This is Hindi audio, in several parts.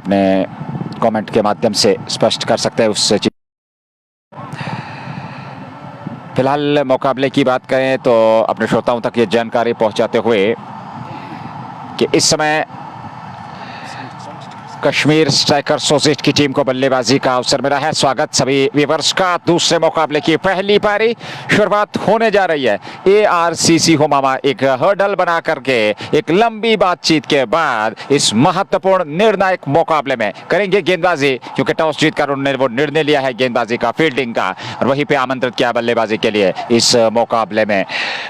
अपने कमेंट के माध्यम से स्पष्ट कर सकते हैं उस चीज। फिलहाल मुकाबले की बात करें तो अपने श्रोताओं तक ये जानकारी पहुंचाते हुए कि इस समय कश्मीर स्ट्राइकर सोसेट की टीम को बल्लेबाजी का अवसर मिला है। स्वागत सभी व्यूअर्स का। दूसरे मुकाबले की पहली पारी शुरुआत होने जा रही है। ARCC होमामा एक हर्डल बना करके एक लंबी बातचीत के बाद इस महत्वपूर्ण निर्णायक मुकाबले में करेंगे गेंदबाजी, क्योंकि टॉस जीतकर उन्होंने वो निर्णय लिया है गेंदबाजी का, फील्डिंग का, और वहीं पे आमंत्रित किया बल्लेबाजी के लिए इस मुकाबले में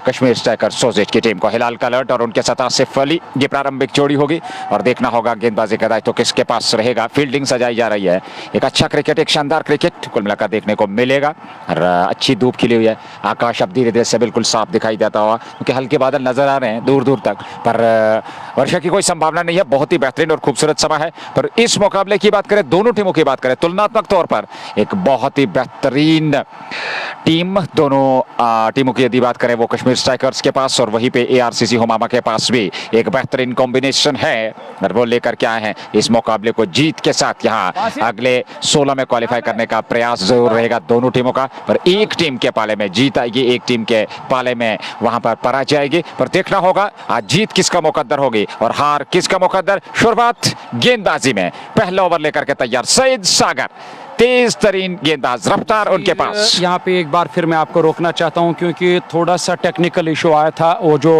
कश्मीर स्ट्राइकर सोसेट की टीम को। हिलाल कलर्ट और उनके साथ आसिफ अली, ये प्रारंभिक जोड़ी होगी और देखना होगा गेंदबाजी का दायित्व किसके पास रहेगा। फील्डिंग सजाई जा रही है। एक अच्छा क्रिकेट, एक शानदार क्रिकेट कुल मिलाकर देखने को मिलेगा। और अच्छी धूप खिली हुई है। आकाश अब धीरे धीरे से बिल्कुल साफ दिखाई देता हुआ, क्योंकि हल्के बादल नजर आ रहे हैं दूर दूर तक, पर वर्षा की कोई संभावना नहीं है। बहुत ही बेहतरीन और खूबसूरत समय है। पर इस मुकाबले की बात करें, दोनों टीमों की बात करें, तुलनात्मक तौर पर एक बहुत ही बेहतरीन टीम, दोनों टीमों की यदि बात करें वो कश्मीर स्ट्राइकर्स के पास और वहीं पे ARCC होमामा के पास भी एक बेहतरीन कॉम्बिनेशन है। और वो लेकर के आए हैं इस मुकाबले को जीत के साथ यहाँ अगले 16 में क्वालिफाई करने का प्रयास जरूर रहेगा दोनों टीमों का। पर एक टीम के पाले में जीत आएगी, एक टीम के पाले में वहां पर पराजय आएगी। पर देखना होगा आज जीत किसका मुकद्दर होगी और हार किसका मुकद्दर। शुरुआत गेंदबाजी में, पहला ओवर लेकर के तैयार सईद सागर, तेज तरीन गेंदबाज, रफ्तार उनके पास। यहाँ पे एक बार फिर मैं आपको रोकना चाहता हूँ, क्योंकि थोड़ा सा टेक्निकल इशू आया था। वो जो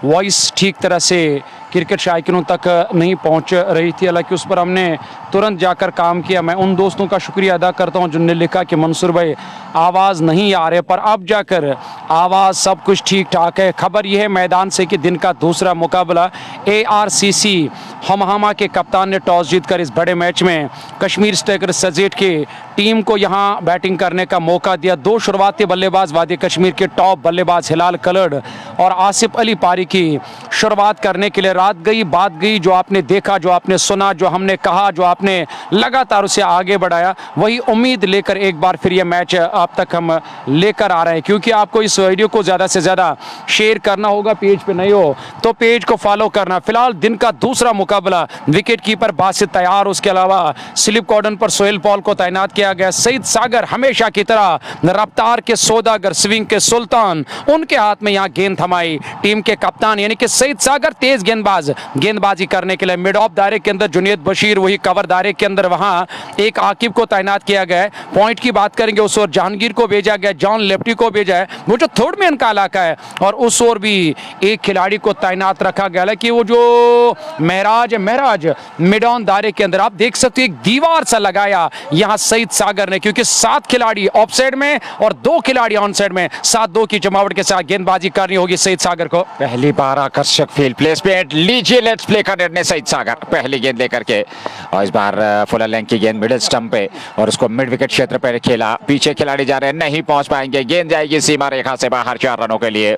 वॉइस ठीक तरह से क्रिकेट शायकीनों तक नहीं पहुंच रही थी, हालांकि उस पर हमने तुरंत जाकर काम किया। मैं उन दोस्तों का शुक्रिया अदा करता हूं जिनने लिखा कि मंसूर भाई आवाज़ नहीं आ रहे, पर अब जाकर आवाज़ सब कुछ ठीक ठाक है। खबर यह है मैदान से कि दिन का दूसरा मुकाबला ARCC होमामा के कप्तान ने टॉस जीतकर इस बड़े मैच में कश्मीर स्ट्राइकर सोसेट की टीम को यहां बैटिंग करने का मौका दिया। दो शुरुआती बल्लेबाज वादी कश्मीर के टॉप बल्लेबाज हिलाल कलर्ट और आसिफ अली पारी की शुरुआत करने के लिए रात गई बात गई। जो आपने देखा, जो आपने सुना, जो हमने कहा, जो आपने लगातार उसे आगे बढ़ाया, वही उम्मीद लेकर एक बार फिर यह मैच आप तक हम लेकर आ रहे हैं। क्योंकि आपको इस वीडियो को ज़्यादा से ज़्यादा शेयर करना होगा, पेज पे नहीं हो तो पेज को फॉलो करना। फिलहाल दिन का दूसरा मुकाबला, विकेट कीपर बासित तैयार, उसके अलावा स्लिप कॉर्डन पर सोहेल पॉल को तैनात किया गया। सईद सागर हमेशा की तरह रफ्तार के सौदागर, स्विंग के सुल्तान, उनके हाथ में यहाँ गेंद थमाई टीम के कप्तान यानी कि सईद सागर, तेज गेंदबाजी करने के लिए। मिड ऑफ दायरे के अंदर जुनेद बशीर, वही कवर दायरे के अंदर वहां एक आकिब को तैनात किया गया है। पॉइंट की बात करेंगे, उस ओर जहांगीर को भेजा गया, जॉन लेफ्टी को भेजा है, वो जो थर्ड मैन का इलाका है, और उस ओर भी एक खिलाड़ी को तैनात रखा गया है कि वो जो महराज मिड ऑन दायरे के अंदर आप देख सकते हो एक दीवार सा लगाया यहां सईद सागर ने, क्योंकि 7 खिलाड़ी ऑफ साइड में और 2 खिलाड़ी ऑन साइड में, 7-2 की जमावट के साथ गेंदबाजी करनी होगी सईद सागर को। पहली बार आकर्षक फील्ड प्लेसमेंट, लीजिए लेट्स प्ले का निर्णय सईद सागर पहली गेंद लेकर के, और इस बार फुल लेंथ की गेंद मिडिल स्टंप पे और उसको मिड विकेट क्षेत्र पर खेला। पीछे खिलाड़ी जा रहे हैं, नहीं पहुंच पाएंगे, गेंद जाएगी सीमा रेखा से बाहर 4 रनों के लिए।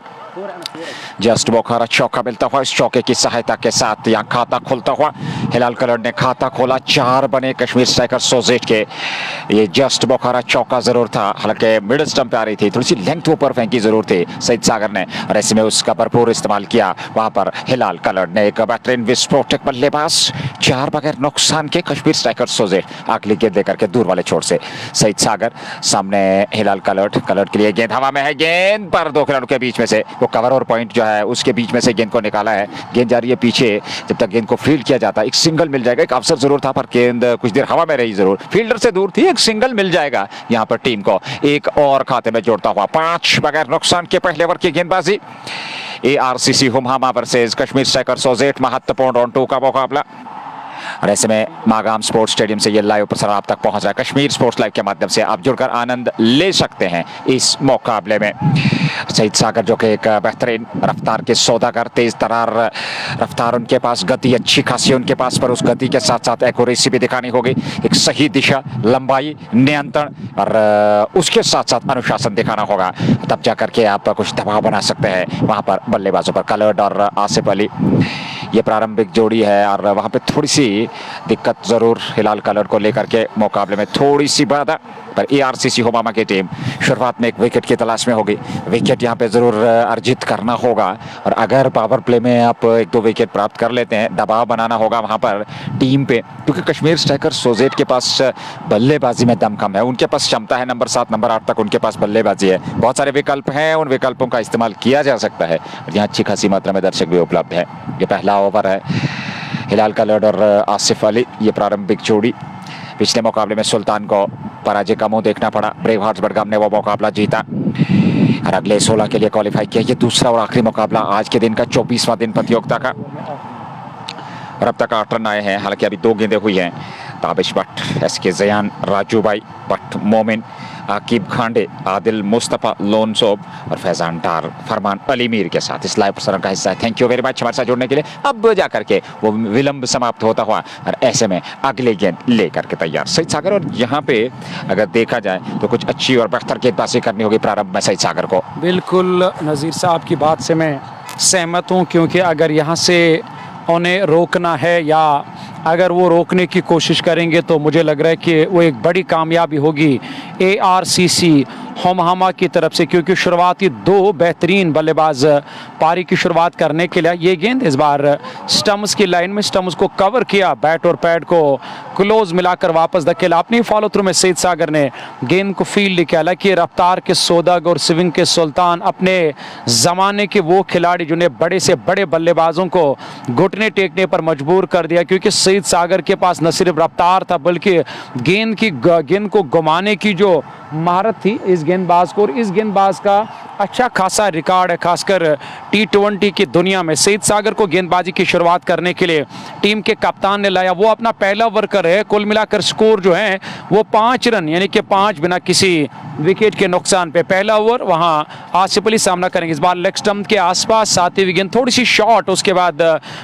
जस्ट बोखारा चौका मिलता हुआ, इस चौके की सहायता के साथ यहाँ खाता खुलता हुआ हिलाल कलर ने खाता खोला। 4 बने कश्मीर स्ट्राइकर सोसेट के। ये जस्ट बोखारा चौका जरूर था, हालांकि मिडिल स्टंप पे आ रही थी, थोड़ी सी लेंथ ऊपर फेंकी जरूर थी सईद सागर ने, और ऐसे में उसका भरपूर इस्तेमाल किया वहां पर हिलाल कलर ने। एक बेहतरीन विस्फोटक बल्लेबाज, 4 बगैर नुकसान के कश्मीर स्ट्राइकर सोसेट अगली गेंद लेकर के दूर वाले छोर से सईद सागर, सामने हिलाल कलर्ट के लिए गेंद हवा में है, गेंद पर 2 खिलाड़ियों के बीच में से वो कवर और पॉइंट जो है उसके बीच में से गेंद को निकाला है। गेंद जा रही है पीछे, जब तक गेंद को फील्ड किया जाता है एक सिंगल मिल जाएगा। एक अवसर जरूर था पर गेंद कुछ देर हवा में रही, जरूर फील्डर से दूर थी, एक सिंगल मिल जाएगा यहाँ पर टीम को एक और खाते में जोड़ता हुआ। 5 बगैर नुकसान के पहले ओवर की गेंदबाजी। ARCC Humhama versus Kashmir striker सोसेट, महत्वपूर्ण राउंड 2 का मुकाबला। और ऐसे में मागाम स्पोर्ट्स स्टेडियम से ये लाइव प्रसारण आप तक पहुंच रहा है। कश्मीर स्पोर्ट्स लाइव के माध्यम से आप जुड़कर आनंद ले सकते हैं इस मुकाबले में। सईद सागर जो कि एक बेहतरीन रफ्तार के सौदागर, तेज तरार रफ्तार उनके पास, गति अच्छी खासी उनके पास, पर उस गति के साथ साथ एक्यूरेसी भी दिखानी होगी, एक सही दिशा, लंबाई, नियंत्रण और उसके साथ साथ अनुशासन दिखाना होगा, तब जाकर के आप कुछ दबाव बना सकते हैं वहां पर बल्लेबाजों पर। कलर्ट और आसिफ अली ये प्रारंभिक जोड़ी है और वहां पे थोड़ी सी दिक्कत ज़रूर हिलाल कलर को लेकर के मुकाबले में थोड़ी सी बाधा, पर ARCC होमामा की टीम शुरुआत में एक विकेट की तलाश में होगी। विकेट यहाँ पे ज़रूर अर्जित करना होगा, और अगर पावर प्ले में आप 1-2 विकेट प्राप्त कर लेते हैं, दबाव बनाना होगा वहाँ पर टीम पे, क्योंकि कश्मीर स्ट्राइकर सोजेट के पास बल्लेबाजी में दम कम है। उनके पास क्षमता है नंबर 7 नंबर 8 तक उनके पास बल्लेबाजी है, बहुत सारे विकल्प हैं, उन विकल्पों का इस्तेमाल किया जा सकता है। यहाँ अच्छी खासी मात्रा में दर्शक भी उपलब्ध है। ये पहला ओवर है हिलाल कलर और आसिफ अली, ये प्रारंभिक जोड़ी। पिछले मुकाबले में सुल्तान को पराजय का मुंह देखना पड़ा, ब्रेव हार्ट्स बडगाम ने वो मुकाबला जीता और अगले 16 के लिए क्वालिफाई किया। ये दूसरा और आखिरी मुकाबला आज के दिन का 24वां दिन प्रतियोगिता का, और अब तक 8 रन आए हैं। हालांकि अभी 2 गेंदें हुई हैं। ताबिश भट्ट, SK जयान, राजू भाई भट्ट, मोमिन, आकिब खांडे, आदिल मुस्तफ़ा, लोन सोब और फैजान डार फरमान अली मीर के साथ इस लाइव प्रसारण का हिस्सा है। थैंक यू वेरी मच हमारे साथ जुड़ने के लिए। अब जाकर के वो विलंब समाप्त होता हुआ और ऐसे में अगले गेंद लेकर के तैयार सईद सागर, और यहाँ पे अगर देखा जाए तो कुछ अच्छी और बेहतर गेंदबाजी करनी होगी प्रारंभ में सईद सागर को। बिल्कुल नज़ीर साहब की बात से मैं सहमत हूँ, क्योंकि अगर यहाँ से उन्हें रोकना है या अगर वो रोकने की कोशिश करेंगे तो मुझे लग रहा है कि वो एक बड़ी कामयाबी होगी ARCC होमामा की तरफ से, क्योंकि शुरुआती 2 बेहतरीन बल्लेबाज पारी की शुरुआत करने के लिए ये गेंद इस बार स्टम्प्स की लाइन में स्टम्प्स को कवर किया, बैट और पैड को क्लोज मिलाकर वापस धकेला। अपनी फॉलो थ्रू में सईद सागर ने गेंद को फील्ड किया। हालांकि रफ्तार के सौदागर और स्विंग के सुल्तान अपने ज़माने के वो खिलाड़ी जिन्हें बड़े से बड़े बल्लेबाजों को घुटने टेकने पर मजबूर कर दिया, क्योंकि सईद सागर के पास न सिर्फ रफ्तार था बल्कि गेंद को घुमाने की जो महारत थी इस गेंदबाज को, और इस गेंदबाज का अच्छा खासा रिकॉर्ड है खासकर T20 की दुनिया में। सईद सागर को गेंदबाजी की शुरुआत करने के लिए टीम के कप्तान ने लाया, वो अपना पहला वर्कर है। कुल मिलाकर स्कोर जो है वो 5 रन, यानी कि 5 बिना किसी विकेट के नुकसान पे। पहला ओवर वहाँ आसिफ अली सामना करेंगे, इस बार लेग स्टंप के आसपास सातवीं हुई गेंद, थोड़ी सी शॉट, उसके बाद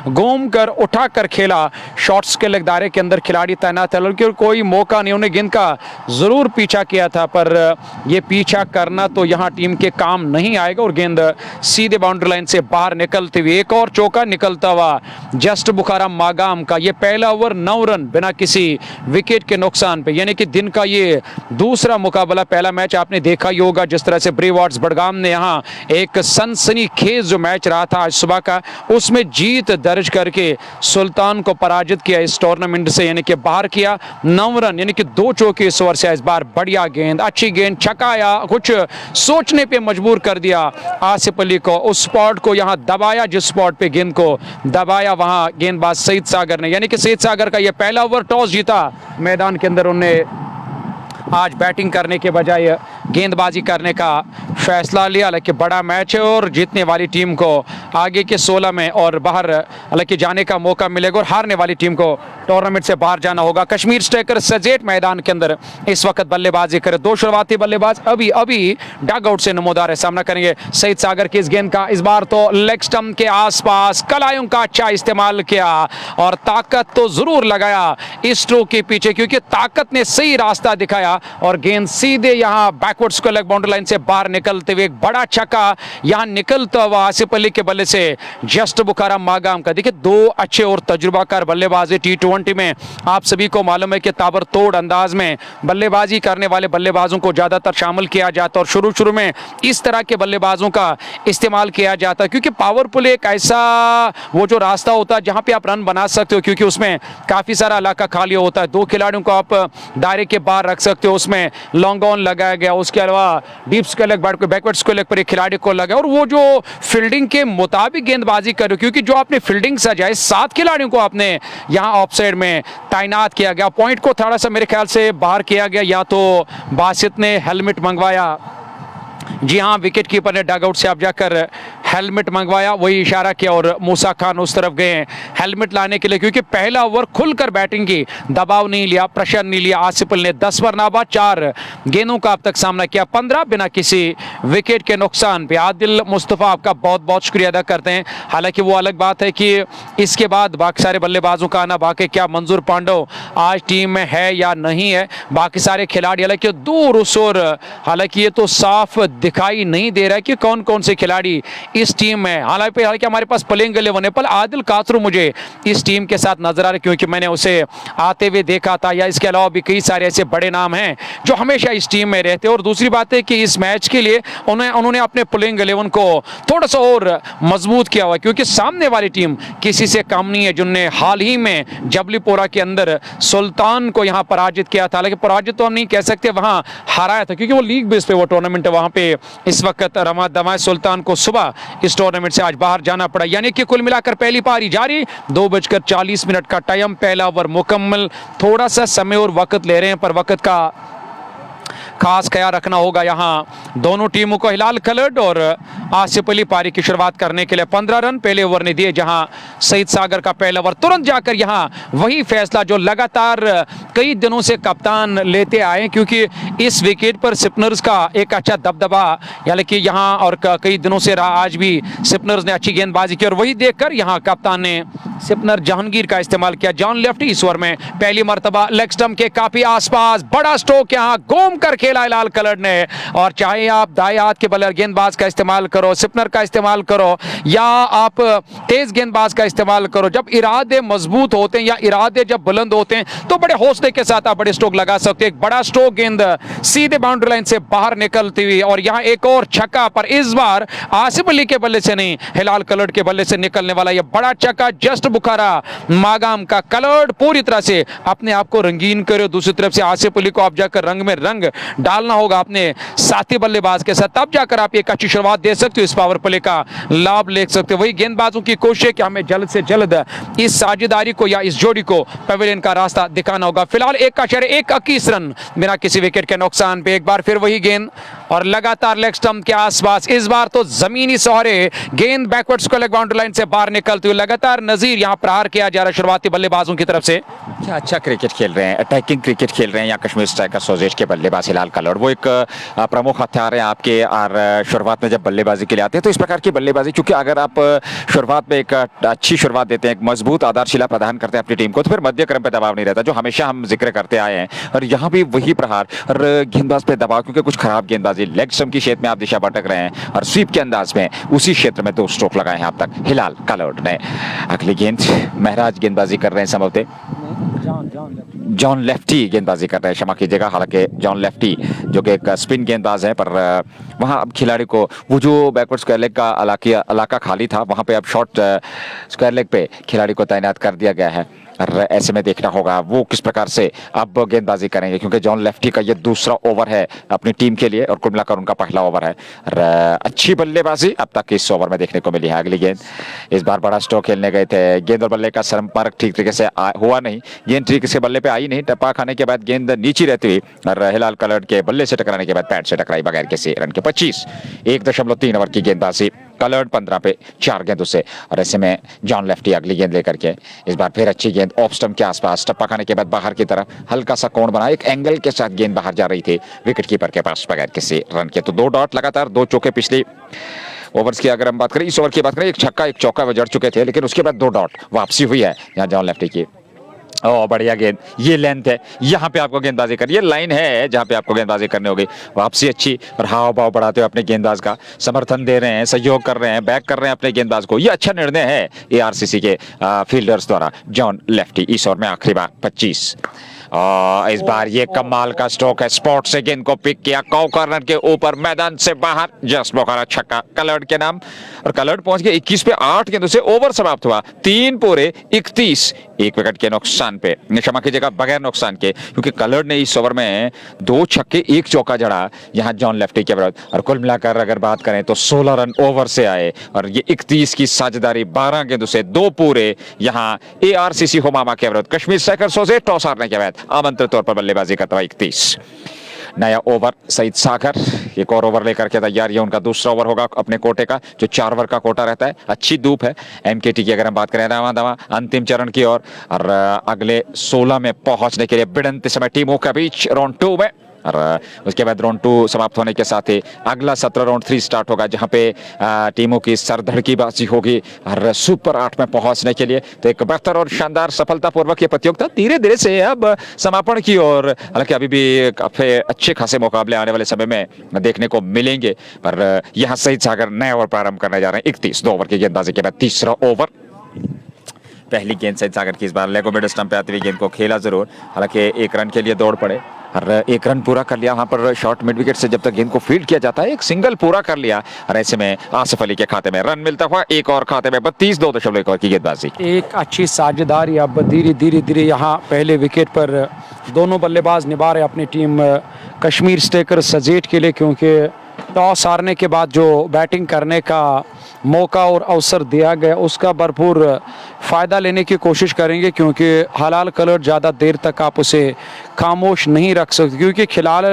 घूम कर उठा कर खेला। शॉट्स के लेग दायरे के अंदर खिलाड़ी तैनात है, लेकिन कोई मौका नहीं, उन्हें गेंद का ज़रूर पीछा किया था, पर ये पीछा करना तो यहाँ टीम के काम नहीं आएगा, और गेंद सीधे बाउंड्री लाइन से बाहर निकलते हुए एक और चौका निकलता हुआ जस्ट बुखाराम मागाम का। ये पहला ओवर 9 रन बिना किसी विकेट के नुकसान पे, यानी कि दिन का ये दूसरा मुकाबला। पहला मैच आपने देखा ही होगा जिस तरह से ब्रेव हार्ट्स बडगाम ने यहाँ एक सनसनीखेज जो मैच रहा था आज सुबह का, उसमें जीत दर्ज करके सुल्तान को पराजित किया इस टूर्नामेंट से, यानी कि बाहर किया। 9 रन यानी कि 2 चौके इस ओवर से। इस बार बढ़िया गेंद, अच्छी गेंद, छकाया, कुछ सोचने पे मजबूर कर दिया आसिफ अली को। उस स्पॉट को यहाँ दबाया, जिस स्पॉट पे गेंद को दबाया वहां गेंदबाज सईद सागर ने, यानी कि सईद सागर का यह पहला ओवर टॉस जीता मैदान के अंदर। उन्हें आज बैटिंग करने के बजाय गेंदबाजी करने का फैसला लिया। हालांकि बड़ा मैच है और जीतने वाली टीम को आगे के 16 में और बाहर हालांकि जाने का मौका मिलेगा, और हारने वाली टीम को टूर्नामेंट से बाहर जाना होगा। कश्मीर स्ट्राइकर सजेट मैदान के अंदर इस वक्त बल्लेबाजी करे। 2 शुरुआती बल्लेबाज अभी डग आउट से नमोदार है, सामना करेंगे सईद सागर की इस गेंद का। इस बार तो लेग स्टंप के आसपास कलायों का अच्छा इस्तेमाल किया और ताकत तो जरूर लगाया इस स्ट्रोक के पीछे, क्योंकि ताकत ने सही रास्ता दिखाया और गेंद सीधे यहाँ बैकवर्ड्स को लेग बाउंड्री लाइन से बाहर निकलते हुए एक बड़ा छक्का यहाँ निकलता हुआ आसिफ अली के बल्ले से जस्ट बुखाराम मागाम का। देखिए 2 अच्छे और तजुर्बाकार बल्लेबाज है। T20 में आप सभी को मालूम है कि ताबड़तोड़ अंदाज में बल्लेबाजी करने वाले बल्लेबाजों को ज्यादातर शामिल किया जाता है, और शुरू में इस तरह के बल्लेबाजों का इस्तेमाल किया जाता है, क्योंकि पावर प्ले एक ऐसा वो जो रास्ता होता है जहां पे आप रन बना सकते हो, क्योंकि उसमें काफी सारा इलाका खाली होता है। 2 खिलाड़ियों को आप दायरे के बाहर रख सकते हो, उसमें लॉन्ग ऑन लगाया गया, उसके अलावा deep square leg backward square leg पर एक खिलाड़ी को लगा, और वो जो फील्डिंग के मुताबिक गेंदबाजी करो, क्योंकि जो आपने फील्डिंग सजाई 7 खिलाड़ियों को आपने यहां ऑफ साइड में तैनात किया गया। पॉइंट को थोड़ा सा मेरे ख्याल से बाहर किया गया, या तो बासित ने हेलमेट मंगवाया, जी हाँ विकेट कीपर ने डग आउट से आप जाकर हेलमेट मंगवाया, वही इशारा किया और मूसा खान उस तरफ गए हेलमेट लाने के लिए, क्योंकि पहला ओवर खुलकर बैटिंग की, दबाव नहीं लिया, प्रेशर नहीं लिया। आसिफ अली ने 10 पर नाबाद 4 गेंदों का अब तक सामना किया, 15 बिना किसी विकेट के नुकसान पे। आदिल मुस्तफ़ा आपका बहुत बहुत शुक्रिया अदा करते हैं। हालांकि वो अलग बात है कि इसके बाद बाकी सारे बल्लेबाजों का आना, बाकी क्या मंजूर पांडव आज टीम में है या नहीं है, बाकी सारे खिलाड़ी हालांकि दूर उस ओर, हालांकि ये तो साफ दिखाई नहीं दे रहा है कि कौन कौन से खिलाड़ी इस टीम में। हालांकि हमारे पास प्लेइंग 11 है, पर आदिल कासरू मुझे इस टीम के साथ नजर आ रहे, क्योंकि मैंने उसे आते हुए देखा था, या इसके अलावा भी कई सारे ऐसे बड़े नाम हैं जो हमेशा इस टीम में रहते हैं। और दूसरी बात है कि इस मैच के लिए उन्होंने अपने प्लेइंग 11 को थोड़ा सा और मजबूत किया हुआ, क्योंकि सामने वाली टीम किसी से कम नहीं है, जिनने हाल ही में जबलीपोरा के अंदर सुल्तान को यहां पराजित किया था। लेकिन पराजित तो हम नहीं कह सकते, वहां हराया था, क्योंकि वो लीग बेस पे वो टूर्नामेंट है। वहां पे इस वक्त रमा दमा सुल्तान को सुबह इस टूर्नामेंट से आज बाहर जाना पड़ा। यानी कि कुल मिलाकर पहली पारी जारी, 2:40 का टाइम, पहला ओवर मुकम्मल। थोड़ा सा समय और वक्त ले रहे हैं, पर वक्त का खास ख्याल रखना होगा यहां दोनों टीमों को। हिलाल कलर्ड और आसिफ अली पारी की शुरुआत करने के लिए 15 रन पहले ओवर ने दिए, जहां सईद सागर का पहला ओवर तुरंत जाकर यहां वही फैसला जो लगातार कई दिनों से कप्तान लेते आए, क्योंकि इस विकेट पर स्पिनर्स का एक अच्छा दबदबा, यानी कि यहां और कई दिनों से रहा। आज भी स्पिनर्स ने अच्छी गेंदबाजी की और वही देखकर यहां कप्तान ने स्पिनर जहांगीर का इस्तेमाल किया। जॉन लेफ्टी इस ओवर में पहली मर्तबा लेग स्टंप के काफी आसपास, बड़ा स्ट्रोक यहां घूम कर खेला हिलाल कलर्ड ने। और चाहे आप दाएं हाथ के बल्ले गेंदबाज का इस्तेमाल करो, स्पिनर का इस्तेमाल करो, या आप तेज गेंदबाज का इस्तेमाल करो, जब इरादे मजबूत होते हैं या इरादे जब बुलंद होते हैं तो बड़े हौसले के साथ आप बड़े स्ट्रोक लगा सकते हैं। एक बड़ा स्ट्रोक गेंद सीधे बाउंड्री लाइन से बाहर निकलती हुई, और यहां एक और छक्का, पर इस बार आसिफ अली के बल्ले से नहीं, हिलाल कलर्ड के बल्ले से निकलने वाला यह बड़ा छक्का। जस्ट बुखारा मागाम का कलर्ड पूरी तरह से अपने आप को रंगीन करे। दूसरी तरफ से आसिफ अली को आप जाकर रंग में रंग डालना होगा अपने साथी बल्लेबाज के साथ, तब जाकर आप एक अच्छी शुरुआत दे सकते हो, इस पावर प्ले का लाभ ले सकते हो। वही गेंदबाजों की कोशिश है कि हमें जल्द से जल्द इस साझेदारी को या इस जोड़ी को पवेलियन का रास्ता दिखाना होगा। फिलहाल 1 रन बिना किसी विकेट के नुकसान पे। एक बार फिर वही गेंद और लगातार लेग स्टंप के आसपास, इस बार तो जमीनी सहारे गेंद बैकवर्ड्स को लेग बाउंड्री लाइन से बाहर निकलती हुई। लगातार नजीर यहां प्रहार किया जा रहा है शुरुआती बल्लेबाजों की तरफ से। क्या अच्छा क्रिकेट खेल रहे हैं, अटैकिंग क्रिकेट खेल रहे हैं यहाँ कश्मीर स्ट्राइकर सोजेश के बल्लेबाज हिलाल कलर्ड। वो एक प्रमुख हथियार है आपके, और शुरुआत में जब बल्लेबाजी के लिए आते हैं तो इस प्रकार की बल्लेबाजी, क्योंकि अगर आप शुरुआत में एक अच्छी शुरुआत देते हैं, एक मजबूत आधारशिला प्रदान करते हैं अपनी टीम को, तो फिर मध्य क्रम पे दबाव नहीं रहता, जो हमेशा हम जिक्र करते आए हैं। और यहाँ भी वही प्रहार और गेंदबाज पे दबाव, क्योंकि कुछ खराब गेंदबाजी, लेग स्टंप की क्षेत्र में आप दिशा भटक रहे हैं और स्वीप के अंदाज में उसी क्षेत्र में 2 स्ट्रोक लगाए हैं अब तक हिलाल कलर्ड ने। अगली गेंद महराज गेंदबाजी कर रहे हैं समझते, जॉन लेफ्टी गेंदबाजी कर रहे हैं, क्षमा कीजिएगा। हालांकि जॉन लेफ्टी जो कि एक स्पिन गेंदबाज है, पर वहां अब खिलाड़ी को वो जो बैकवर्ड स्क्वायर लेग का इलाका खाली था, वहां पे अब शॉर्ट स्क्वायर लेग पे खिलाड़ी को तैनात कर दिया गया है। और ऐसे में देखना होगा वो किस प्रकार से अब गेंदबाजी करेंगे, क्योंकि जॉन लेफ्टी का ये दूसरा ओवर है अपनी टीम के लिए और कुल मिलाकर उनका पहला ओवर है। और अच्छी बल्लेबाजी अब तक इस ओवर में देखने को मिली है। अगली गेंद, इस बार बड़ा स्ट्रोक खेलने गए थे, गेंद और बल्ले का संपर्क ठीक तरीके से हुआ नहीं, गेंद ठीक से बल्ले पे आई नहीं, टप्पा खाने के बाद गेंद नीचे रहती हुई और हिलाल कलर्ड के बल्ले से टकराने के बाद पैड से टकराई बगैर किसी रन के। 1.3 ओवर की गेंदबाजी, कलर्ड 15 पे 4 गेंदों से। और ऐसे में जॉन लेफ्टी अगली गेंद लेकर के इस बार फिर अच्छी गेंद ऑफ स्टंप के आसपास, टप्पा खाने के बाद बाहर की तरफ हल्का सा कोण बना, एक एंगल के साथ गेंद बाहर जा रही थी विकेट कीपर के पास बगैर किसी रन के। तो 2 डॉट लगातार, 2 चौके पिछली ओवर्स की अगर हम बात करें, इस ओवर की बात करें, एक छक्का एक चौका वो जड़ चुके थे, लेकिन उसके बाद 2 डॉट वापसी हुई है यहाँ जॉन लेफ्टी की। ओ बढ़िया गेंद, ये लेंथ है, यहाँ पे आपको गेंदबाजी करनी, ये लाइन है जहाँ पे आपको गेंदबाजी करनी होगी। वापसी अच्छी और हाव भाव बढ़ाते हुए अपने गेंदबाज का समर्थन दे रहे हैं, सहयोग कर रहे हैं, बैक कर रहे हैं अपने गेंदबाज को। ये अच्छा निर्णय है ARCC के फील्डर्स द्वारा। जॉन लेफ्टी इस ओवर में आखिरी बार 25। इस बार ये कमाल का स्ट्रोक है, स्पॉट से गेंद को पिक किया, कॉर्नर के ऊपर मैदान से बाहर, जस्ट बोखारा छक्का कलर्ड के नाम। और कलर्ड पहुंच गए 21 पे 8 गेंदों से। ओवर समाप्त हुआ 3 पूरे 31, 1 विकेट के नुकसान पे, क्षमा कीजिएगा बगैर नुकसान के, क्योंकि कलर्ड ने इस ओवर में 2 छक्के 1 चौका जड़ा यहाँ जॉन लेफ्टी के विरुद्ध। और कुल मिलाकर अगर बात करें तो 16 रन ओवर से आए और ये 31 की साझेदारी 12 गेंदों से 2 पूरे यहाँ ARCC होमामा के विरुद्ध। कश्मीर स्ट्राइकर्स से टॉस हारने के बाद आमंत्रित तौर पर बल्लेबाजी करता हुआ 31। नया ओवर सईद सागर एक और ओवर लेकर के तैयार, ये उनका दूसरा ओवर होगा अपने कोटे का, जो 4 ओवर का कोटा रहता है। अच्छी धूप है MKT की अगर हम बात करें, रवा दवा अंतिम चरण की ओर और अगले 16 में पहुंचने के लिए भिड़ंते समय टीमों के बीच राउंड 2 में और उसके बाद राउंड 2 समाप्त होने के साथ ही अगला 17 राउंड 3 स्टार्ट होगा, जहां पे टीमों की सरधड़कीबाजी होगी और सुपर 8 में पहुंचने के लिए। तो एक बेहतर और शानदार सफलतापूर्वक ये प्रतियोगिता धीरे धीरे से अब समापन की ओर, हालांकि अभी भी काफी अच्छे खासे मुकाबले आने वाले समय में देखने को मिलेंगे। पर यहाँ शहीद सागर नए ओवर प्रारंभ करने जा रहे हैं। 31 ओवर की गेंदबाजी के बाद तीसरा ओवर। पहली गेंद शहीद सागर की इस बार लेग मिड स्टंप पे आती हुई गेंद को खेला जरूर, हालांकि 1 रन के लिए दौड़ पड़े और 1 रन पूरा कर लिया। वहां पर शॉर्ट मिड विकेट से जब तक गेंद को फील्ड किया जाता है, एक सिंगल पूरा कर लिया और ऐसे में आसिफ अली के खाते में रन मिलता हुआ एक और खाते में 32 2.1 ओवर की गेंदबाजी। एक अच्छी साझेदारी अब धीरे धीरे यहाँ पहले विकेट पर दोनों बल्लेबाज निभा रहे अपनी टीम कश्मीर स्टेकर सजेट के लिए, क्योंकि टॉस हारने के बाद जो बैटिंग करने का मौका और अवसर दिया गया उसका भरपूर फ़ायदा लेने की कोशिश करेंगे, क्योंकि हलाल कलर्ड ज़्यादा देर तक आप उसे खामोश नहीं रख सकते, क्योंकि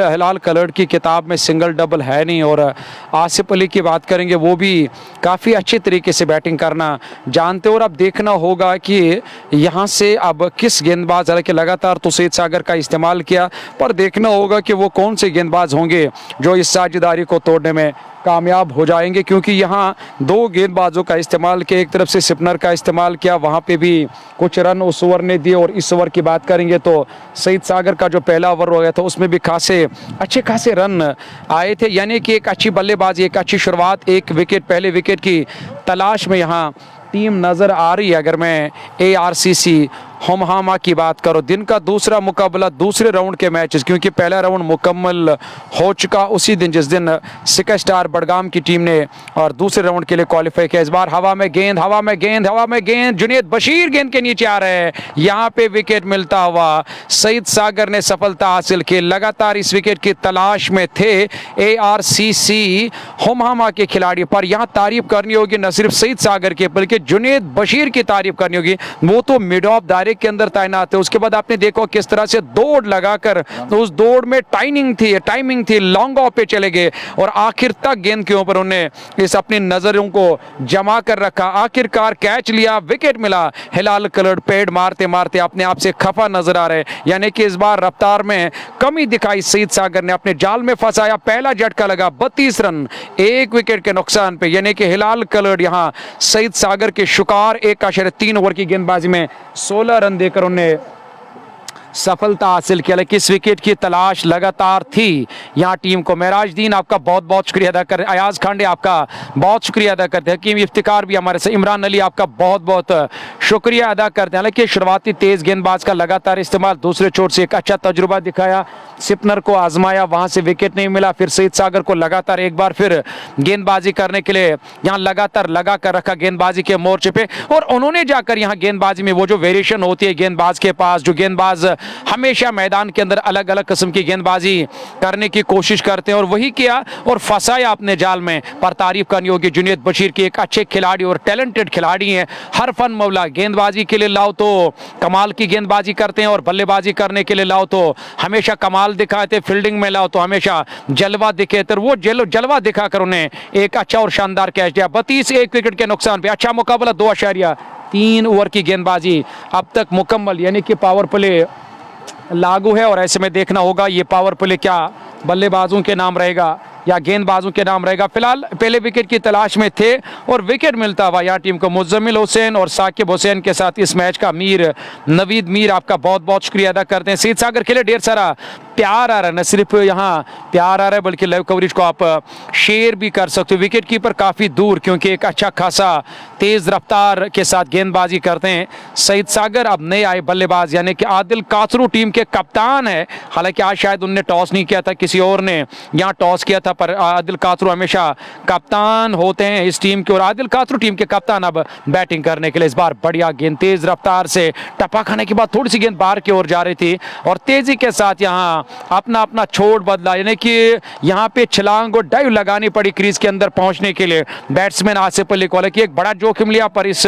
हलाल कलर्ड की किताब में सिंगल डबल है नहीं। और आसिफ अली की बात करेंगे, वो भी काफ़ी अच्छे तरीके से बैटिंग करना जानते। और अब देखना होगा कि यहाँ से अब किस गेंदबाज, हालांकि लगातार तो शहीद सागर का इस्तेमाल किया, पर देखना होगा कि वो कौन से गेंदबाज होंगे जो इस साझेदारी को तोड़ने में कामयाब हो जाएंगे, क्योंकि यहाँ 2 गेंदबाजों का इस्तेमाल किया। एक तरफ से स्पिनर का इस्तेमाल किया, वहाँ पे भी कुछ रन उस ओवर ने दिए। और इस ओवर की बात करेंगे तो शहीद सागर का जो पहला ओवर हो गया था उसमें भी अच्छे खासे रन आए थे, यानी कि एक अच्छी बल्लेबाजी, एक अच्छी शुरुआत, एक विकेट, पहले विकेट की तलाश में यहाँ टीम नज़र आ रही है। अगर मैं ARCC हमहामा की बात करो, दिन का दूसरा मुकाबला दूसरे राउंड के मैचेस, क्योंकि पहला राउंड मुकम्मल हो चुका उसी दिन जिस दिन सिका स्टार बडगाम की टीम ने और दूसरे राउंड के लिए क्वालिफाई किया। इस बार हवा में गेंद जुनेद बशीर गेंद के नीचे आ रहे हैं, यहाँ पे विकेट मिलता हुआ शहीद सागर ने सफलता हासिल की। लगातार इस विकेट की तलाश में थे ARCC हमहामा के खिलाड़ी, पर यहाँ तारीफ करनी होगी न सिर्फ शहीद सागर के बल्कि जुनेद बशीर की तारीफ करनी होगी। वो तो मिड ऑफ दायरे के अंदर तैनात है। उसके बाद आपने देखो किस तरह से दौड़ लगाकर, तो उस दौड़ में टाइमिंग थी, लॉन्ग ऑफ पे चले गए और आखिर तक गेंद के ऊपर उन्होंने इस अपनी नजरों को जमा कर रखा। आखिरकार कैच लिया, विकेट मिला। हिलाल कलर्ड पेड़ मारते मारते अपने आप से खफा नजर आ रहे, यानी कि इस बार रफ्तार में कमी दिखाई शहीद सागर ने, अपने जाल में फंसाया। पहला झटका लगा, 32 रन 1 विकेट के नुकसान पे, यानी कि हिलाल कलर्ड यहां शहीद सागर के शिकार। 1.3 ओवर की गेंदबाजी में 16 रन देकर उन्हें सफलता हासिल किया। लेकिन इस विकेट की तलाश लगातार थी यहाँ टीम को। महराजदीन आपका बहुत बहुत शुक्रिया अदा कर, अयाज खांडे आपका बहुत शुक्रिया अदा करते हैं, हकीम इफ्तिकार भी हमारे से, इमरान अली आपका बहुत बहुत शुक्रिया अदा करते हैं। हालांकि शुरुआती तेज गेंदबाज का लगातार इस्तेमाल, दूसरे छोर से एक अच्छा तजुर्बा दिखाया, स्पिनर को आजमाया, वहां से विकेट नहीं मिला, फिर शहीद सागर को लगातार एक बार फिर गेंदबाजी करने के लिए यहाँ लगातार लगा कर रखा गेंदबाजी के मोर्चे पे। और उन्होंने जाकर यहाँ गेंदबाजी में वो जो वेरिएशन होती है गेंदबाज के पास, जो गेंदबाज हमेशा मैदान के अंदर अलग अलग किस्म की गेंदबाजी करने की कोशिश करते हैं, और वही किया और फंसाया अपने जाल में। पर तारीफ करनी होगी जुनेद बशीर की, एक अच्छे खिलाड़ी और टैलेंटेड खिलाड़ी हैं, हर फन मौला। गेंदबाजी के लिए लाओ तो कमाल की गेंदबाजी करते हैं, और बल्लेबाजी करने के लिए लाओ तो हमेशा कमाल दिखाते, फील्डिंग में लाओ तो हमेशा जलवा दिखे। तो वो जलवा दिखाकर उन्हें एक अच्छा और शानदार कैच दिया। 32 1 विकेट के नुकसान पे अच्छा मुकाबला। 2.3 ओवर की गेंदबाजी अब तक मुकम्मल, यानी कि पावर प्ले लागू है। और ऐसे में देखना होगा ये पावर प्ले क्या बल्लेबाजों के नाम रहेगा या गेंदबाजों के नाम रहेगा। फिलहाल पहले विकेट की तलाश में थे और विकेट मिलता हुआ यहाँ टीम को मुजम्मिल हुसैन और साकिब हुसैन के साथ इस मैच का नवीद मीर आपका बहुत बहुत शुक्रिया अदा करते हैं। शहीद सागर के लिए ढेर सारा प्यार आ रहा है, न सिर्फ यहाँ प्यार आ रहा है बल्कि लाइव कवरेज को आप शेयर भी कर सकते हो। विकेट कीपर काफ़ी दूर, क्योंकि एक अच्छा खासा तेज़ रफ्तार के साथ गेंदबाजी करते हैं शहीद सागर। अब नए आए बल्लेबाज यानी कि आदिल कासरू टीम के कप्तान है, हालांकि आज शायद उनने टॉस नहीं किया था, किसी और ने यहाँ टॉस किया था, पर आदिल कासरू हमेशा कप्तान होते हैं इस टीम के, और आदिल कासरू टीम के कप्तान अब बैटिंग करने के लिए। इस बार बढ़िया गेंद तेज रफ्तार से टपा खाने के बाद थोड़ी सी गेंद बाहर की ओर जा रही थी और तेजी के साथ यहाँ अपना छोड़ बदला, यानी कि यहाँ पे छलांग और डाइव लगानी पड़ी क्रीज के अंदर पहुंचने के लिए बैट्समैन आसिफ अली को। हालांकि एक बड़ा जोखिम लिया, पर इस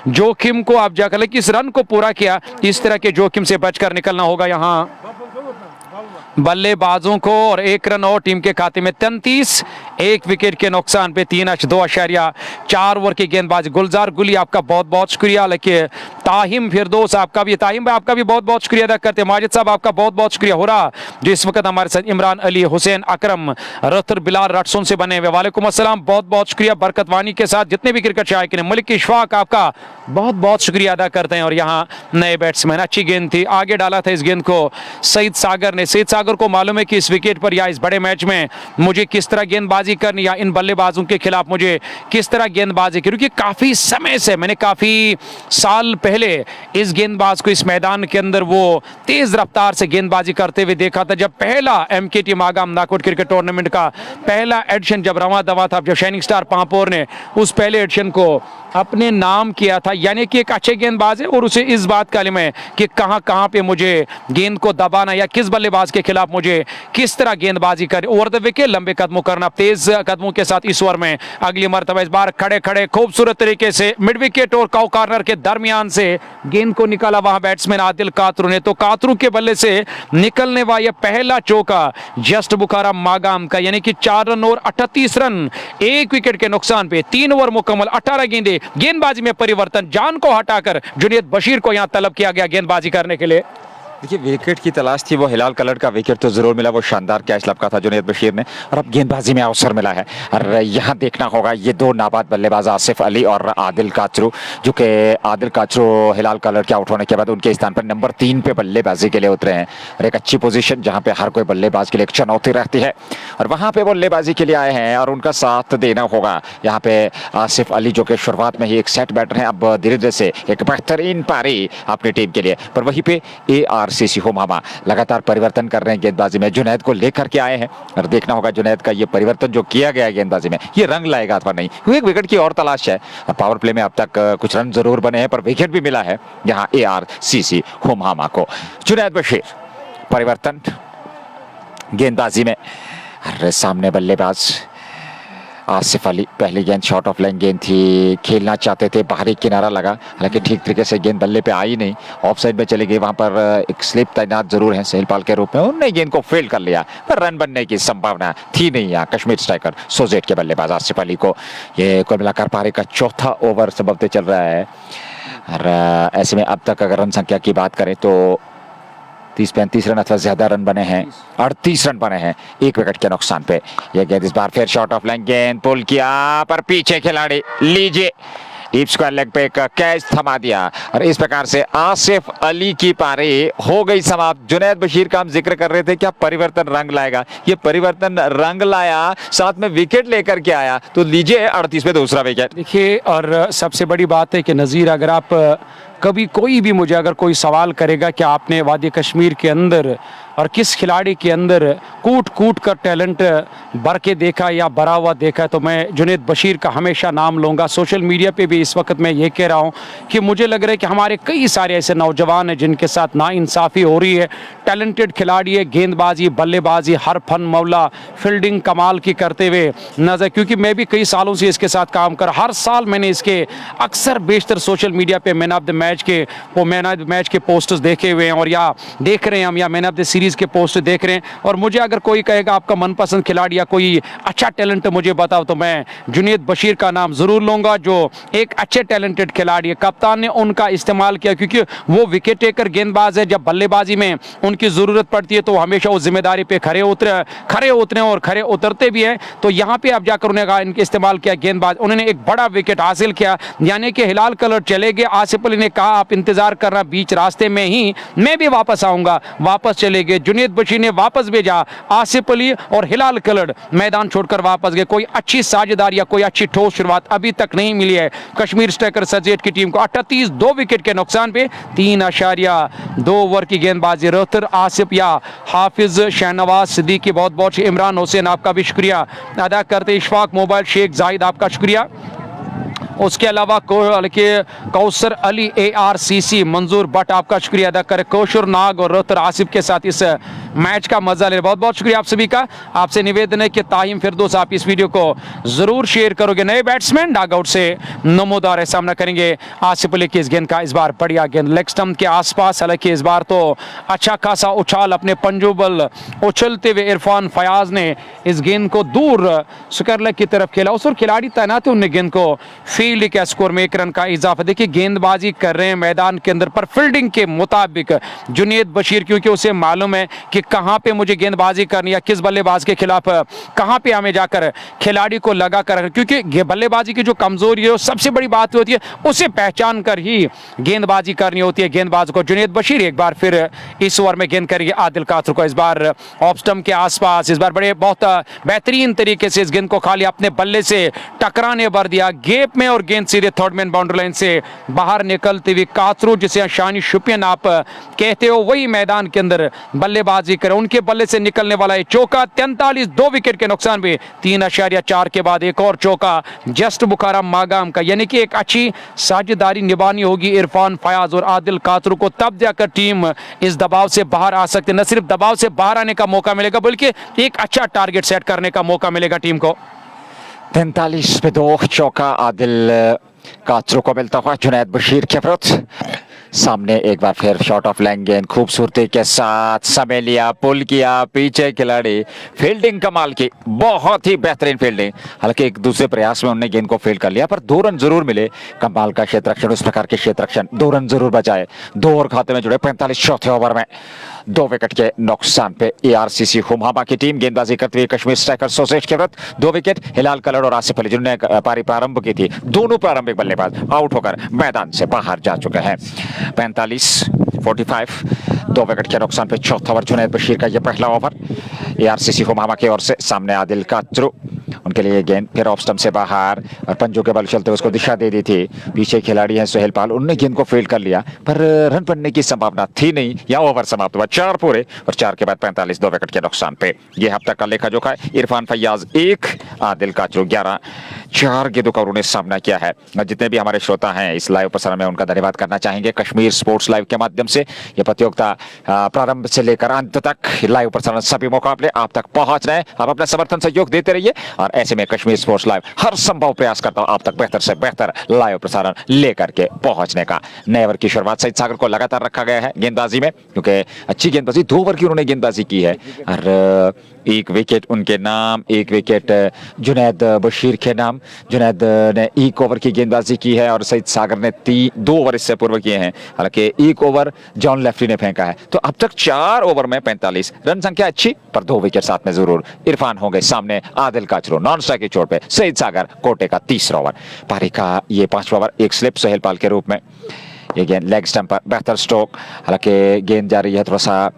जोखिम को आप जाकर इस रन को पूरा किया। इस तरह के जोखिम से बचकर निकलना होगा यहाँ बल्लेबाजों को, और 1 रन और टीम के खाते में। 33 एक विकेट के नुकसान पे 2.4 ओवर की गेंदबाजी। गुलजार गुली आपका बहुत बहुत शुक्रिया, लेकिन ताहिम फिरदौस आपका भी, ताहिम भाई आपका भी बहुत बहुत शुक्रिया अदा करते हैं। माजिद साहब आपका बहुत बहुत शुक्रिया हो रहा जो इस वक्त हमारे साथ, इमरान अली, हुसैन अकरम, रतर बिलाल रटसुन से बने हुए, वालेकुम अस्सलाम, बहुत बहुत शुक्रिया। बरकत वानी के साथ जितने भी क्रिकेट शायकीन हैं, मलिक इशफाक आपका बहुत बहुत शुक्रिया अदा करते हैं। और यहाँ नए बैट्समैन, अच्छी गेंद थी, आगे डाला था इस गेंद को सईद सागर ने। सईद सागर को मालूम है कि इस विकेट पर या इस बड़े मैच में मुझे किस तरह गेंदबाजी करनी, या इन बल्लेबाजों के खिलाफ मुझे किस तरह गेंदबाजी करनी, क्योंकि काफी समय से, मैंने काफी साल पहले इस गेंदबाज को इस मैदान के अंदर वो तेज रफ्तार से गेंदबाजी करते हुए देखा था। जब पहला MKT Magam knockout cricket tournament का पहला एडिशन जब रवा दवा था, जब शाइनिंग स्टार पांपोर ने उस पहले एडिशन को अपने नाम किया था, यानी कि एक अच्छे गेंदबाज है और उसे इस बात का इल्म है कि कहां कहां पे मुझे गेंद को दबाना या किस बल्लेबाज के खिलाफ मुझे किस तरह गेंदबाजी करे, ओवर द विकेट लंबे कदमों करना, तेज कदमों के साथ इस ओवर में अगली मरतबा इस बार खड़े खड़े खूबसूरत तरीके से मिड विकेट और काउ कॉर्नर के दरमियान से गेंद को निकाला वहां बैट्समैन आदिल कातरू ने। तो कातरू के बल्ले से निकलने वाला यह पहला चौका जस्ट बुखारा मागाम का, यानी कि 4 रन और 38 रन, एक विकेट के नुकसान पे 3 ओवर मुकम्मल, 18 गेंदे, गेंदबाजी में परिवर्तन, जान को हटाकर जुनैद बशीर को यहां तलब किया गया गेंदबाजी करने के लिए। देखिए विकेट की तलाश थी, वो हिलाल कलर का विकेट तो जरूर मिला, वो शानदार कैच लपका था जुनैद बशीर ने, और अब गेंदबाजी में अवसर मिला है। और यहाँ देखना होगा ये दो नाबाद बल्लेबाज आसिफ अली और आदिल काचरू, जो कि आदिल काचरू हिलाल कलर के आउट होने के बाद उनके स्थान पर नंबर 3 पे बल्लेबाजी के लिए उतरे हैं, और एक अच्छी पोजीशन जहाँ पे हर कोई बल्लेबाज के लिए एक चुनौती रहती है, और वहाँ पे बल्लेबाजी के लिए आए हैं और उनका साथ देना होगा। यहाँ पे आसिफ अली जो कि शुरुआत में ही एक सेट बैटर हैं, अब धीरे धीरे से एक बेहतरीन पारी अपनी टीम के लिए, पर वहीं पे ARCC होमामा लगातार परिवर्तन कर रहे हैं गेंदबाजी में, जुनैद को लेकर के आए हैं, और देखना होगा जुनैद का ये परिवर्तन जो किया गया है गेंदबाजी में ये रंग लाएगा अथवा नहीं। एक विकेट की और तलाश है, पावर प्ले में अब तक कुछ रन जरूर बने हैं पर विकेट भी मिला है यहाँ ARCC होमामा को। जुनैद बशीर परिवर्तन गेंदबाजी में, अरे सामने बल्लेबाज आसिफ अली, पहली गेंद शॉर्ट ऑफ लाइन गेंद थी, खेलना चाहते थे, बाहरी किनारा लगा, हालांकि ठीक तरीके से गेंद बल्ले पे आई नहीं, ऑफ साइड में चली गई, वहां पर एक स्लिप तैनात जरूर है सेहलपाल के रूप में, उन्होंने गेंद को फील्ड कर लिया पर रन बनने की संभावना थी नहीं। यहाँ कश्मीर स्ट्राइकर सोजेट के बल्लेबाज आसिफ अली को ये कुल मिलाकर पारी का चौथा ओवर सबबते चल रहा है, और ऐसे में अब तक अगर रन संख्या की बात करें तो 30-35 रन अथवा ज्यादा रन बने हैं, 38 रन बने हैं एक विकेट के नुकसान पे। यह गेंद इस बार फिर शॉर्ट ऑफ लाइन गेंद पुल किया, पर पीछे खिलाड़ी लीजिए डीप स्क्वायर लेग पे एक कैच थमा दिया, और इस प्रकार से आसिफ अली की पारी हो गई समाप्त। जुनैद बशीर का हम जिक्र कर रहे थे क्या परिवर्तन रंग लाएगा, ये परिवर्तन रंग लाया, साथ में विकेट लेकर के आया, तो लीजिए 38 पे दूसरा विकेट। देखिए, और सबसे बड़ी बात है कि नज़ीर, अगर आप कभी कोई भी मुझे अगर कोई सवाल करेगा कि आपने वादी कश्मीर के अंदर और किस खिलाड़ी के अंदर कूट कूट कर टैलेंट भर के देखा या भरा हुआ देखा, तो मैं जुनैद बशीर का हमेशा नाम लूँगा। सोशल मीडिया पे भी इस वक्त मैं ये कह रहा हूँ कि मुझे लग रहा है कि हमारे कई सारे ऐसे नौजवान हैं जिनके साथ नाइंसाफ़ी हो रही है, टैलेंटेड खिलाड़ी है, गेंदबाजी, बल्लेबाजी, हर फन मौला, फील्डिंग कमाल की करते हुए नजर, क्योंकि मैं भी कई सालों से इसके साथ काम कर, हर साल मैंने इसके अक्सर बेशतर सोशल मीडिया पे मैन ऑफ द मैच के पोस्टर्स देखे हुए हैं, और या देख रहे हैं हम, या मैन ऑफ द सीरीज के पोस्ट देख रहे हैं। और मुझे अगर कोई कहेगा आपका मनपसंद खिलाड़ी या कोई अच्छा टैलेंट मुझे बताओ, तो मैं जुनैद बशीर का नाम जरूर लूंगा, जो एक अच्छे टैलेंटेड खिलाड़ी है। कप्तान ने उनका इस्तेमाल किया क्योंकि वो विकेट टेकर गेंदबाज है, जब बल्लेबाजी में उनकी जरूरत पड़ती है तो हमेशा उस जिम्मेदारी पे खरे उतरे और खरे उतरते भी हैं। तो यहाँ पे अब जाकर उन्हें इनके इस्तेमाल किया गेंदबाज, उन्होंने एक बड़ा विकेट हासिल किया, यानी कि हिलाल कलर चले गए। आसिफ अली ने कहा आप इंतजार करना, बीच रास्ते में ही मैं भी वापस आऊंगा, वापस चले गए। जुनैद बशीर ने वापस भेजा, आसिफ अली और हिलाल कलर मैदान छोड़कर वापस गए। कोई अच्छी साझेदारी या कोई अच्छी ठोस शुरुआत अभी तक नहीं मिली है कश्मीर स्ट्राइकर सजेट की टीम को। 38 2 विकेट के नुकसान पे 3.2 ओवर की गेंदबाजी। रोहतर आसिफ या हाफिज शहनवाज सिद्दीकी बहुत बहुत, इमरान हुसैन आपका भी शुक्रिया अदा करते, इशफाक मोबाइल शेख जाहिद आपका शुक्रिया। उसके अलावा कौसर अली, ARCC, मंजूर भट्ट, आपका शुक्रिया अदा करें, कौशर नाग और रोहतर आसिफ के साथ इस मैच का मजा ले। बहुत बहुत शुक्रिया आप सभी का। आपसे निवेदन है कि ताहिम फिरदौस आप इस वीडियो को जरूर शेयर करोगे। नए बैट्समैन डागआउट से नमोदार है, सामना करेंगे आसिफ अली की इस गेंद का। इस बार बढ़िया गेंद लेग स्टंप के आसपास, हालांकि इस बार तो अच्छा खासा उछाल अपने पंजोबल उछलते हुए इरफान फयाज ने इस गेंद को दूर स्क्वायर लेग की तरफ खेला। उस और खिलाड़ी तैनात है, उन्हें गेंद को फील्ड के स्कोर में 1 रन का इजाफा। देखिए गेंदबाजी कर रहे हैं मैदान के अंदर, पर फील्डिंग के मुताबिक जुनैद बशीर, क्योंकि उसे मालूम है कि कहां पे मुझे गेंदबाजी करनी है, किस बल्लेबाज के खिलाफ कहां पे हमें जाकर खिलाड़ी को लगा कर, क्योंकि बल्लेबाजी की जो कमजोरी है सबसे बड़ी बात होती है, उसे पहचान कर ही गेंदबाजी करनी होती है गेंदबाज को। जुनैद बशीर एक बार फिर इस ओवर में गेंद करेंगे आदिल कातर को। इस बार ऑफ स्टंप के आसपास, इस बार बड़े बहुत बेहतरीन तरीके से इस गेंद को खाली अपने बल्ले से टकराने भर दिया गैप में, और गेंद सीधे थर्ड मैन बाउंड्री लाइन से बाहर निकलते हुए कातरू, जिसे शानी शुपियन आप कहते हो, वही मैदान के अंदर बल्लेबाजी करे। उनके बल्ले से निकलने वाला है चौका। 43, 2 विकेट के नुकसान भी, 3.4 के बाद एक और चौका जस्ट बुखारा मागाम का। यानी कि एक अच्छी साझेदारी निभानी होगी इरफान फयाज और आदिल कातरू को, तब जाकर टीम इस दबाव से बाहर आ सकती है। न सिर्फ दबाव से बाहर आने का मौका मिलेगा, बल्कि एक अच्छा टारगेट सेट करने का मौका मिलेगा टीम को। 43 पे 2 चौका आदिल कातरू को मिलता हुआ जुनैद बशीर के विरुद्ध। सामने एक बार फिर शॉट ऑफ लेंथ गेंद खूबसूरती के साथ समय लिया, पुल किया, पीछे खिलाड़ी, फील्डिंग कमाल की, बहुत ही बेहतरीन फील्डिंग। हालांकि एक दूसरे प्रयास में उन्होंने गेंद को फील्ड कर लिया, पर 2 रन जरूर मिले। कमाल का क्षेत्ररक्षण, उस प्रकार के क्षेत्ररक्षण, 2 रन जरूर बचाए। 2 ओवर खाते में जुड़े। 45 चौथे ओवर में 2 विकेट के नुकसान पे ARCC हुमामा की टीम गेंदबाजी करते हुए कश्मीर स्ट्राइकर सोसेट के विरुद्ध 2 विकेट। हिलाल कलर और आसिफ अली जिन्होंने पारी प्रारंभ की थी, दोनों प्रारंभिक बल्लेबाज आउट होकर मैदान से बाहर जा चुके हैं। 45 2 विकेट के नुकसान पे चौथा ओवर जुनैद बशीर का यह पहला ओवर। ARCC हुमामा की ओर से सामने आदिल कातरू, उनके लिए गेंद फिर ऑफ स्टंप से बाहर और पंजों के बल चलते उसको दिशा दे दी थी। पीछे खिलाड़ी हैं सोहेल पाल, उन्होंने गेंद को फील्ड कर लिया, पर रन बनने की संभावना थी नहीं। या ओवर समाप्त हुआ 4 पूरे और 4 के बाद 45, 2 विकेट के नुकसान पे। यह अब तक का लेखा जोखा है। इरफान फयाज 1, आदिल कातरू 11, 4 गेंदों का उन्होंने सामना किया है। जितने भी हमारे श्रोता हैं इस लाइव प्रसारण में, उनका धन्यवाद करना चाहेंगे। कश्मीर स्पोर्ट्स लाइव के माध्यम से यह प्रतियोगिता प्रारंभ से लेकर अंत तक लाइव प्रसारण सभी मुकाबले आप तक पहुंच रहे हैं। आप अपना समर्थन सहयोग देते रहिए, और ऐसे में कश्मीर स्पोर्ट्स लाइव हर संभव प्रयास करता हूं आप तक बेहतर से बेहतर लाइव प्रसारण लेकर के पहुंचने का। नए ओवर की शुरुआत सईद सागर को लगातार रखा गया है गेंदबाजी में, क्योंकि अच्छी गेंदबाजी, 2 ओवर की उन्होंने गेंदबाजी की है, और 1 विकेट उनके नाम, 1 विकेट जुनैद बशीर के नाम। जुनैद ने 1 ओवर की गेंदबाजी की है और सईद सागर ने 2 ओवर इससे पूर्व किए हैं। हालांकि 1 ओवर जॉन लेफ्टी ने फेंका है। तो अब तक 4 ओवर में 45 रन, संख्या अच्छी, पर 2 विकेट साथ में जरूर। इरफान होंगे सामने आदिल कातरू नॉन स्ट्राइक की चोट पे। सईद सागर कोटे का तीसरा ओवर। पारी का ये 5वां ओवर, एक स्लिप सोहेल पाल के रूप में। ये गेंद लेग स्टंप पर, बेहतर स्ट्रोक। हालांकि गेंद जा रही है थोड़ा सा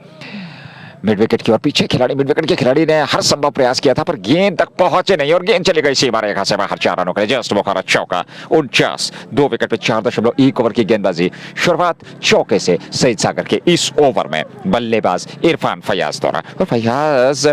मिड विकेट की ओर। पीछे खिलाड़ी, मिड विकेट के खिलाड़ी ने हर संभव प्रयास किया था, पर गेंद तक पहुंचे नहीं और गेंद चली गई सीमा रेखा से बाहर। 4 रनों के लिए जस्ट बुखारा चौका। 49, 2 विकेट पे 4.1 ओवर की गेंदबाजी। शुरुआत चौके से सईद सागर के इस ओवर में बल्लेबाज इरफान फयाज द्वारा। और फयाज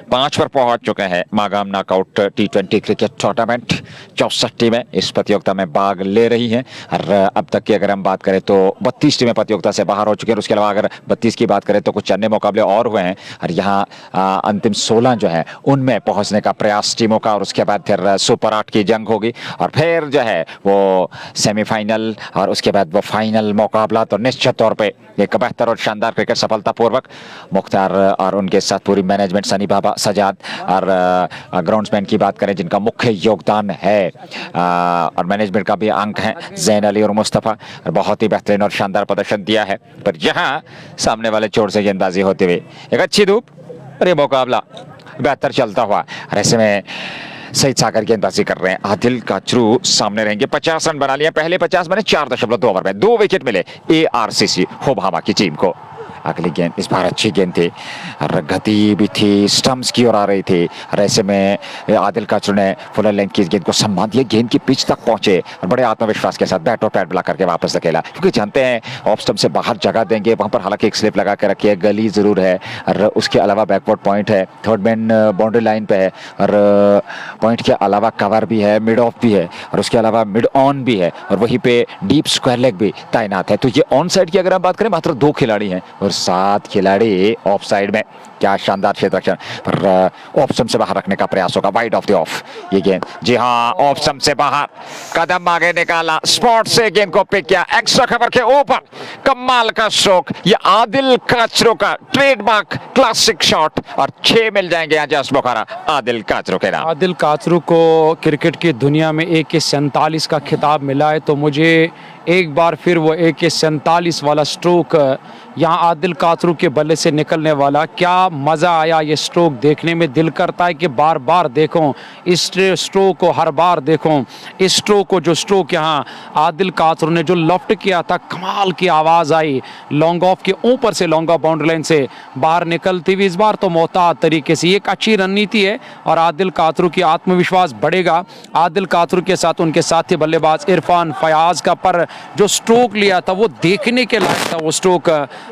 5 पर पहुंच चुके हैं Magam knockout T20 cricket tournament 64 टीमें इस प्रतियोगिता में भाग ले रही हैं। और अब तक की अगर हम बात करें तो 32 टीमें प्रतियोगिता से बाहर हो चुकी हैं। उसके अलावा अगर 32 की बात करें तो कुछ अन्य मुकाबले और हुए हैं, और यहाँ अंतिम 16 जो है उनमें पहुंचने का प्रयास टीमों का। और उसके बाद फिर सुपर 8 की जंग होगी, और फिर जो है वो सेमीफाइनल, और उसके बाद वो फाइनल मुकाबला। तो निश्चित तौर पर एक बेहतर और शानदार क्रिकेट सफलतापूर्वक मुख्तार और उनके साथ पूरी मैनेजमेंट, सनी बाबा, सजाद और ग्राउंड्समैन की बात करें जिनका मुख्य योगदान है, और मैनेजमेंट का भी अंक है जैन अली और मुस्तफ़ा, और बहुत ही बेहतरीन और शानदार प्रदर्शन दिया है। पर यहाँ सामने वाले चोट से गेंदबाजी होते हुए एक अच्छी धूप और ये मुकाबला बेहतर चलता हुआ, और ऐसे में सईद सागर गेंदबाजी कर रहे हैं। आदिल कातरू सामने रहेंगे। 50 रन बना लिया पहले 50 बने 4.2 ओवर में। 2 विकेट मिले ARCC हुमामा की टीम को। अगली गेंद इस बार अच्छी गेंद थी और गति भी थी, स्टंप्स की ओर आ रही थी और ऐसे में आदिल काचरू ने फुल लेंथ की इस गेंद को सम्मान दिया, गेंद की पिच तक पहुंचे और बड़े आत्मविश्वास के साथ बैट और पैड मिला करके वापस धकेला, क्योंकि जानते हैं ऑफ स्टंप से बाहर जगह देंगे वहां पर। हालांकि एक स्लिप लगा के रखी है, गली जरूर है और उसके अलावा बैकवर्ड पॉइंट है, थर्ड मैन बाउंड्री लाइन पे है और पॉइंट के अलावा कवर भी है, मिड ऑफ भी है और उसके अलावा मिड ऑन भी है और वहीं पे डीप स्क्वायर लेग भी तैनात है। तो ये ऑन साइड की अगर हम बात करें मात्र 2 खिलाड़ी हैं और 7 खिलाड़ी ऑफ साइड में। क्या शानदार क्षेत्र रक्षण पर ऑफ स्टंप से बाहर रखने का प्रयास होगा, वाइड ऑफ द ऑफ ये गेंद। जी हाँ, ऑफ स्टंप से बाहर कदम आगे निकाला, स्पॉट से गेंद को पिक किया, एक्स्ट्रा कवर के ऊपर, कमाल का स्ट्रोक, ये आदिल काचरू का ट्रेडमार्क क्लासिक शॉट और 6 मिल जाएंगे यहाँ जस्ट बुखारा आदिल काचरू के नाम। आदिल काचरू को क्रिकेट की दुनिया में AK-47 का खिताब मिला है, तो मुझे एक बार फिर वो AK-47 वाला स्ट्रोक यहाँ आदिल काचरू के बल्ले से निकलने वाला, क्या मज़ा आया ये स्ट्रोक देखने में। दिल करता है कि बार बार देखूं इस स्ट्रोक को, हर बार देखूं इस स्ट्रोक को। जो स्ट्रोक यहाँ आदिल काचरू ने जो लेफ्ट किया था, कमाल की आवाज़ आई, लॉन्ग ऑफ के ऊपर से लॉन्ग ऑफ बाउंड्री लाइन से बाहर निकलती हुई। इस बार तो मोहतात तरीके से, एक अच्छी रणनीति है और आदिल काचरू की आत्मविश्वास बढ़ेगा। आदिल काचरू के साथ उनके साथी बल्लेबाज इरफान फयाज का, पर जो स्ट्रोक लिया था वो देखने के लायक था। वो स्ट्रोक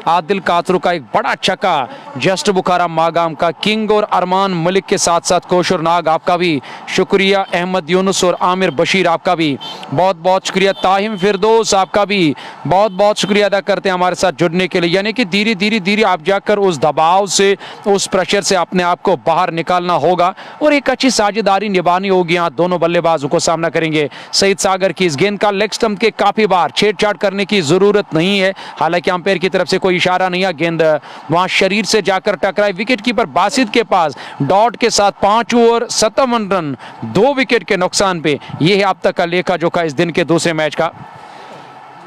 आदिल काचरू का एक बड़ा छक्का जस्ट बुखारा मागाम का, किंग और अरमान मलिक के साथ साथ कोशर नाग आपका भी शुक्रिया, अहमद यूनुस और आमिर बशीर आपका भी बहुत बहुत शुक्रिया, ताहिम फिरदौस आपका भी बहुत बहुत शुक्रिया अदा करते हैं हमारे साथ जुड़ने के लिए। यानी कि धीरे धीरे धीरे आप जाकर उस दबाव से, उस प्रेशर से अपने आप को बाहर निकालना होगा और एक अच्छी साझेदारी निभानी होगी। यहाँ दोनों बल्लेबाजों को सामना करेंगे सईद सागर की इस गेंद का लेग स्टंप के काफी बार छेड़छाड़ करने की जरूरत नहीं है, हालांकि अंपायर की तरफ से कोई इशारा नहीं है। गेंद वहां शरीर से जाकर टकराई, विकेट कीपर बासित के पास डॉट के साथ 5 ओवर 57 रन 2 विकेट के नुकसान पे। यह है अब तक का लेखा जोखा इस दिन के दूसरे मैच का।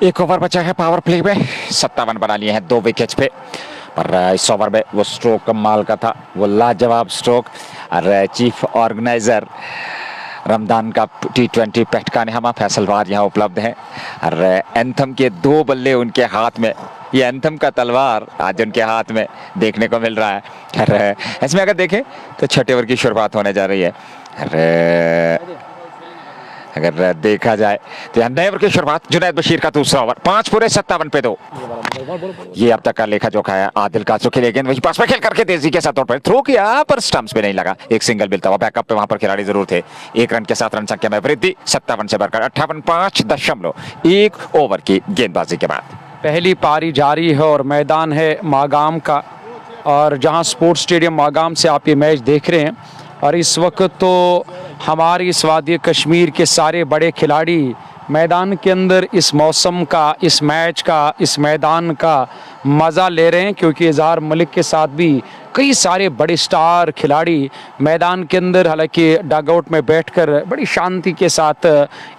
1 ओवर बचा है पावर प्ले में, 57 बना लिए हैं 2 विकेट्स पे। पर इस ओवर में वो स्ट्रोक कमाल का था, वो लाजवाब स्ट्रोक और चीफ ऑर्गेनाइजर रमदान का T20 पैटकानेहमा फैसलवार यहाँ उपलब्ध है और एंथम के 2 बल्ले उनके हाथ में, ये एंथम का तलवार आज उनके हाथ में देखने को मिल रहा है। और इसमें अगर देखें तो 6 ओवर की शुरुआत होने जा रही है और अगर देखा जाए तो यहाँ 9 ओवर की शुरुआत, जुनैद बशीर का दूसरा ओवर, 5 पूरे 57 पे 2। ये अब तक का लेखा जोखा है। आदिल काचरू के लिए गेंद वही पास में खेल करके तेजी के साथ थ्रो किया पर स्टंप्स पे नहीं लगा, एक सिंगल मिलता हुआ। बैकअप पे वहां पर खिलाड़ी जरूर थे। 1 रन के साथ रन संख्या में वृद्धि, 57 से बढ़कर 58, 5.1 ओवर की गेंदबाजी के बाद पहली पारी जारी है और मैदान है मागाम का, और जहां स्पोर्ट्स स्टेडियम मागाम से आप ये मैच देख रहे हैं। और इस वक्त तो हमारी इस वादी कश्मीर के सारे बड़े खिलाड़ी मैदान के अंदर इस मौसम का, इस मैच का, इस मैदान का मज़ा ले रहे हैं, क्योंकि इजहार मलिक के साथ भी कई सारे बड़े स्टार खिलाड़ी मैदान के अंदर, हालांकि डगआउट में बैठकर बड़ी शांति के साथ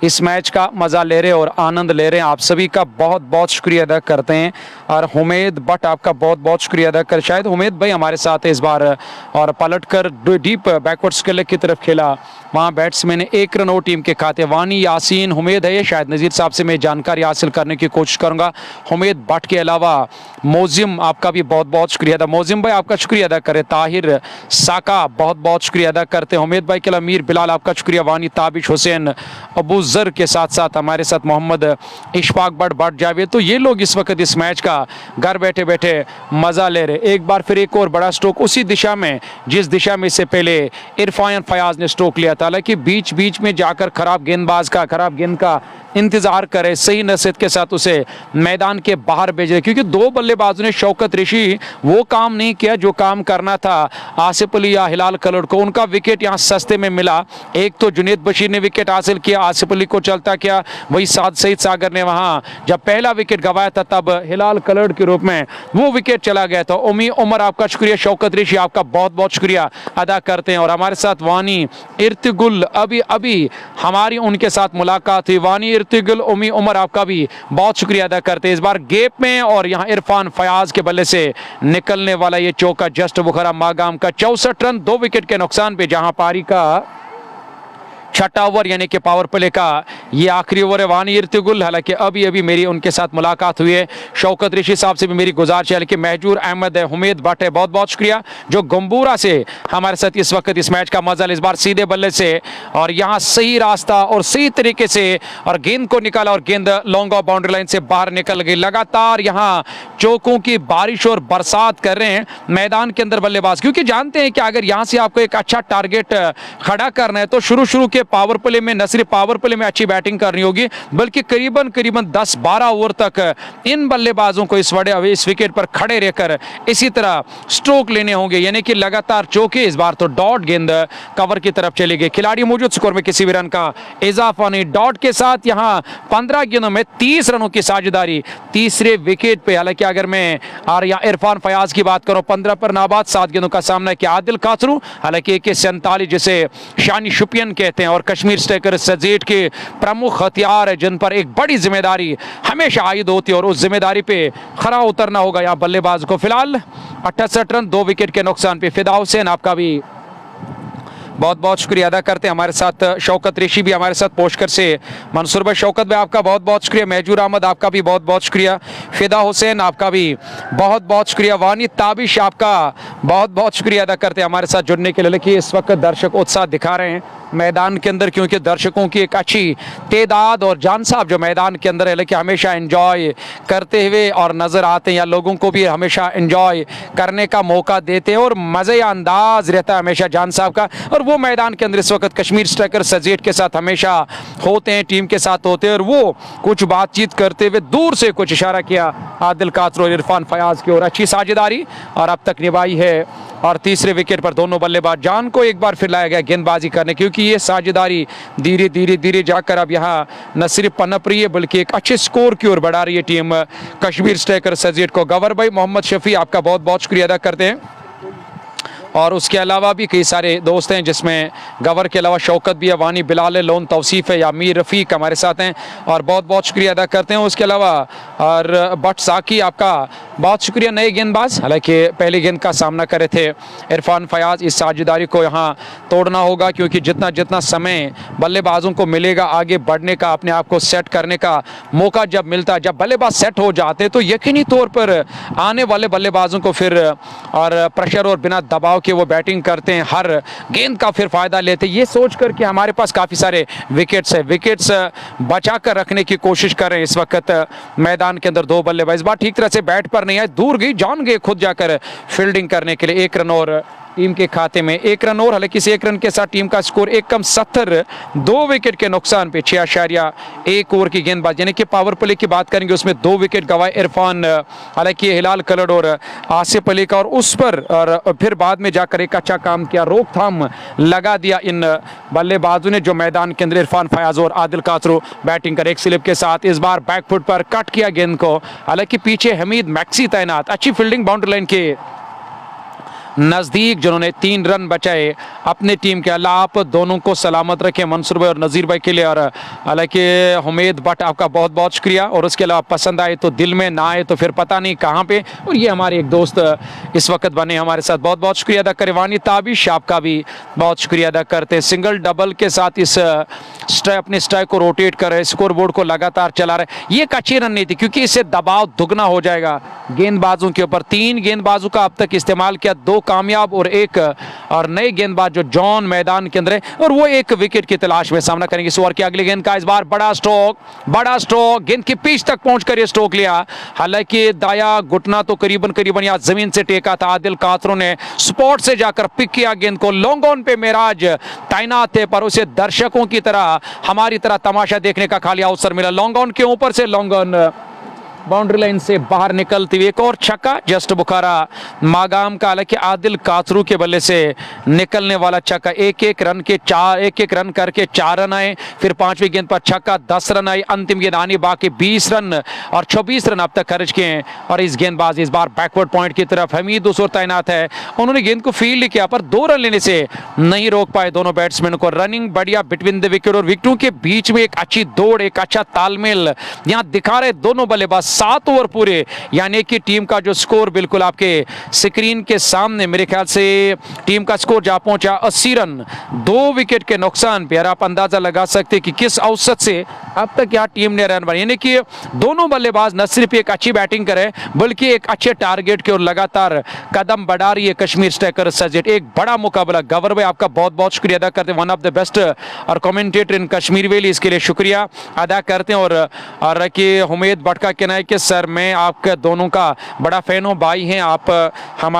इस मैच का मज़ा ले रहे हैं और आनंद ले रहे हैं। आप सभी का बहुत बहुत शुक्रिया अदा करते हैं और हुमैद भट्ट आपका बहुत बहुत शुक्रिया अदा कर, शायद हुमैद भाई हमारे साथ है इस बार, और पलट कर डीप बैकवर्ड स्केल की तरफ खेला, वहाँ बैट्समैन ने 1 रन और टीम के खाते। वानी यासीन हुमैद है, शायद नज़ीर साहब से मैं जानकारी हासिल करने की कोशिश करूँगा। हुमैद भट्ट के अलावा मोजिम आपका भी बहुत बहुत शुक्रिया अदा, मोजिम भाई आपका शुक्रिया अदा करें। ताहिर साका बहुत बहुत शुक्रिया अदा करते हैं। उमेद भाई के अमीर बिलाल आपका शुक्रिया। वानी ताबिश हुसैन अबू जर के साथ साथ हमारे साथ मोहम्मद इशफाक भट्ट जावेद, तो ये लोग इस वक्त इस मैच का घर बैठे बैठे मज़ा ले रहे। एक बार फिर एक और बड़ा स्ट्रोक उसी दिशा में जिस दिशा में इससे पहले इरफान फयाज ने स्ट्रोक लिया था, हालांकि बीच बीच में जाकर खराब गेंदबाज का, खराब गेंद का इंतजार करे, सही नसीहत के साथ उसे मैदान के बाहर भेजे, क्योंकि 2 बल्लेबाजों ने, शौकत ऋषि वो काम नहीं किया जो काम करना था आसिफ अली या हिलाल कलर को। उनका विकेट यहाँ सस्ते में मिला। एक तो जुनैद बशीर ने विकेट हासिल किया, आसिफ अली को चलता किया, वही सईद सागर ने वहाँ जब पहला विकेट गंवाया था तब हिलाल कलर के रूप में वो विकेट चला गया था। उमी उमर आपका शुक्रिया, शौकत ऋषि आपका बहुत बहुत शुक्रिया अदा करते हैं। और हमारे साथ वानी इर्तिगुल, अभी हमारी उनके साथ मुलाकात हुई। वानी इर्तिगुल, उमी उमर आपका भी बहुत शुक्रिया अदा करते हैं। इस बार गेप में और यहाँ इरफान फयाज के बल्ले से निकलने वाला ये चौका जस्ट बुखारा मागाम का 64 रन 2 विकेट के नुकसान पे, जहां पारी का छठा ओवर यानी कि पावर प्ले का ये आखिरी ओवर है वानी इर्तिगुल। हालांकि अभी अभी मेरी उनके साथ मुलाकात हुई है, शौकत ऋषि साहब से भी मेरी गुजारिश है, कि महजूर अहमद है, हुमैद भट्ट है, बहुत बहुत शुक्रिया जो गंबूरा से हमारे साथ इस वक्त इस मैच का मजा, इस बार सीधे बल्ले से और यहाँ सही रास्ता और सही तरीके से और गेंद को निकाला और गेंद लॉन्ग ऑफ बाउंड्री लाइन से बाहर निकल गई। लगातार यहाँ चौकों की बारिश और बरसात कर रहे हैं मैदान के अंदर बल्लेबाज, क्योंकि जानते हैं कि अगर यहाँ से आपको एक अच्छा टारगेट खड़ा करना है तो शुरू के पावर प्ले में न सिर्फ पावर प्ले में अच्छी बैटिंग करनी होगी, बल्कि करीबन 10-12 ओवर तक इन बल्लेबाजों को इस विकेट पर खड़े रहकर इसी तरह स्ट्रोक लेने होंगे, यानी कि लगातार चौके। इस बार तो डॉट गेंद कवर की तरफ चली गई, खिलाड़ी मौजूद, स्कोर में किसी भी रन का इजाफा नहीं। डॉट के साथ यहाँ 15 गेंदों में 30 रनों की साझेदारी तीसरे विकेट पे। हालांकि अगर मैं इरफान फयाज की बात करूं 15 पर नाबाद, 7 गेंदों का सामना किया आदिल कासरू, हालांकि 47 जिसे शानी शुपियन कहते हैं और कश्मीर स्ट्राइकर सजेट के प्रमुख हथियार है जिन पर एक बड़ी जिम्मेदारी हमेशा आयद होती है और उस जिम्मेदारी पे खरा उतरना होगा यहाँ बल्लेबाज को। फिलहाल 68 रन 2 विकेट के नुकसान पे। फिदा हुसैन आपका भी बहुत बहुत शुक्रिया अदा करते हैं। हमारे साथ शौकत ऋषि भी हमारे साथ पोस्टर से, मंसूर भाई, शौकत भाई आपका बहुत बहुत शुक्रिया, महजूर अहमद आपका भी बहुत बहुत शुक्रिया, फिदा हुसैन आपका भी बहुत बहुत शुक्रिया, वानी ताबिश आपका बहुत बहुत शुक्रिया अदा करते हैं हमारे साथ जुड़ने के लिए। लेकिन इस वक्त दर्शक उत्साह दिखा रहे हैं मैदान के अंदर, क्योंकि दर्शकों की एक अच्छी तादाद और जान साहब जो मैदान के अंदर है, लेकिन हमेशा एंजॉय करते हुए और नज़र आते हैं, या लोगों को भी हमेशा एंजॉय करने का मौका देते हैं और मज़े अंदाज रहता है हमेशा जान साहब का। और वो मैदान के अंदर इस वक्त कश्मीर स्ट्राइकर सजेट के साथ हमेशा होते हैं, टीम के साथ होते हैं, और वो कुछ बातचीत करते हुए दूर से कुछ इशारा किया आदिल कासरू और इरफान फयाज की ओर। अच्छी साझेदारी और अब तक निभाई है और तीसरे विकेट पर दोनों बल्लेबाज जान को एक बार फिर लाया गया गेंदबाजी करने, क्योंकि ये साझेदारी धीरे धीरे जाकर अब यहाँ न सिर्फ पनप रही है बल्कि एक अच्छे स्कोर की ओर बढ़ा रही है टीम कश्मीर स्ट्राइकर सजेट को। गवर भाई, मोहम्मद शफी आपका बहुत बहुत शुक्रिया अदा करते हैं, और उसके अलावा भी कई सारे दोस्त हैं जिसमें गवर के अलावा शौकत भी है, वानी बिलाल है, लोन तौसीफ़ है, या मीर रफ़ीक हमारे साथ हैं और बहुत बहुत शुक्रिया अदा करते हैं। उसके अलावा और बट साकी आपका बहुत शुक्रिया, नए गेंदबाज, हालांकि पहली गेंद का सामना करे थे इरफान फयाज। इस साझेदारी को यहाँ तोड़ना होगा, क्योंकि जितना जितना समय बल्लेबाजों को मिलेगा आगे बढ़ने का, अपने आप को सेट करने का मौका जब मिलता है, जब बल्लेबाज सेट हो जाते तो यकीनी तौर पर आने वाले बल्लेबाजों को फिर और प्रेशर और बिना दबाव के वो बैटिंग करते हैं, हर गेंद का फिर फायदा लेते हैं। ये सोच कर कि हमारे पास काफ़ी सारे विकेट्स है, विकेट्स बचा कर रखने की कोशिश कर रहे हैं इस वक्त मैदान के अंदर दो बल्लेबाज। इस बार ठीक तरह से बैट पर नहीं आए, दूर गई, जान गए खुद जाकर फील्डिंग करने के लिए। 1 रन और टीम के खाते में, 1 रन और, हालांकि इस 1 रन के साथ टीम का स्कोर 1 कम 70, 2 विकेट के नुकसान पे 6.1 ओवर की गेंदबाजी, यानी कि पावर प्ले की बात करेंगे उसमें 2 विकेट गंवाए इरफान, हालांकि हिलाल कलड़ और आसिफ अली का, और उस पर और फिर बाद में जाकर एक अच्छा काम किया, रोकथाम लगा दिया इन बल्लेबाजों ने जो मैदान के अंदर इरफान फयाज और आदिल कासरू बैटिंग कर। एक स्लिप के साथ इस बार बैकफुट पर कट किया गेंद को, हालांकि पीछे हमीद मैक्सी तैनात, अच्छी फील्डिंग बाउंड्री लाइन के नज़दीक, जिन्होंने 3 रन बचाए अपने टीम के। अल्लाह आप दोनों को सलामत रखे, मंसूर भाई और नज़ीर भाई के लिए, और हालांकि हुमैद भट्ट आपका बहुत बहुत शुक्रिया। और उसके अलावा पसंद आए तो दिल में, ना आए तो फिर पता नहीं कहाँ पे, और ये हमारे एक दोस्त इस वक्त बने हमारे साथ, बहुत बहुत शुक्रिया अदा करें। वानी ताबिश आपका भी बहुत शुक्रिया अदा करते हैं, सिंगल डबल के साथ इस अपने स्ट्राइक को रोटेट कर रहे, स्कोर बोर्ड को लगातार चला रहे। ये एक अच्छी रणनीति, क्योंकि इससे दबाव दुगना हो जाएगा गेंदबाजों के ऊपर। 3 गेंदबाजों का अब तक इस्तेमाल किया, 2 कामयाब और 1 और नए गेंदबाज जो जॉन मैदान के अंदर है, और वो 1 विकेट की तलाश में सामना करेंगे। इस ओवर की अगली गेंद का इस बार बड़ा स्ट्रोक, गेंद की पिच तक पहुंचकर ये स्ट्रोक लिया, हालांकि दाया घुटना तो करीबन यहाँ जमीन से टेका था। आदिल कासरू ने स्पॉट से जाकर पिक किया गेंद को, लॉन्ग ऑन पे मेराज तैनात थे, पर उसे दर्शकों की तरह, हमारी तरह तमाशा देखने का खाली अवसर मिला। लॉन्ग ऑन के ऊपर से लॉन्ग ऑन बाउंड्री लाइन से बाहर निकलती हुई एक और छक्का जस्ट बुखारा मागाम का, हालांकि आदिल कासरू के बल्ले से निकलने वाला छक्का। 1-1 रन करके 4 रन आए, फिर 5वीं गेंद पर छक्का, 10 रन आए, अंतिम गेंद आनी बाकी 20 रन और 26 रन अब तक खर्च किए हैं। और इस गेंदबाज इस बार बैकवर्ड पॉइंट की तरफ हमीद उसूर तैनात है, उन्होंने गेंद को फील्ड किया पर 2 रन लेने से नहीं रोक पाए दोनों बैट्समैन को। रनिंग बढ़िया बिटवीन द विकेट और विकेटों के बीच में एक अच्छी दौड़, एक अच्छा तालमेल यहाँ दिखा रहे दोनों बल्लेबाज, 7 ओवर पूरे, यानी कि टीम का जो स्कोर बिल्कुल आपके स्क्रीन के सामने, मेरे ख्याल से टीम का स्कोर जा पहुंचा 80 रन, 2 विकेट के नुकसान पे। आप अंदाजा लगा सकते कि किस औसत से अब तक यहाँ टीम ने रन बनाए, यानी कि दोनों बल्लेबाज न सिर्फ एक अच्छी बैटिंग करे बल्कि एक अच्छे टारगेट की ओर लगातार कदम बढ़ा रही है कश्मीर स्ट्राइकर सजेट। एक बड़ा मुकाबला। गवर भाई आपका बहुत बहुत शुक्रिया अदा करते हैं, वन ऑफ द बेस्ट और कमेंटेटर इन कश्मीर वैली, इसके लिए शुक्रिया अदा करते हैं। और कि हुमैद भट्ट का कहना है कि सर मैं आपके दोनों का बड़ा फ़ैन हूँ, भाई हैं आप हम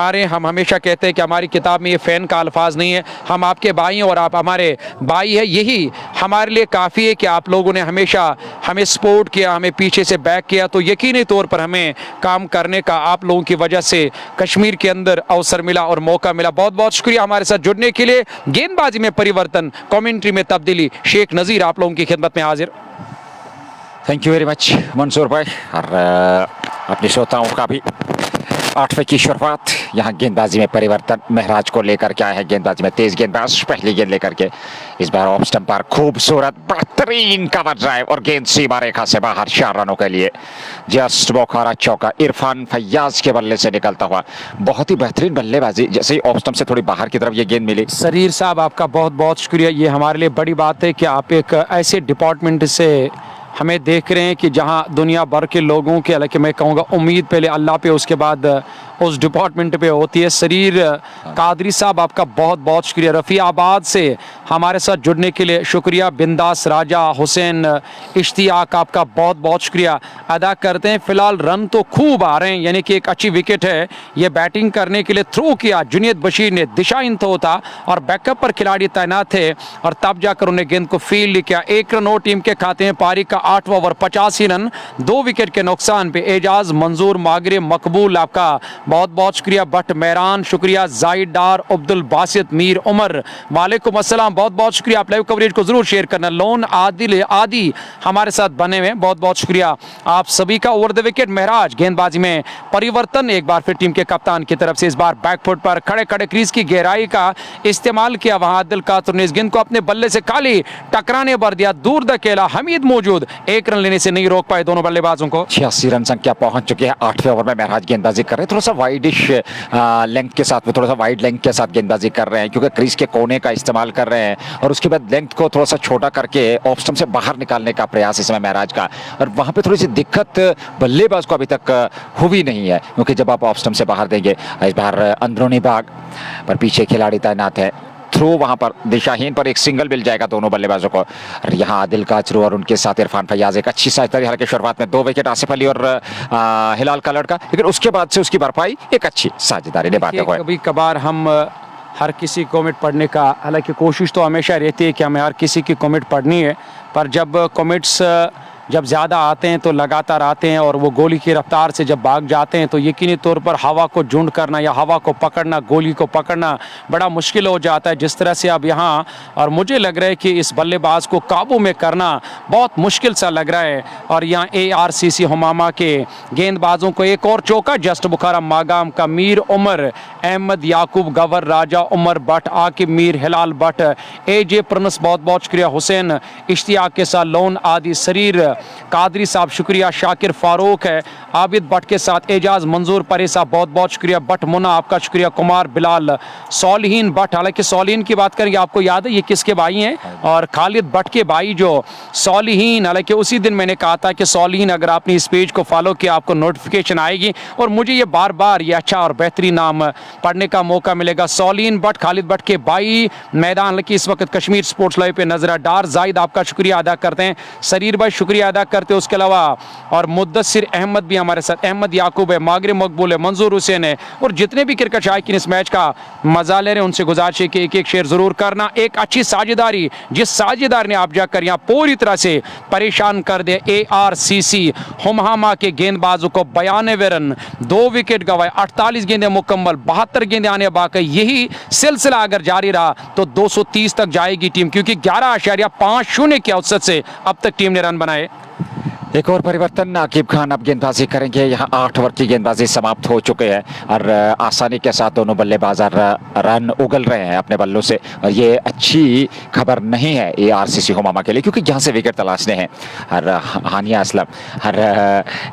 हमेशा कहते हैं कि हमारी किताब में ये फ़ैन का अल्फाज नहीं है, हम आपके भाई हैं और आप हमारे भाई हैं। यही हमारे लिए काफ़ी है कि आप लोगों ने हमेशा हमें सपोर्ट किया, हमें पीछे से बैक किया, तो यकीनी तौर पर हमें काम करने का आप लोगों की वजह से कश्मीर के अंदर अवसर मिला और मौका मिला। बहुत बहुत शुक्रिया हमारे साथ जुड़ने के लिए। गेंदबाजी में परिवर्तन, कमेंट्री में तब्दीली, शेख नज़ीर आप लोगों की खिदमत में हाजिर। Thank you very much Mansoor भाई, और अपने श्रोताओं का भी 8वें की शुरुआत। यहाँ गेंदबाजी में परिवर्तन महराज को लेकर के आया है, गेंदबाजी में तेज गेंदबाज पहली गेंद लेकर के इस बार ऑफ स्टंप पर खूबसूरत बेहतरीन कवर ड्राइव और गेंद सीमा रेखा से बाहर 4 रनों के लिए। जस्ट बौखारा चौका इरफान फैयाज के बल्ले से निकलता हुआ, बहुत ही बेहतरीन बल्लेबाजी। जैसे ही ऑफ स्टंप से थोड़ी बाहर की तरफ ये गेंद मिली। सरीर साहब आपका बहुत बहुत शुक्रिया, ये हमारे लिए बड़ी बात है कि आप एक ऐसे डिपार्टमेंट से हमें देख रहे हैं कि जहां दुनिया भर के लोगों के, हालांकि मैं कहूँगा उम्मीद पहले अल्लाह पे उसके बाद उस डिपार्टमेंट पे होती है। सरीर कादरी साहब आपका बहुत बहुत शुक्रिया, रफ़ियाबाद से हमारे साथ जुड़ने के लिए शुक्रिया। बिंदास राजा हुसैन इश्तियाक आपका बहुत बहुत शुक्रिया अदा करते हैं। फिलहाल रन तो खूब आ रहे हैं, यानी कि एक अच्छी विकेट है। ये बैटिंग करने के लिए थ्रो किया जुनैद बशीर ने, दिशा इंतो होता और बैकअप पर खिलाड़ी तैनात थे और तब जाकर उन्हें गेंद को फील्ड किया। 1 रन और टीम के खाते में। पारी का 8वां ओवर, 85 रन, 2 विकेट के नुकसान पे। एजाज मंजूर मागरे मकबूल आपका बहुत बहुत शुक्रिया। बट मेहरान शुक्रिया। जाहिद डार, अब्दुल बासित, मीर उमर वालेकुम अस्सलाम, बहुत बहुत शुक्रिया। आप लाइव कवरेज को जरूर शेयर करना। लोन आदिल आदि हमारे साथ बने हुए, बहुत बहुत शुक्रिया आप सभी का। ओवर द विकेट महराज, गेंदबाजी में परिवर्तन एक बार फिर टीम के कप्तान की तरफ से। इस बार बैकफुट पर खड़े खड़े क्रीज की गहराई का इस्तेमाल किया। वहां आदिल कातर ने इस गेंद को अपने बल्ले से खाली टकराने भर दिया। दूर धकेला, हमीद मौजूद 1 रन लेने से नहीं रोक पाए दोनों बल्लेबाजों को। 86 रन संख्या पहुंच चुकी है। 8वें ओवर में महराज गेंदबाजी कर रहे हैं, थोड़ा सा वाइडिश लेंथ के साथ में, थोड़ा सा वाइड लेंथ के साथ गेंदबाजी कर रहे हैं, क्योंकि क्रीज के कोने का इस्तेमाल कर रहे हैं और उसके बाद लेंथ को थोड़ा सा छोटा करके ऑफ स्टंप से बाहर निकालने का प्रयास इस समय महराज का। और वहां पे थोड़ी सी दिक्कत बल्लेबाज को अभी तक हुई नहीं है, क्योंकि जब आप ऑफ स्टंप से बाहर देंगे, इस बार अंदरूनी भाग पर पीछे खिलाड़ी तैनात है, थ्रो वहां पर दिशाहीन पर एक सिंगल मिल जाएगा दोनों बल्लेबाजों को। और यहाँ आदिल काचरू और उनके साथ इरफान फैयाज, एक अच्छी साझेदारी। हालांकि शुरुआत में 2 विकेट आसिफ अली और हिलाल का लड़का, लेकिन उसके बाद से उसकी भरपाई एक अच्छी साझेदारी निभाते हुए। कभी कभार हम हर किसी कमेंट पढ़ने का, हालांकि कोशिश तो हमेशा रहती है कि हमें हर किसी की कमेंट पढ़नी है, पर जब कमेंट्स जब ज़्यादा आते हैं तो लगातार आते हैं और वो गोली की रफ्तार से जब भाग जाते हैं तो यकीनी तौर पर हवा को झुंड करना या हवा को पकड़ना, गोली को पकड़ना बड़ा मुश्किल हो जाता है। जिस तरह से अब यहाँ, और मुझे लग रहा है कि इस बल्लेबाज को काबू में करना बहुत मुश्किल सा लग रहा है। और यहाँ ARCC हुमामा के गेंदबाजों को एक और चौका। जस्ट बुखारा मागाम का मीर उमर, अहमद याकूब, गवर राजा, उमर भट्ट, आकिब मीर, हिलाल भट्ट, AJ प्रणस, बहुत बहुत शुक्रिया। हुसैन इश्तियाक के साथ लोन आदि, सरीर कादरी साहब शुक्रिया। शाकिर फारूक है, आबिद भट्ट के साथ एजाज मंजूर परे साहब, बहुत बहुत शुक्रिया। भट्ट मुना आपका शुक्रिया। कुमार बिलाल, सौलहीन भट्ट, हालांकि सौलहीन की बात करेंगे, आपको याद है ये किसके भाई हैं? और खालिद भट्ट के भाई जो सौलहीन, हालांकि उसी दिन मैंने कहा था कि सौलहीन अगर आपने इस पेज को फॉलो किया आपको नोटिफिकेशन आएगी और मुझे ये बार बार ये अच्छा और बेहतरीन नाम पढ़ने का मौका मिलेगा। सौलहीन भट्ट, खालिद भट्ट के भाई मैदान, हालांकि इस वक्त कश्मीर स्पोर्ट्स लाइव पे नजर डार। जाहिद आपका शुक्रिया अदा करते हैं, सरीर भाई शुक्रिया अदा करते हैं। उसके अलावा और मुद्दसिर अहमद भी हमारे साथ, अहमद याकूब है, मागरे मकबूल है, मंजूर हुसैन है, और जितने भी क्रिकेट शायकीन इस मैच का मजा ले रहे हैं उनसे गुजारिश है कि एक एक शेयर जरूर करना। एक अच्छी साझेदारी, जिस साझेदार ने आप जाकर यहाँ पूरी तरह से परेशान कर दिया। ARCC हुमामा के गेंदबाजों को 92 रन, 2 विकेट गंवाए, 48 गेंदें मुकम्मल, 72 गेंदें आने बाकी। यही सिलसिला अगर जारी रहा तो 230 तक जाएगी टीम, क्योंकि 11.50 के औसत से अब तक टीम ने रन बनाए। एक और परिवर्तन, आकिब खान अब गेंदबाजी करेंगे। यहाँ 8 ओवर की गेंदबाजी समाप्त हो चुके हैं और आसानी के साथ दोनों बल्लेबाज रन उगल रहे हैं अपने बल्लों से। और ये अच्छी खबर नहीं है ये आरसीसी हुमामा के लिए, क्योंकि यहाँ से विकेट तलाशने हैं और हानिया असलम। और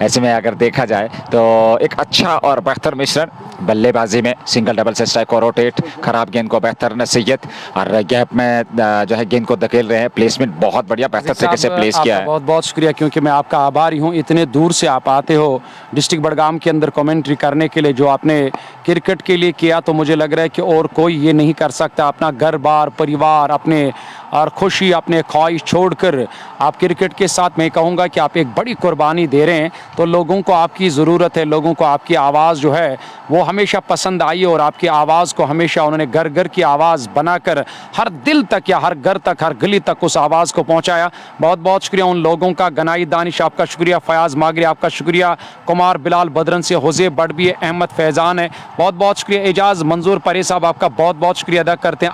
ऐसे में अगर देखा जाए तो एक अच्छा और बेहतर मिश्रण बल्लेबाजी में, सिंगल डबल से स्ट्राइक को रोटेट, खराब गेंद को बेहतर नसीहत और गैप में जो है गेंद को धकेल रहे हैं। प्लेसमेंट बहुत बढ़िया, बेहतर तरीके से प्लेस किया है। बहुत बहुत शुक्रिया, क्योंकि मैं आपका आभारी हूँ। इतने दूर से आप आते हो डिस्ट्रिक्ट बडगाम के अंदर कमेंट्री करने के लिए, जो आपने क्रिकेट के लिए किया, तो मुझे लग रहा है कि और कोई ये नहीं कर सकता। अपना घर बार परिवार अपने और खुशी अपने ख्वाहिश छोड़कर आप क्रिकेट के साथ, मैं कहूँगा कि आप एक बड़ी कुर्बानी दे रहे हैं। तो लोगों को आपकी ज़रूरत है, लोगों को आपकी आवाज़ जो है वो हमेशा पसंद आई और आपकी आवाज़ को हमेशा उन्होंने घर घर की आवाज़ बनाकर हर दिल तक या हर घर तक, हर गली तक उस आवाज़ को पहुँचाया। बहुत बहुत शुक्रिया उन लोगों का। गनाई दानिश आपका शुक्रिया, फयाज़ मागरी आपका शुक्रिया, कुमार बिलाल बदरन से हुज़ैब बड़बी, अहमद फैज़ान है, बहुत बहुत शुक्रिया। एजाज़ मंजूर परे साहब आपका बहुत बहुत शुक्रिया अदा करते हैं।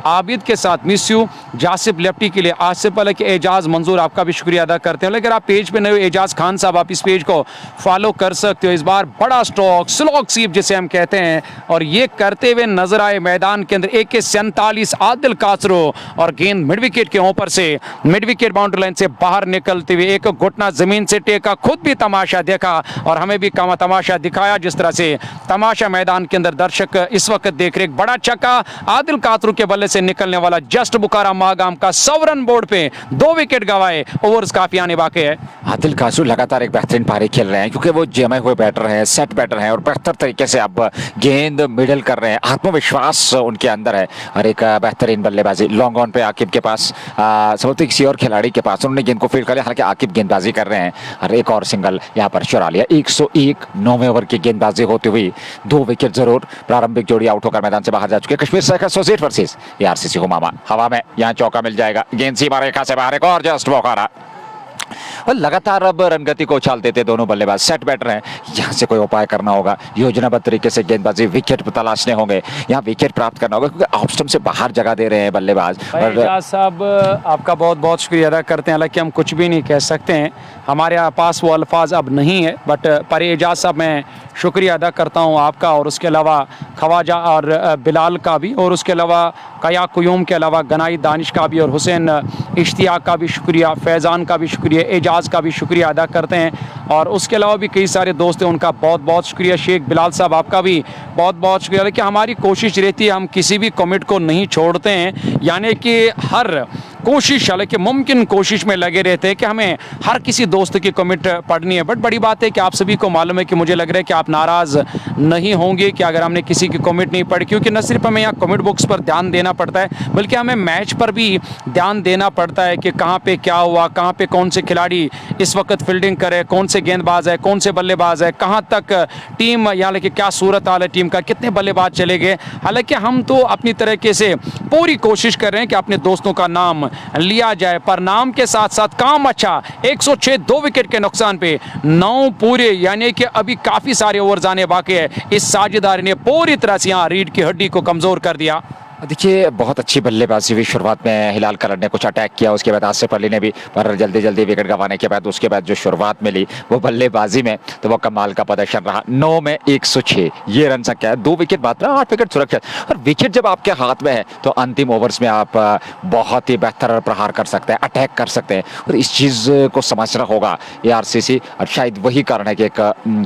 आबिद के साथ मिस यू, जासिब लेफ्टी के लिए आसिफ अलग, एजाज़ मंजूर आपका भी शुक्रिया अदा करते हैं। लेकिन आप पेज पे नए हो, एजाज़ खान साहब, आप इस पेज को फॉलो कर सकते हो। इस बार बड़ा स्ट्रोक स्लॉग सीप जिसे हम कहते हैं, और ये करते हुए नजर आए मैदान के अंदर। 47 आदिल कासरो और गेंद मिड विकेट के ऊपर से, मिड विकेट बाउंड्री लाइन से बाहर निकलते हुए एक घुटना जमीन से टेका, खुद भी तमाशा देखा और हमें भी तमाशा दिखाया। जिस तरह से तमाशा मैदान के अंदर दर्शक इस वक्त देख रहे, बड़ा छक्का आदिल कासरो के बल्ले से निकलने वाला, जस्ट बुखारा मागाम का 100 रन बोर्ड पे 2 विकेट गंवाए, ओवर्स काफी आने बाकी है। आदिल कासरू लगातार एक बेहतरीन पारी खेल रहे हैं, क्योंकि वो जमे हुए बैटर हैं, सेट बैटर हैं और बेहतर तरीके से अब गेंद मिडल कर रहे हैं। आत्मविश्वास उनके अंदर है और एक बेहतरीन बल्लेबाजी। लॉन्ग ऑन पे आकिब के पास, समझते किसी और खिलाड़ी के पास, उन्होंने गेंद को फील्ड कर लिया। हालांकि आकिब गेंदबाजी कर रहे हैं और एक और सिंगल यहाँ पर चुरा लिया। 101 9वें ओवर की गेंदबाजी होती हुई 2 विकेट जरूर। प्रारंभिक जोड़ी आउट होकर मैदान से बाहर जा चुके हैं। Kashmir strikers associate versus RCC Humhama. हवा में यहाँ चौका मिल जाएगा, गेंद सीमा रेखा से बाहर, एक और जस्ट बौखारा। और लगातार अब रनगति को उछाल देते दोनों बल्लेबाज, सेट बैटर हैं। यहाँ से कोई उपाय करना होगा, योजनाबद्ध तरीके से गेंदबाजी, विकेट तलाशने होंगे, यहाँ विकेट प्राप्त करना होगा, क्योंकि ऑफ स्टंप से बाहर जगह दे रहे हैं बल्लेबाज। एजाज साहब आपका बहुत बहुत शुक्रिया अदा करते हैं। हालांकि हम कुछ भी नहीं कह सकते हैं, हमारे पास वो अल्फाज अब नहीं है, बट पर एजाज साहब मैं शुक्रिया अदा करता हूँ आपका, और उसके अलावा ख्वाजा और बिलाल का भी, और उसके अलावा कया कुयूम के अलावा गनाई दानिश का भी, और हुसैन इश्तियाक का भी शुक्रिया, फैज़ान का भी शुक्रिया, एजाज का भी शुक्रिया अदा करते हैं। और उसके अलावा भी कई सारे दोस्त हैं, उनका बहुत बहुत शुक्रिया। शेख बिलाल साहब आपका भी बहुत बहुत शुक्रिया। लेकिन हमारी कोशिश रहती है, हम किसी भी कमेंट को नहीं छोड़ते हैं, यानी कि हर कोशिश, हालांकि मुमकिन कोशिश में लगे रहते हैं कि हमें हर किसी दोस्त की कमेंट पढ़नी है। बट बड़ी बात है कि आप सभी को मालूम है कि मुझे लग रहा है कि आप नाराज़ नहीं होंगे कि अगर हमने किसी की कमेंट नहीं पढ़ी, क्योंकि न सिर्फ हमें यहाँ कमेंट बॉक्स पर ध्यान देना पड़ता है, बल्कि हमें मैच पर भी ध्यान देना पड़ता है कि कहाँ पे क्या हुआ, कहाँ पे कौन से खिलाड़ी इस वक्त फील्डिंग करे, कौन से गेंदबाज है, कौन से बल्लेबाज है, कहाँ तक टीम, यानी कि क्या सूरत हाल है टीम का, कितने बल्लेबाज चले गए। हालांकि हम तो अपनी तरीके से पूरी कोशिश कर रहे हैं कि अपने दोस्तों का नाम लिया जाए, पर नाम के साथ साथ काम अच्छा। 106 2 विकेट के नुकसान पे 9 पूरे, यानी कि अभी काफी सारे ओवर आने बाकी है। इस साझेदारी ने पूरी तरह से यहाँ रीढ़ की हड्डी को कमजोर कर दिया। देखिए बहुत अच्छी बल्लेबाजी हुई शुरुआत में, हिलाल कलर ने कुछ अटैक किया, उसके बाद आसिफ अली ने भी, पर जल्दी जल्दी विकेट गंवाने के बाद उसके बाद जो शुरुआत मिली वो बल्लेबाजी में, तो वो कमाल का प्रदर्शन रहा। 9 में 106 ये रन संख्या है, 2 विकेट बाद में 8 विकेट सुरक्षित। और विकेट जब आपके हाथ में है तो अंतिम ओवर्स में आप बहुत ही बेहतर प्रहार कर सकते हैं, अटैक कर सकते हैं, और इस चीज़ को समझना होगा ये आरसीसी। और शायद वही कारण है कि एक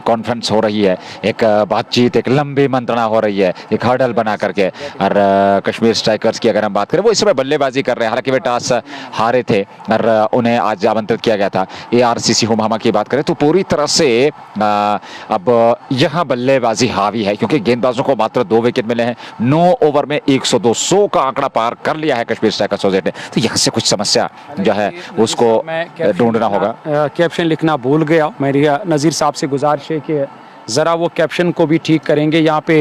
कॉन्फ्रेंस हो रही है, एक बातचीत, एक लंबी मंत्रणा हो रही है, एक हर्डल बना करके। और कश्मीर स्ट्राइकर्स की अगर हम बात करें, वो इस समय बल्लेबाजी कर रहे हैं। हालांकि वे टॉस हारे थे और उन्हें आज आमंत्रित किया गया था। एआरसीसी हुमामा की बात करें तो पूरी तरह से अब यहाँ बल्लेबाजी हावी है, क्योंकि गेंदबाजों को मात्र 2 विकेट मिले हैं। 9 ओवर में 102 100 का आंकड़ा पार कर लिया है कश्मीर स्ट्राइकर्स ने। तो यहाँ से कुछ समस्या जो है उसको ढूंढना होगा। कैप्शन लिखना भूल गया, मेरी नज़ीर साहब से गुजारिश है कि ज़रा वो कैप्शन को भी ठीक करेंगे। यहाँ पे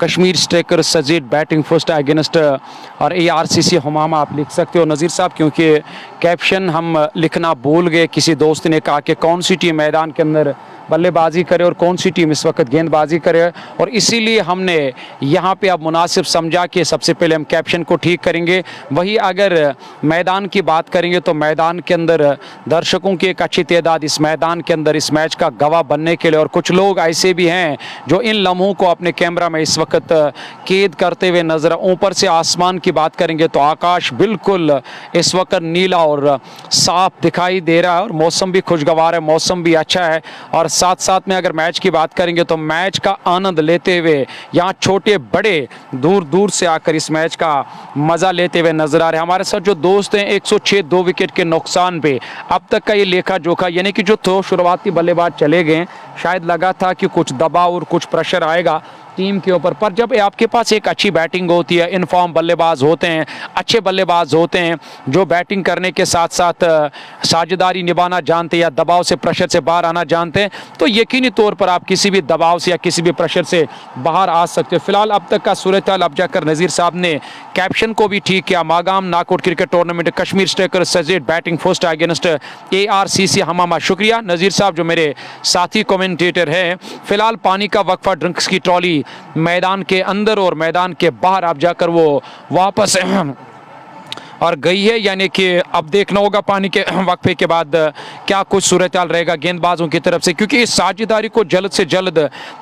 Kashmir striker Sozeith batting first against और एआरसीसी हुमामा आप लिख सकते हो नज़ीर साहब, क्योंकि कैप्शन हम लिखना भूल गए। किसी दोस्त ने कहा कि कौन सी टीम मैदान के अंदर बल्लेबाजी करे और कौन सी टीम इस वक्त गेंदबाजी करे, और इसीलिए हमने यहाँ पे अब मुनासिब समझा कि सबसे पहले हम कैप्शन को ठीक करेंगे। वही अगर मैदान की बात करेंगे तो मैदान के अंदर दर्शकों की एक अच्छी तादाद इस मैदान के अंदर इस मैच का गवाह बनने के लिए, और कुछ लोग ऐसे भी हैं जो इन लम्हों को अपने कैमरा में इस वक्त कैद करते हुए नजर। ऊपर से आसमान की बात करेंगे तो आकाश बिल्कुल इस वक्त नीला और साफ दिखाई दे रहा है और मौसम भी खुशगवार है, मौसम भी अच्छा है। और साथ साथ में अगर मैच की बात करेंगे तो मैच का आनंद लेते हुए यहाँ छोटे बड़े दूर दूर से आकर इस मैच का मजा लेते हुए नजर आ रहे हैं। हमारे साथ जो दोस्त हैं 106 2 विकेट के नुकसान पे अब तक का ये लेखा जोखा, यानी कि जो तो शुरुआती बल्लेबाज चले गए, शायद लगा था कि कुछ दबाव और कुछ प्रेशर आएगा टीम के ऊपर, पर जब आपके पास एक अच्छी बैटिंग होती है, इनफॉर्म बल्लेबाज होते हैं, अच्छे बल्लेबाज होते हैं जो बैटिंग करने के साथ साथ साझेदारी निभाना जानते हैं या दबाव से प्रेशर से बाहर आना जानते हैं, तो यकीनी तौर पर आप किसी भी दबाव से या किसी भी प्रेशर से बाहर आ सकते हो। फिलहाल अब तक का सूरत हाल, अब जाकर नज़ीर साहब ने कैप्शन को भी ठीक किया। Magam knockout cricket tournament Kashmir striker Sozeith batting first against ARCC Humhama. शुक्रिया नज़ीर साहब जो मेरे साथी कमेंटेटर हैं। फिलहाल पानी का वक्फा, ड्रिंक्स की ट्रॉली मैदान के अंदर और मैदान के बाहर आप जाकर वो वापस और गई है, यानी कि अब देखना होगा पानी के वक्फे के बाद क्या कुछ सूरत हाल रहेगा गेंदबाजों की तरफ से, क्योंकि इस साझेदारी को जल्द से जल्द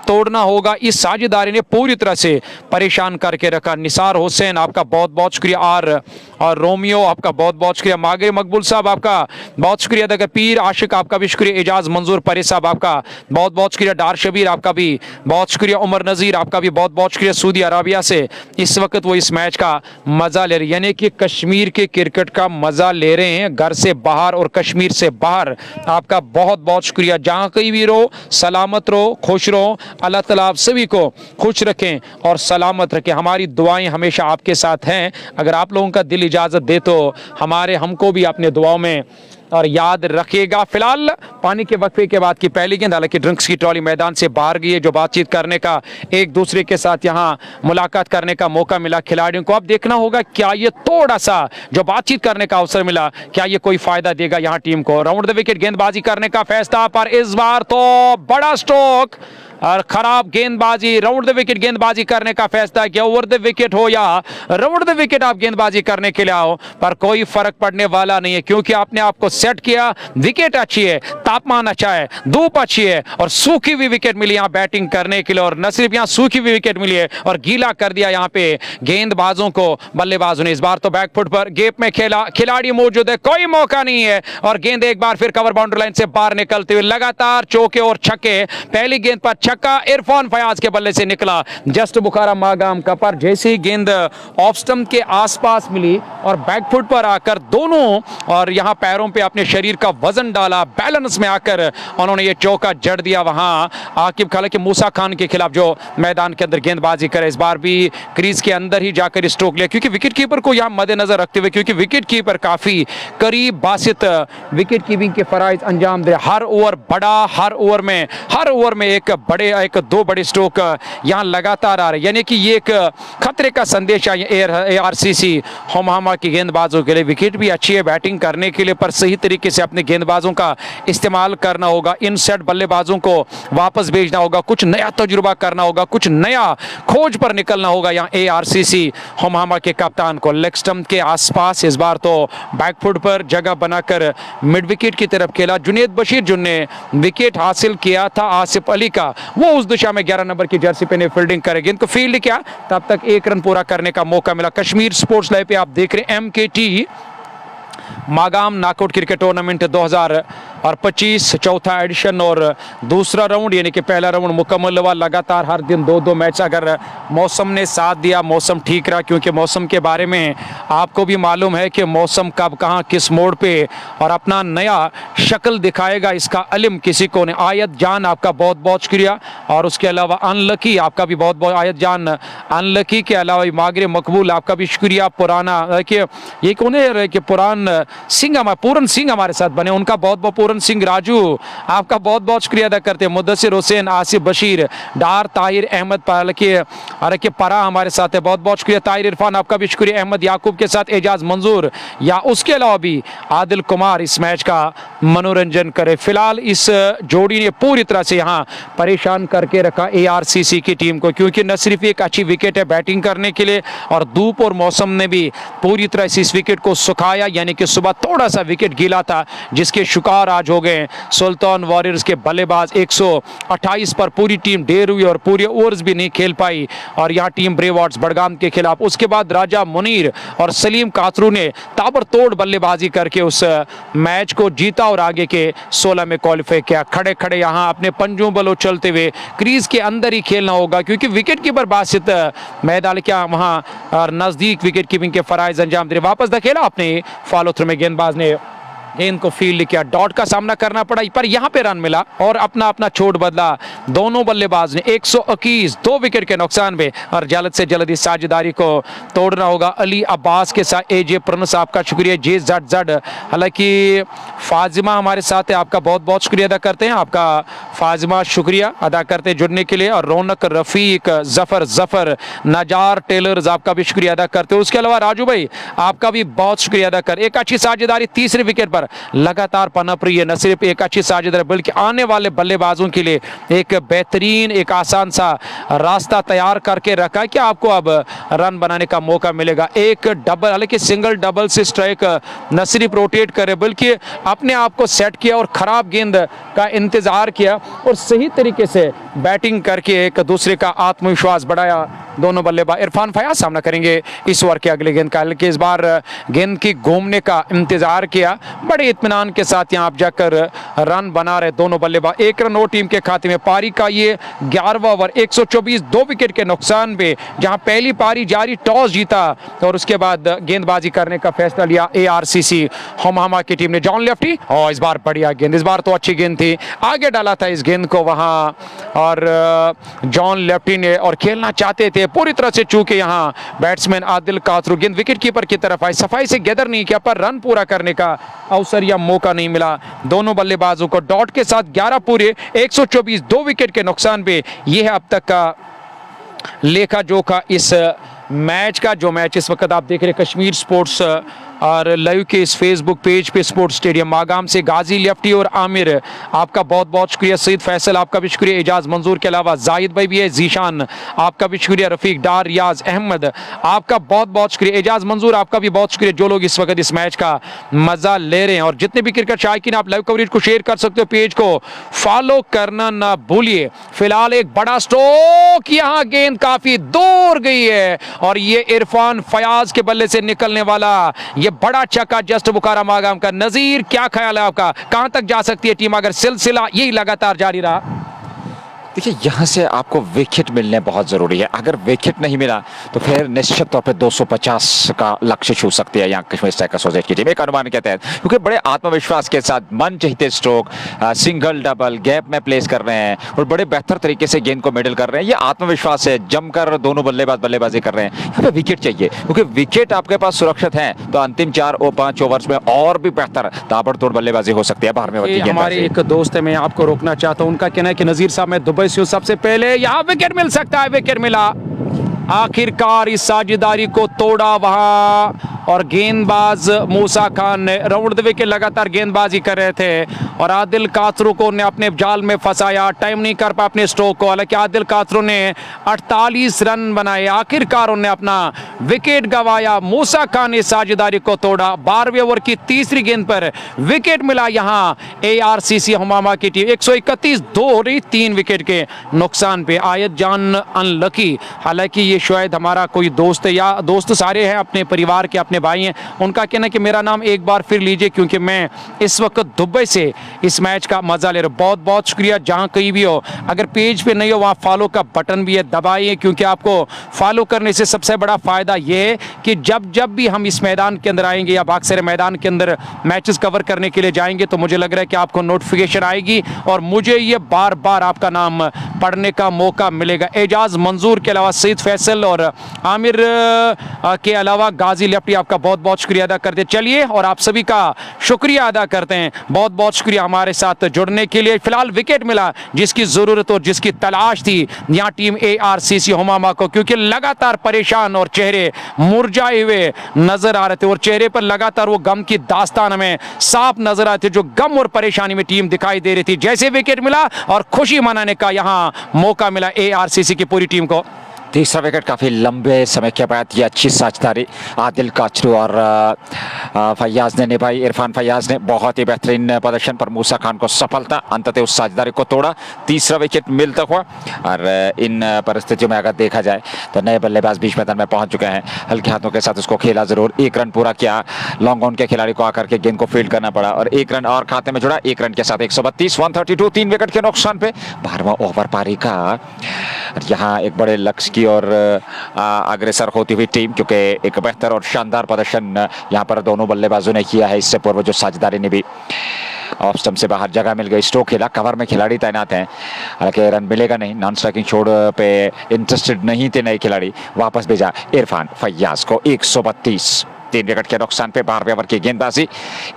तोड़ना होगा। इस साझेदारी ने पूरी तरह से परेशान करके रखा। निसार हुसैन आपका बहुत बहुत शुक्रिया, और रोमियो आपका बहुत बहुत शुक्रिया, मागिर मकबूल साहब आपका बहुत शुक्रिया, अगर पीर आशिक आपका भी शुक्रिया, एजाज मंजूर परे साहब आपका बहुत बहुत शुक्रिया, डार शबीर आपका भी बहुत शुक्रिया, उमर नज़ीर आपका भी बहुत बहुत शुक्रिया। सऊदी अरबिया से इस वक्त वो इस मैच का मजा ले रहे, यानी कि कश्मीर के क्रिकेट का मजा ले रहे हैं घर से बाहर और कश्मीर से बाहर। आपका बहुत बहुत शुक्रिया। जहां कहीं भी रहो सलामत रहो, खुश रहो। अल्लाह ताला आप सभी को खुश रखें और सलामत रखें। हमारी दुआएं हमेशा आपके साथ हैं। अगर आप लोगों का दिल इजाजत दे तो हमको भी अपने दुआओं में और याद रखिएगा। फिलहाल पानी के वक्फे के बाद की पहली गेंद, हालांकि ड्रिंक्स की ट्रॉली मैदान से बाहर गई है, जो बातचीत करने का, एक दूसरे के साथ यहाँ मुलाकात करने का मौका मिला खिलाड़ियों को। अब देखना होगा क्या ये थोड़ा सा जो बातचीत करने का अवसर मिला, क्या ये कोई फायदा देगा यहाँ टीम को। राउंड द विकेट गेंदबाजी करने का फैसला, पर इस बार तो बड़ा स्ट्रोक और खराब गेंदबाजी। राउंड द विकेट गेंदबाजी करने का फैसला किया। ओवर द विकेट हो या राउंड द विकेट आप गेंदबाजी करने के लिए आओ, पर कोई फर्क पड़ने वाला नहीं है, क्योंकि आपने आपको सेट किया। विकेट अच्छी है, तापमान अच्छा है, धूप अच्छी है और सूखी हुई विकेट मिली यहाँ बैटिंग करने के लिए। और न सिर्फ यहाँ सूखी हुई विकेट मिली है और गीला कर दिया यहाँ पे गेंदबाजों को बल्लेबाजों ने। इस बार तो बैकफुट पर गैप में खेला, खिलाड़ी मौजूद है, कोई मौका नहीं है और गेंद एक बार फिर कवर बाउंड्री लाइन से बाहर निकलते हुए लगातार चौके और छक्के। पहली गेंद पर छक्का इरफान फयाज के बल्ले से निकला जस्ट बुखारा मागाम का, पर जैसे ही गेंद ऑफ स्टंप के आसपास मिली और बैकफुट पर आकर दोनों और यहां पैरों पे अपने शरीर का वजन डाला, बैलेंस में आकर उन्होंने ये चौका जड़ दिया। वहां आकिब खाला के मूसा खान के खिलाफ जो मैदान के अंदर गेंदबाजी करे, इस बार भी क्रीज के अंदर ही जाकर स्ट्रोक लिया, क्योंकि विकेट कीपर को यहां मद्देनजर रखते हुए, क्योंकि विकेट कीपर काफी करीब बासित विकेट कीपिंग के फराइज अंजाम दे। हर ओवर बड़ा, हर ओवर में एक दो बड़े स्ट्रोक यहां लगातार आ रहे, यानी कि ये एक खतरे का संदेश है ARCC हमामा की गेंदबाजों के लिए। विकेट भी अच्छी है बैटिंग करने के लिए, पर सही तरीके से अपने गेंदबाजों का इस्तेमाल करना होगा। इन सेट बल्लेबाजों को वापस भेजना होगा, कुछ नया तजुर्बा करना होगा, कुछ नया खोज पर निकलना होगा यहाँ ARCC हमामा के कप्तान को। लेग स्टंप के आसपास इस बार तो बैकफुट पर जगह बनाकर मिड विकेट की तरफ खेला। जुनेद बशीर जिनने विकेट हासिल किया था आसिफ अली का, वो उस दिशा में 11 नंबर की जर्सी पहने फील्डिंग करेंगे। इनको फील्ड किया, तब तक एक रन पूरा करने का मौका मिला। कश्मीर स्पोर्ट्स लाइव पे आप देख रहे हैं MKT Magam knockout cricket tournament 2025 चौथा एडिशन और दूसरा राउंड, यानी कि पहला राउंड मुकम्मल हुआ। लगातार हर दिन 2-2 मैच, अगर मौसम ने साथ दिया, मौसम ठीक रहा, क्योंकि मौसम के बारे में आपको भी मालूम है कि मौसम कब कहाँ किस मोड़ पे और अपना नया शक्ल दिखाएगा, इसका इल्म किसी को नहीं। आयत जान आपका बहुत बहुत शुक्रिया, और उसके अलावा अनलकी आपका भी बहुत बहुत, आयत जान अनलकी के अलावा मागिर मकबूल आपका भी शुक्रिया। पुराना ये कौन है कि पुरान सिंह, हमारे पूरन सिंह हमारे साथ बने, उनका बहुत बहुत, पूरन सिंह राजू आपका बहुत बहुत शुक्रिया अदा करते हैं। मुद्दसिर हुसैन, आसिफ बशीर, डार, ताहिर अहमद के परा हमारे साथ है, बहुत बहुत शुक्रिया। ताहिर इरफान आपका भी शुक्रिया। अहमद याकूब के साथ एजाज मंजूर, या उसके अलावा भी आदिल कुमार इस मैच का मनोरंजन करें। फिलहाल इस जोड़ी ने पूरी तरह से यहाँ परेशान करके रखा ARCC की टीम को, क्योंकि न सिर्फ एक अच्छी विकेट है बैटिंग करने के लिए, और धूप और मौसम ने भी पूरी तरह से इस विकेट को सुखाया। यानी कि सुबह थोड़ा सा विकेट गीला था, जिसके शिकार आज हो गए सुल्तान वॉरियर्स के बल्लेबाज। 128 पर पूरी टीम ढेर हुई और पूरे ओवर्स भी नहीं खेल पाई, और यहाँ टीम ब्रेवॉर्ड्स बडगाम के खिलाफ। उसके बाद राजा मुनीर और सलीम कातरू ने ताबड़तोड़ बल्लेबाजी करके उस मैच को जीता और आगे के 16 में क्वालिफाई किया। खड़े खड़े यहाँ अपने पंजों बलों चलते हुए क्रीज के अंदर ही खेलना होगा, क्योंकि विकेट कीपर बासित मैदान क्या वहाँ नजदीक विकेट कीपिंग के फराइज अंजाम दे। वापस धकेला अपने फॉलो थ्रू में, गेंदबाज ने गेंद को फील्ड किया, डॉट का सामना करना पड़ा, पर यहां पे रन मिला और अपना अपना छोड़ बदला दोनों बल्लेबाज ने। 121 2 विकेट के नुकसान पे, और जल्द से जल्द इस साझेदारी को तोड़ना होगा। अली अब्बास के साथ AJ प्रणस, आपका शुक्रिया। JZZ, हालांकि फाजिमा हमारे साथ है, आपका बहुत बहुत शुक्रिया अदा करते हैं। आपका फाजिमा शुक्रिया अदा करते हैं जुड़ने के लिए। और रौनक, रफीक, जफर, नजार टेलर्स, आपका भी शुक्रिया अदा करते हैं। उसके अलावा राजू भाई, आपका भी बहुत शुक्रिया अदा कर। एक अच्छी साझेदारी तीसरे विकेट पर लगातार पनप रही है। न सिर्फ एक अच्छी साझेदारी, बल्कि आने वाले बल्लेबाजों के लिए एक बेहतरीन, एक आसान सा रास्ता तैयार करके रखा है कि आपको अब रन बनाने का मौका मिलेगा। एक डबल, हालांकि सिंगल डबल से स्ट्राइक न सिर्फ रोटेट करे, बल्कि अपने आप को सेट किया और खराब गेंद का इंतजार किया और सही तरीके से बैटिंग करके एक दूसरे का आत्मविश्वास बढ़ाया। दोनों बल्लेबाज। इरफान फयाज सामना करेंगे इस ओवर के अगले गेंद का, हालांकि इस बार गेंद की घूमने का इंतजार किया, बड़े इत्मीनान के साथ यहां आप जाकर रन बना रहे दोनों बल्लेबाज। 1 रन और टीम के खाते में। पारी का ये 11वां ओवर, 124 2 विकेट के नुकसान पे, जहां पहली पारी जारी, टॉस जीता और उसके बाद गेंदबाजी करने का फैसला लिया ARCC होमामा की टीम ने। जॉन लेफ्टी, और इस बार बढ़िया गेंद, इस बार तो अच्छी गेंद थी, आगे डाला था इस गेंद को वहां, और जॉन लेफ्टी ने, और खेलना चाहते थे पूरी तरह से, चूंकि यहां बैट्समैन आदिल कातरू गेंद विकेट कीपर की तरफ आई, सफाई से गैदर नहीं किया, पर रन पूरा करने का अवसर या मौका नहीं मिला दोनों बल्लेबाजों को। डॉट के साथ 11 पूरे, 124 2 विकेट के नुकसान पे। यह है अब तक का लेखा जोखा इस मैच का। जो मैच इस वक्त आप देख रहे हैं कश्मीर स्पोर्ट्स और लाइव के इस फेसबुक पेज पे, स्पोर्ट्स स्टेडियम मागाम से। गाजी, लेफ्टी और आमिर, आपका बहुत बहुत शुक्रिया। सईद फैसल, आपका भी शुक्रिया। एजाज मंजूर के अलावा जाहिद भाई भी है। जीशान, आपका भी शुक्रिया। रफीक डार, रियाज अहमद, आपका बहुत बहुत शुक्रिया। एजाज मंजूर, आपका भी बहुत शुक्रिया। जो लोग इस वक्त इस मैच का मजा ले रहे हैं, और जितने भी क्रिकेट शायकीन, आप लाइव कवरेज को शेयर कर सकते हो, पेज को फॉलो करना ना भूलिए। फिलहाल एक बड़ा स्ट्रोक, यहां गेंद काफी दूर गई है, और ये इरफान फयाज के बल्ले से निकलने वाला ये बड़ा चक्का जस्ट बुखारा मागाम का। नजीर, क्या ख्याल है आपका, कहां तक जा सकती है टीम अगर सिलसिला यही लगातार जारी रहा? देखिए, यहाँ से आपको विकेट मिलने बहुत ज़रूरी है। अगर विकेट नहीं मिला तो फिर निश्चित तौर पे 250 का लक्ष्य छू सकती है यहाँ कश्मीर स्ट्राइकर्स एसोसिएशन की टीम, एक अनुमान के तहत, क्योंकि बड़े आत्मविश्वास के साथ मन चाहते स्ट्रोक, सिंगल डबल गैप में प्लेस कर रहे हैं और बड़े बेहतर तरीके से गेंद को मिडल कर रहे हैं। ये आत्मविश्वास है, जमकर दोनों बल्लेबाज बल्लेबाजी कर रहे हैं। यहाँ पे विकेट चाहिए, क्योंकि विकेट आपके पास सुरक्षित है तो अंतिम 4 और 5 ओवर्स में और भी बेहतर ताबड़तोड़ बल्लेबाजी हो सकती है। बाहर में हमारे एक दोस्त है, मैं आपको रोकना चाहता हूँ, उनका कहना है कि नजीर साहब, मैं दुबई से सबसे पहले यहाँ विकेट मिल सकता है। विकेट मिला, आखिरकार इस साझेदारी को तोड़ा वहां, और गेंदबाज मूसा खान ने राउंड द विकेट लगातार गेंदबाजी कर रहे थे, और आदिल कातरू को ने अपने जाल में फंसाया, टाइम नहीं कर पाया अपने स्ट्रोक को। हालांकि आदिल कातरू ने 48 रन बनाए, आखिरकार उन्होंने अपना विकेट गंवाया। मूसा खान ने साझेदारी को तोड़ा। 12वें ओवर की तीसरी गेंद पर विकेट मिला यहाँ ARCC होमामा की टीम। 131 2 हो रही, 3 विकेट के नुकसान पे। आयत जान अनलकी, हालांकि ये शायद हमारा कोई दोस्त है, या दोस्त सारे हैं अपने परिवार के, अपने भाई हैं। उनका कहना है कि मेरा नाम एक बार फिर लीजिए, क्योंकि मैं इस वक्त दुबई से इस मैच का मजा ले रहा हूं। बहुत बहुत शुक्रिया। जहां कहीं भी हो, अगर पेज पे नहीं हो वहां फॉलो का बटन भी है, दबाइए, क्योंकि आपको फॉलो करने से सबसे बड़ा फायदा यह है कि जब भी हम इस मैदान के अंदर आएंगे या बाक्सर मैदान के अंदर मैचेस कवर करने के लिए जाएंगे, तो मुझे लग रहा है कि आपको नोटिफिकेशन आएगी और मुझे ये बार बार आपका नाम पढ़ने का मौका मिलेगा। एजाज मंजूर के अलावा सईद फैसल और आमिर के अलावा गाजी लेफ्टी आपका बहुत बहुत शुक्रिया अदा करते चलिए और आप सभी का शुक्रिया अदा करते हैं, बहुत बहुत शुक्रिया हमारे साथ जुड़ने के लिए। फिलहाल विकेट मिला जिसकी जरूरत और जिसकी तलाश थी यहाँ टीम ARCC हुमामा को, क्योंकि लगातार परेशान और चेहरे मुरझाए हुए नजर आ रहे थे और चेहरे पर लगातार वो गम की दास्तान हमें साफ नजर आते, जो गम और परेशानी में टीम दिखाई दे रही थी। जैसे विकेट मिला और खुशी मनाने का यहाँ मौका मिला ARCC की पूरी टीम को। तीसरा विकेट काफ़ी लंबे समय के बाद ये अच्छी साझेदारी आदिल काचरू और फैयाज ने निभाई। इरफान फैयाज ने बहुत ही बेहतरीन प्रदर्शन पर मूसा खान को सफलता अंततः उस साझेदारी को तोड़ा। तीसरा विकेट मिलता हुआ और इन परिस्थितियों में अगर देखा जाए तो नए बल्लेबाज बीच मैदान में पहुंच चुके हैं। हल्के हाथों के साथ उसको खेला जरूर, 1 रन पूरा किया। लॉन्ग ऑन के खिलाड़ी को आकर के गेंद को फील्ड करना पड़ा और 1 रन और खाते में जुड़ा। 1 रन के साथ 132 132 3 विकेट के नुकसान पे 12वां ओवर पारी का। यहाँ एक बड़े लक्ष्य की और अग्रसर होती हुई टीम, क्योंकि एक बेहतर और शानदार प्रदर्शन यहाँ पर दोनों बल्लेबाजों ने किया है। इससे पूर्व जो साझेदारी ने भी ऑफ स्टंप से बाहर जगह मिल गई, स्ट्रोक खेला, कवर में खिलाड़ी तैनात हैं, हालांकि रन मिलेगा नहीं। नॉन स्ट्राइकिंग छोड़ पे इंटरेस्टेड नहीं थे नए खिलाड़ी। वापस भेजा इरफान फैयाज को 132 3 विकेट के नुकसान पे 12वें ओवर की गेंदबाजी।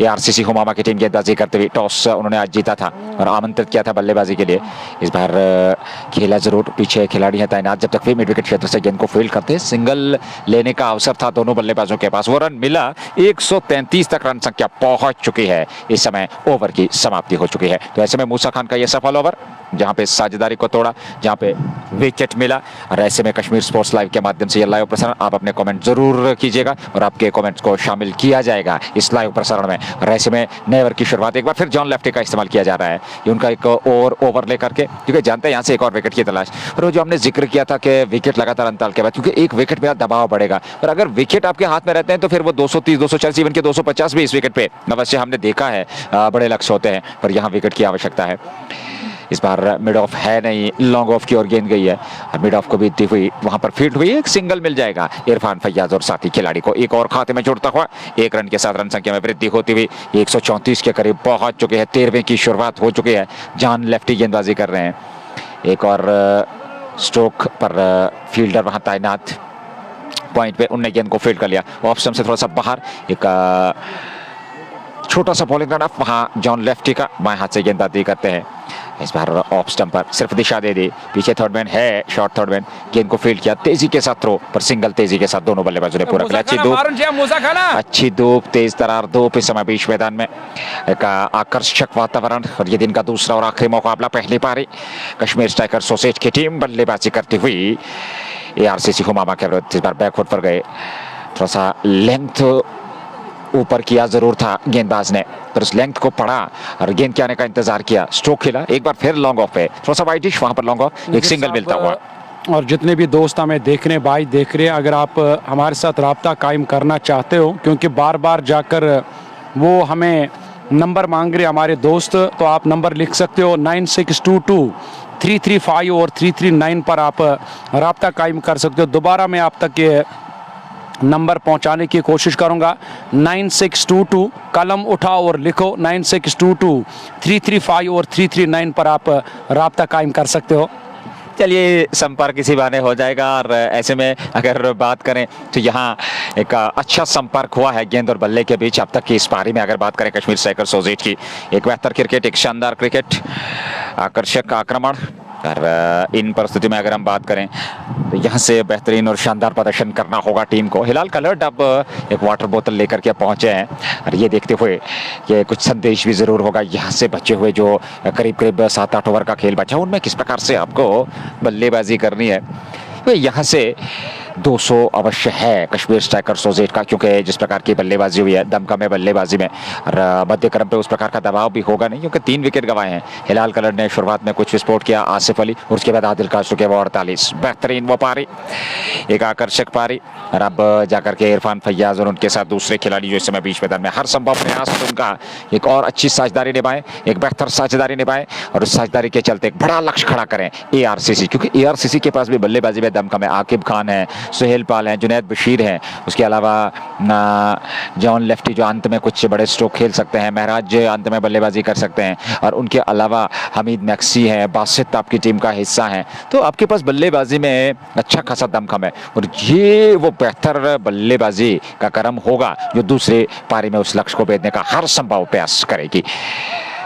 ARCC हुमामा की टीम गेंदबाजी करते हुए टॉस उन्होंने आज जीता था और आमंत्रित किया था बल्लेबाजी के लिए। इस बार खेला जरूर, पीछे खिलाड़ी हैं तैनात, जब तक वे मिड विकेट क्षेत्र से गेंद को फील्ड करते। सिंगल लेने का अवसर था दोनों बल्लेबाजों के पास, वो रन मिला। 133 तक रन संख्या पहुंच चुकी है। इस समय ओवर की समाप्ति हो चुकी है। तो ऐसे में मूसा खान का यह सफल ओवर जहां पे साझेदारी को तोड़ा, जहां पे विकेट मिला। और ऐसे में कश्मीर स्पोर्ट्स लाइव के माध्यम से यह लाइव प्रसारण आप अपने कमेंट जरूर कीजिएगा और आपके कमेंट्स को शामिल किया जाएगा इस लाइव प्रसारण में। और ऐसे में नए ओवर की शुरुआत एक बार फिर जॉन लेफ्टी का इस्तेमाल किया जा रहा है। ये उनका एक और ओवर लेकर के, क्योंकि जानते हैं यहाँ से एक और विकेट की तलाश। और वो जो हमने जिक्र किया था कि विकेट लगातार अंतराल के बाद, क्योंकि एक विकेट में दबाव बढ़ेगा और अगर विकेट आपके हाथ में रहते हैं तो फिर वो 230 240 इवन के 250 भी इस विकेट पे अवश्य हमने देखा है बड़े लक्ष्य होते हैं, पर यहाँ विकेट की आवश्यकता है। इस बार मिड ऑफ है नहीं, लॉन्ग ऑफ की ओर गेंद गई है और मिड ऑफ को बीतती हुई वहां पर फील्ड हुई। एक सिंगल मिल जाएगा इरफान फैयाज और साथी खिलाड़ी को। एक और खाते में जुड़ता हुआ 1 रन के साथ रन संख्या में वृद्धि होती हुई 134 के करीब पहुंच चुके हैं। 13वें की शुरुआत हो चुकी है। जॉन लेफ्टी गेंदबाजी कर रहे हैं। एक और स्ट्रोक पर फील्डर वहां तैनात पॉइंट पे, उनने गेंद को फील्ड कर लिया। ऑफ स्टंप से थोड़ा सा बाहर एक छोटा सा बॉलिंग रन अप वहां जॉन लेफ्टी का बाएं हाथ से गेंदबाजी करते हैं। इस बार ऑफ स्टंप पर सिर्फ दिशा दे दी, पीछे थर्ड मैन है, शॉर्ट थर्ड मैन, गेंद को फील्ड किया तेजी के साथ, थ्रो पर सिंगल तेजी के साथ दोनों बल्लेबाजों ने पूरा किया। अच्छी धूप, तेज तरार धूप इस समय बीच मैदान में, एक आकर्षक वातावरण। और ये दिन का दूसरा और आखिरी मुकाबला, पहली पारी कश्मीर स्ट्राइकर सोसाइटी की टीम बल्लेबाजी करती हुई ARCC हुमामा के विरुद्ध। इस बार बैकफुट पर गए, थोड़ा सा लेंथ ऊपर किया जरूर था गेंदबाज ने, पर उस लेंथ को पढ़ा और गेंद के आने का इंतजार किया। स्ट्रोक खेला, एक बार फिर लॉन्ग ऑफ पे, थोड़ा सा वाइटिश वहां पर लॉन्ग ऑफ, एक सिंगल मिलता हुआ। और जितने भी दोस्त हमें देख रहे हैं, भाई देख रहे हैं, अगर आप हमारे साथ राब्ता कायम करना चाहते हो, क्योंकि बार बार जाकर वो हमें नंबर मांग रहे हमारे दोस्त, तो आप नंबर लिख सकते हो 9622 335 और 339 पर आप राब्ता कायम कर सकते हो। दोबारा मैं आप तक ये नंबर पहुंचाने की कोशिश करूंगा, 9622, कलम उठाओ और लिखो 9622 335 और 339 पर आप राब्ता कायम कर सकते हो। चलिए संपर्क इसी बहाने हो जाएगा। और ऐसे में अगर बात करें तो यहाँ एक अच्छा संपर्क हुआ है गेंद और बल्ले के बीच अब तक की इस पारी में। अगर बात करें कश्मीर स्ट्राइकर सोसाइटी की, एक बेहतर क्रिकेट, एक शानदार क्रिकेट, आकर्षक आक्रमण। और इन परिस्थितियों में अगर हम बात करें तो यहाँ से बेहतरीन और शानदार प्रदर्शन करना होगा टीम को। हिलाल कलर्ड अब एक वाटर बोतल लेकर के पहुंचे हैं और ये देखते हुए कि कुछ संदेश भी जरूर होगा यहाँ से बचे हुए जो करीब करीब 7-8 ओवर का खेल बचा, उनमें किस प्रकार से आपको बल्लेबाजी करनी है। तो यहाँ से 200 अवश्य है कश्मीर स्ट्राइकर सोसाइटी का, क्योंकि जिस प्रकार की बल्लेबाजी हुई है, दमकम है बल्लेबाजी में, और मध्य क्रम पे उस प्रकार का दबाव भी होगा नहीं, क्योंकि 3 विकेट गंवाए हैं। हिलाल कलर ने शुरुआत में कुछ विस्फोट किया, आसिफ अली, उसके बाद आदिल काचरू के वो 48, बेहतरीन वो पारी, एक आकर्षक पारी। और अब जाकर के इरफान फैयाज और उनके साथ दूसरे खिलाड़ी जो इस समय बीच मैदान में हर संभव प्रयास उनका एक और अच्छी साझेदारी निभाएं, एक बेहतर साझेदारी निभाएं और उस साझेदारी के चलते एक बड़ा लक्ष्य खड़ा करें ARCC, क्योंकि ARCC के पास भी बल्लेबाजी में दमकम है। आकिब खान है, सुहेल पाल हैं, जुनैद बशीर हैं, उसके अलावा जॉन लेफ्टी जो अंत में कुछ बड़े स्ट्रोक खेल सकते हैं, महराज अंत में बल्लेबाजी कर सकते हैं, और उनके अलावा हमीद मैक्सी हैं, बासित आपकी टीम का हिस्सा हैं। तो आपके पास बल्लेबाजी में अच्छा खासा दमखम है, और ये वो बेहतर बल्लेबाजी का क्रम होगा जो दूसरे पारी में उस लक्ष्य को भेजने का हर संभव प्रयास करेगी।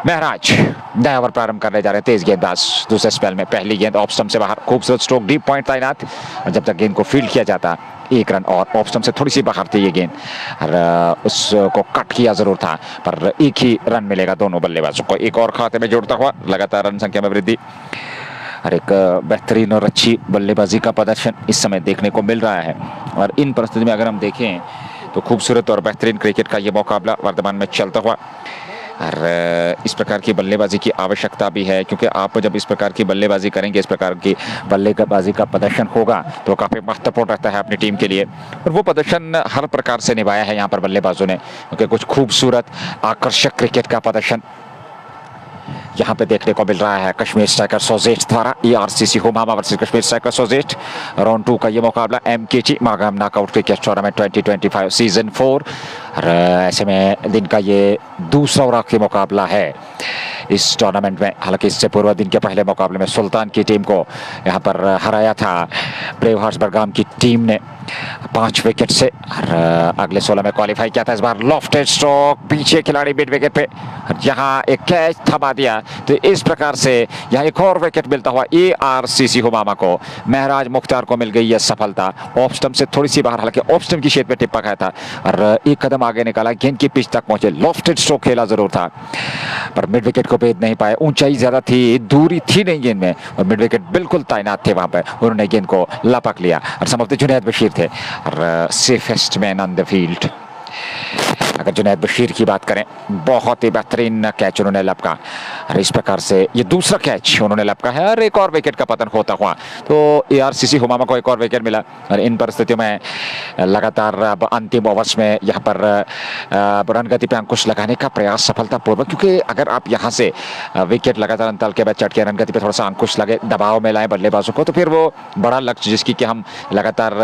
महराज नया ओवर प्रारंभ करने जा रहे हैं, तेज गेंदबाज दूसरे स्पेल में, पहली गेंद ऑफ स्टंप से बाहर, खूबसूरत स्ट्रोक, डीप पॉइंट तैनात, और जब तक गेंद को फील्ड किया जाता 1 रन, और ऑफ स्टंप से थोड़ी सी बाहर थी ये गेंद, और उसको कट किया जरूर था, पर एक ही रन मिलेगा दोनों बल्लेबाजों को। एक और खाते में जोड़ता हुआ लगातार रन संख्या में वृद्धि, और एक बेहतरीन और अच्छी बल्लेबाजी का प्रदर्शन इस समय देखने को मिल रहा है। और इन परिस्थिति में अगर हम देखें तो खूबसूरत और बेहतरीन क्रिकेट का ये मुकाबला वर्तमान में चलता हुआ, और इस प्रकार की बल्लेबाजी की आवश्यकता भी है, क्योंकि आप जब इस प्रकार की बल्लेबाजी करेंगे, इस प्रकार की बल्लेबाजी का प्रदर्शन होगा तो काफ़ी महत्वपूर्ण रहता है अपनी टीम के लिए, और वो प्रदर्शन हर प्रकार से निभाया है यहाँ पर बल्लेबाजों ने, क्योंकि कुछ खूबसूरत आकर्षक क्रिकेट का प्रदर्शन यहाँ पे देखने को मिल रहा है। कश्मीर स्ट्राइकर सोजेट द्वारा ARCC Humhama versus Kashmir striker Sozeith, round 2 का ये मुकाबला MKT Magam knockout cricket tournament 2025 season 4, और ऐसे में दिन का ये दूसरा और आखिरी मुकाबला है इस टूर्नामेंट में। हालांकि इससे पूर्व दिन के पहले मुकाबले में सुल्तान की टीम को यहाँ पर हराया था ब्रेव हार्ट्स बडगाम की टीम ने 5 विकेट से, और अगले 16 में क्वालिफाई किया था। इस बार लॉफ्टेड स्ट्रोक, पीछे खिलाड़ी मिड विकेट पे, यहाँ एक कैच थमा दिया, तो इस प्रकार से यहाँ एक और विकेट मिलता हुआ ARCC हुमामा को। महराज मुख्तार को मिल गई यह सफलता, ऑफ स्टंप से थोड़ी सी बाहर, हालांकि ऑफ स्टंप की शेप में टिप्पा खाया था, और एक कदम आगे निकाला, गेंद की पिच तक पहुंचे, लॉफ्टेड स्ट्रोक खेला जरूर था, पर मिड विकेट को भेद नहीं पाए, ऊंचाई ज्यादा थी, दूरी थी नहीं गेंद में, और मिड विकेट बिल्कुल तैनात थे वहां पर, उन्होंने गेंद को लपक लिया, और संभवतः जुनैद बशीर थे और safest man on the field. अगर जुनैद बशीर की बात करें, बहुत ही बेहतरीन कैच उन्होंने लपका, और इस प्रकार से ये दूसरा कैच उन्होंने लपका है, और एक और विकेट का पतन होता हुआ तो ARCC हुमामा को एक और विकेट मिला। और इन परिस्थितियों में लगातार अब अंतिम ओवर्स में यहाँ पर रन गति पे अंकुश लगाने का प्रयास सफलतापूर्वक, क्योंकि अगर आप यहाँ से विकेट लगातार अंतराल के बाद चट के रन गति पे थोड़ा सा अंकुश लगे, दबाव में लाए बल्लेबाजों को, तो फिर वो बड़ा लक्ष्य जिसकी कि हम लगातार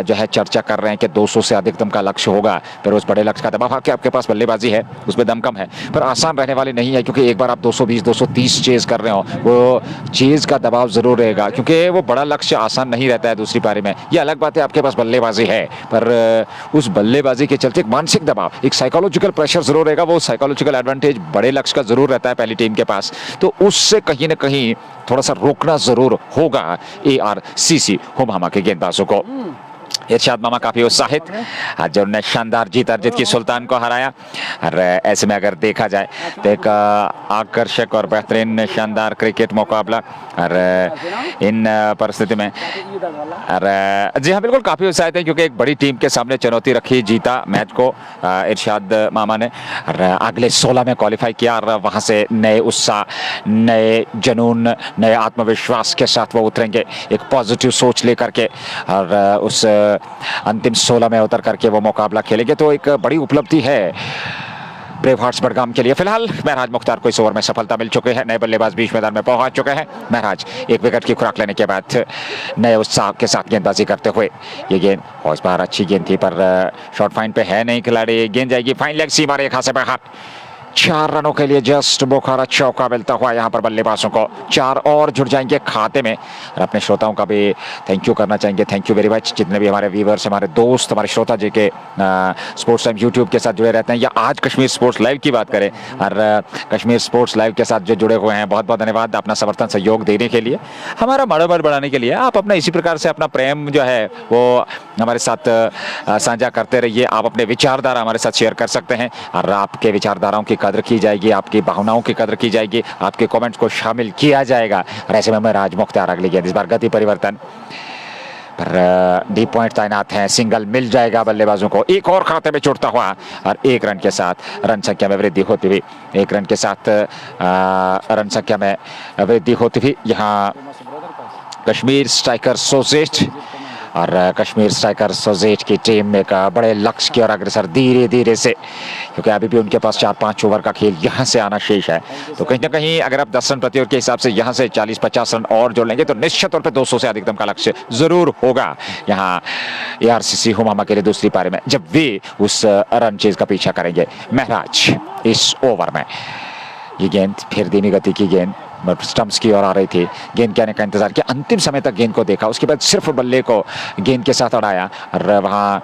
जो है चर्चा कर रहे हैं कि 200 से अधिकतम का लक्ष्य होगा, फिर उस बड़े लक्ष्य का दबाव आपके पास बल्लेबाजी है, उसमें दमकम है, पर आसान रहने वाली नहीं है, क्योंकि एक बार आप 220 230 चेज कर रहे हो, वो चेज का दबाव जरूर रहेगा, क्योंकि वो बड़ा लक्ष्य आसान नहीं रहता है दूसरी पारी में। ये अलग बात है आपके पास बल्लेबाजी है, पर उस बल्लेबाजी के चलते एक मानसिक दबाव, एक साइकोलॉजिकल प्रेशर जरूर रहेगा, वो साइकोलॉजिकल एडवांटेज बड़े लक्ष्य का जरूर रहता है पहली टीम के पास, तो उससे कहीं ना कहीं थोड़ा सा रोकना जरूर होगा ARCC हुमामा के गेंदबाजों को। इरशाद मामा काफी उत्साहित, जो उन्होंने शानदार जीत अर्जित की सुल्तान को हराया, और ऐसे में अगर देखा जाए तो एक आकर्षक और बेहतरीन शानदार क्रिकेट मुकाबला, और इन परिस्थिति में और जी हाँ बिल्कुल काफी उत्साहित है, क्योंकि एक बड़ी टीम के सामने चुनौती रखी, जीता मैच को इरशाद मामा ने, और अगले 16 में क्वालिफाई किया, और वहां से नए उत्साह, नए जुनून, नए आत्मविश्वास के साथ वो उतरेंगे, एक पॉजिटिव सोच लेकर के, और उस अंतिम 16 में उतर करके वो मुकाबला खेलेंगे, तो एक बड़ी उपलब्धि है ब्रेव हार्ट्स बडगाम के लिए। फिलहाल महराज मुख्तार को इस ओवर में सफलता मिल चुकी है, नए बल्लेबाज बीच मैदान में पहुंच चुके हैं। महराज एक विकेट की खुराक लेने के बाद नए उत्साह के साथ गेंदबाजी करते हुए, ये गेंद और इस बार अच्छी गेंद थी, पर शॉर्ट फाइन पे है नहीं खिलाड़ी, गेंद जाएगी फाइन लेग सीमा रेखा से बाहर। 4 रनों के लिए जस्ट बुखारा चौका मिलता हुआ यहाँ पर बल्लेबाजों को, 4 और जुड़ जाएंगे खाते में। और अपने श्रोताओं का भी थैंक यू करना चाहेंगे, थैंक यू वेरी मच, जितने भी हमारे व्यूवर्स, हमारे दोस्त, हमारे श्रोता जी के स्पोर्ट्स टाइम यूट्यूब के साथ जुड़े रहते हैं, या आज कश्मीर स्पोर्ट्स लाइव की बात करें, और कश्मीर स्पोर्ट्स लाइव के साथ जो जुड़े हुए हैं, बहुत बहुत धन्यवाद अपना समर्थन सहयोग देने के लिए, हमारा मनोबल बढ़ाने के लिए। आप अपना इसी प्रकार से अपना प्रेम जो है वो हमारे साथ साझा करते रहिए, आप अपने विचारधारा हमारे साथ शेयर कर सकते हैं, और आपके विचारधाराओं की कदर की जाएगी, आपकी भावनाओं की कदर की जाएगी, आपके कमेंट्स को शामिल किया जाएगा। और ऐसे में महराज मुख्तार अगली गेंद, इस बार गति परिवर्तन पर डीप पॉइंट तैनात हैं, सिंगल मिल जाएगा बल्लेबाजों को, एक और खाते में छूटता हुआ, और 1 रन के साथ रन संख्या में वृद्धि होती हुई, 1 रन के साथ रन संख्या में वृद्धि होती हुई यहाँ कश्मीर स्ट्राइकर सोजेट और कश्मीर स्ट्राइकर सोजेट की टीम एक बड़े लक्ष्य की ओर अग्रसर धीरे धीरे से, क्योंकि अभी भी उनके पास 4-5 ओवर का खेल यहाँ से आना शेष है। तो कहीं ना कहीं अगर आप 10 रन प्रति ओवर के हिसाब से यहाँ से 40-50 रन और जोड़ लेंगे तो निश्चित तौर पे 200 से अधिकतम का लक्ष्य जरूर होगा यहाँ ARCC हुमामा के लिए दूसरी पारी में, जब वे उस रन चेज का पीछा करेंगे। महराज इस ओवर में ये गेंद फिर धीमी गति की गेंद स्टंप्स की ओर आ रही थी, गेंद के आने का इंतजार किया, अंतिम समय तक गेंद को देखा, उसके बाद सिर्फ बल्ले को गेंद के साथ अड़ाया और वहां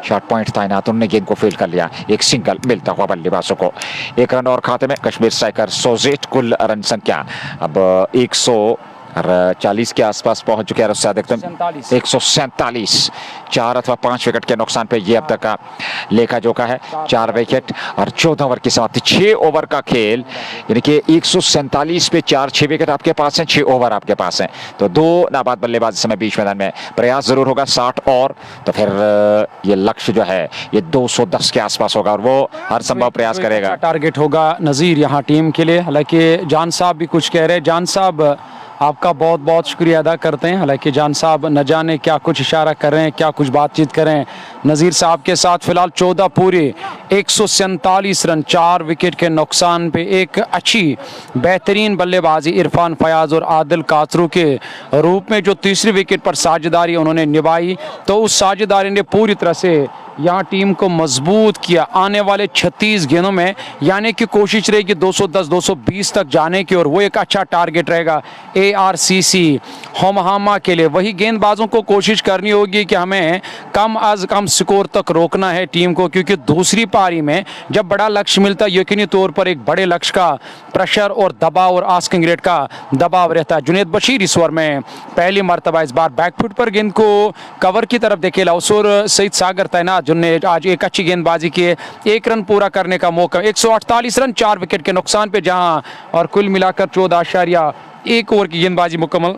शॉट पॉइंट तैनात, उन्होंने गेंद को फील्ड कर लिया। एक सिंगल मिलता हुआ बल्लेबाजों को, 1 रन और खाते में कश्मीर स्ट्राइकर सोजेट। कुल रन संख्या अब 140 के आसपास पहुंच चुके हैं, उससे अधिकतम 147, 4 अथवा 5 विकेट के नुकसान पे ये अब तक का लेखा जोखा है। 4 विकेट और 14 ओवर की समाप्ति, 6 ओवर का खेल, यानी कि 147 पे 4-6 विकेट आपके पास हैं, 6 ओवर आपके पास हैं, तो 2 नाबाद बल्लेबाज इस समय बीच मैदान में। प्रयास जरूर होगा 60 और, तो फिर ये लक्ष्य जो है ये 210 के आसपास होगा और वो हर संभव प्रयास करेगा। टारगेट होगा नज़ीर यहाँ टीम के लिए। हालांकि जान साहब भी कुछ कह रहे हैं। जान साहब आपका बहुत बहुत शुक्रिया अदा करते हैं। हालांकि जान साहब न जाने क्या कुछ इशारा कर रहे हैं, क्या कुछ बातचीत कर रहे हैं नज़ीर साहब के साथ। फिलहाल 14 पूरे 147 रन, 4 विकेट के नुकसान पे एक अच्छी बेहतरीन बल्लेबाजी इरफान फयाज और आदिल कासरू के रूप में जो तीसरी विकेट पर साझेदारी उन्होंने निभाई, तो उस साझेदारी ने पूरी तरह से यहाँ टीम को मजबूत किया। आने वाले 36 गेंदों में यानी कि कोशिश रहेगी 210-220 तक जाने की, और वो एक अच्छा टारगेट रहेगा ARCC होमहामा के लिए। वही गेंदबाजों को कोशिश करनी होगी कि हमें कम अज कम स्कोर तक रोकना है टीम को, क्योंकि दूसरी पारी में जब बड़ा लक्ष्य मिलता है यकीनी तौर पर एक बड़े लक्ष्य का प्रेशर और दबाव और आस्किंग रेट का दबाव रहता है। जुनैद बशीर इस ओवर में पहली मरतबा इस बार बैकफुट पर गेंद को कवर की तरफ देखे, और सईद सागर तैनात जिन्होंने आज एक अच्छी गेंदबाजी की, 1 रन पूरा करने का मौका। 148 रन 4 विकेट के नुकसान पे जहां, और कुल मिलाकर 14.1 ओवर की गेंदबाजी मुकम्मल।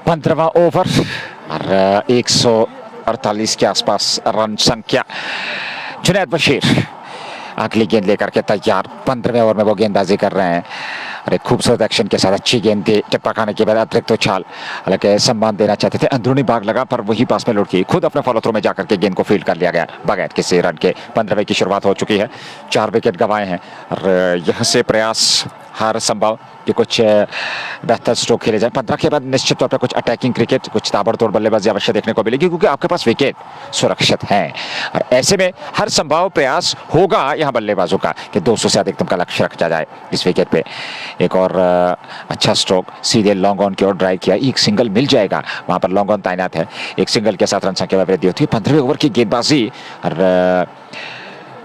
15वां ओवर और 148 के आसपास रन संख्या। जुनैद बशीर अगली गेंद लेकर के तैयार, 15वें ओवर में वो गेंदबाजी कर रहे हैं और एक खूबसूरत एक्शन के साथ अच्छी गेंद थी, चप्पा खाने के बाद अतिरिक्त उछाल, हालांकि सम्मान देना चाहते थे, अंदरूनी भाग लगा पर वही पास में लुढ़की, खुद अपने फॉलो थ्रो में जाकर के गेंद को फील्ड कर लिया गया बगैर किसी रन के। 15वें की शुरुआत हो चुकी है, 4 विकेट गंवाए हैं और यहाँ से प्रयास हर संभव कि कुछ बेहतर स्ट्रोक खेले जाए। 15 के बाद निश्चित तौर पर कुछ अटैकिंग क्रिकेट, कुछ ताबड़तोड़ बल्लेबाजी अवश्य देखने को मिलेगी, क्योंकि आपके पास विकेट सुरक्षित हैं और ऐसे में हर संभव प्रयास होगा यहाँ बल्लेबाजों का कि 200 से अधिकतम का लक्ष्य रखा जाए इस विकेट पे। एक और अच्छा स्ट्रोक सीधे लॉन्ग ऑन की ओर ड्राइव किया, एक सिंगल मिल जाएगा, वहां पर लॉन्ग ऑन तैनात है, एक सिंगल के साथ रन संख्या में वृद्धि होती है। 15वें ओवर की गेंदबाजी और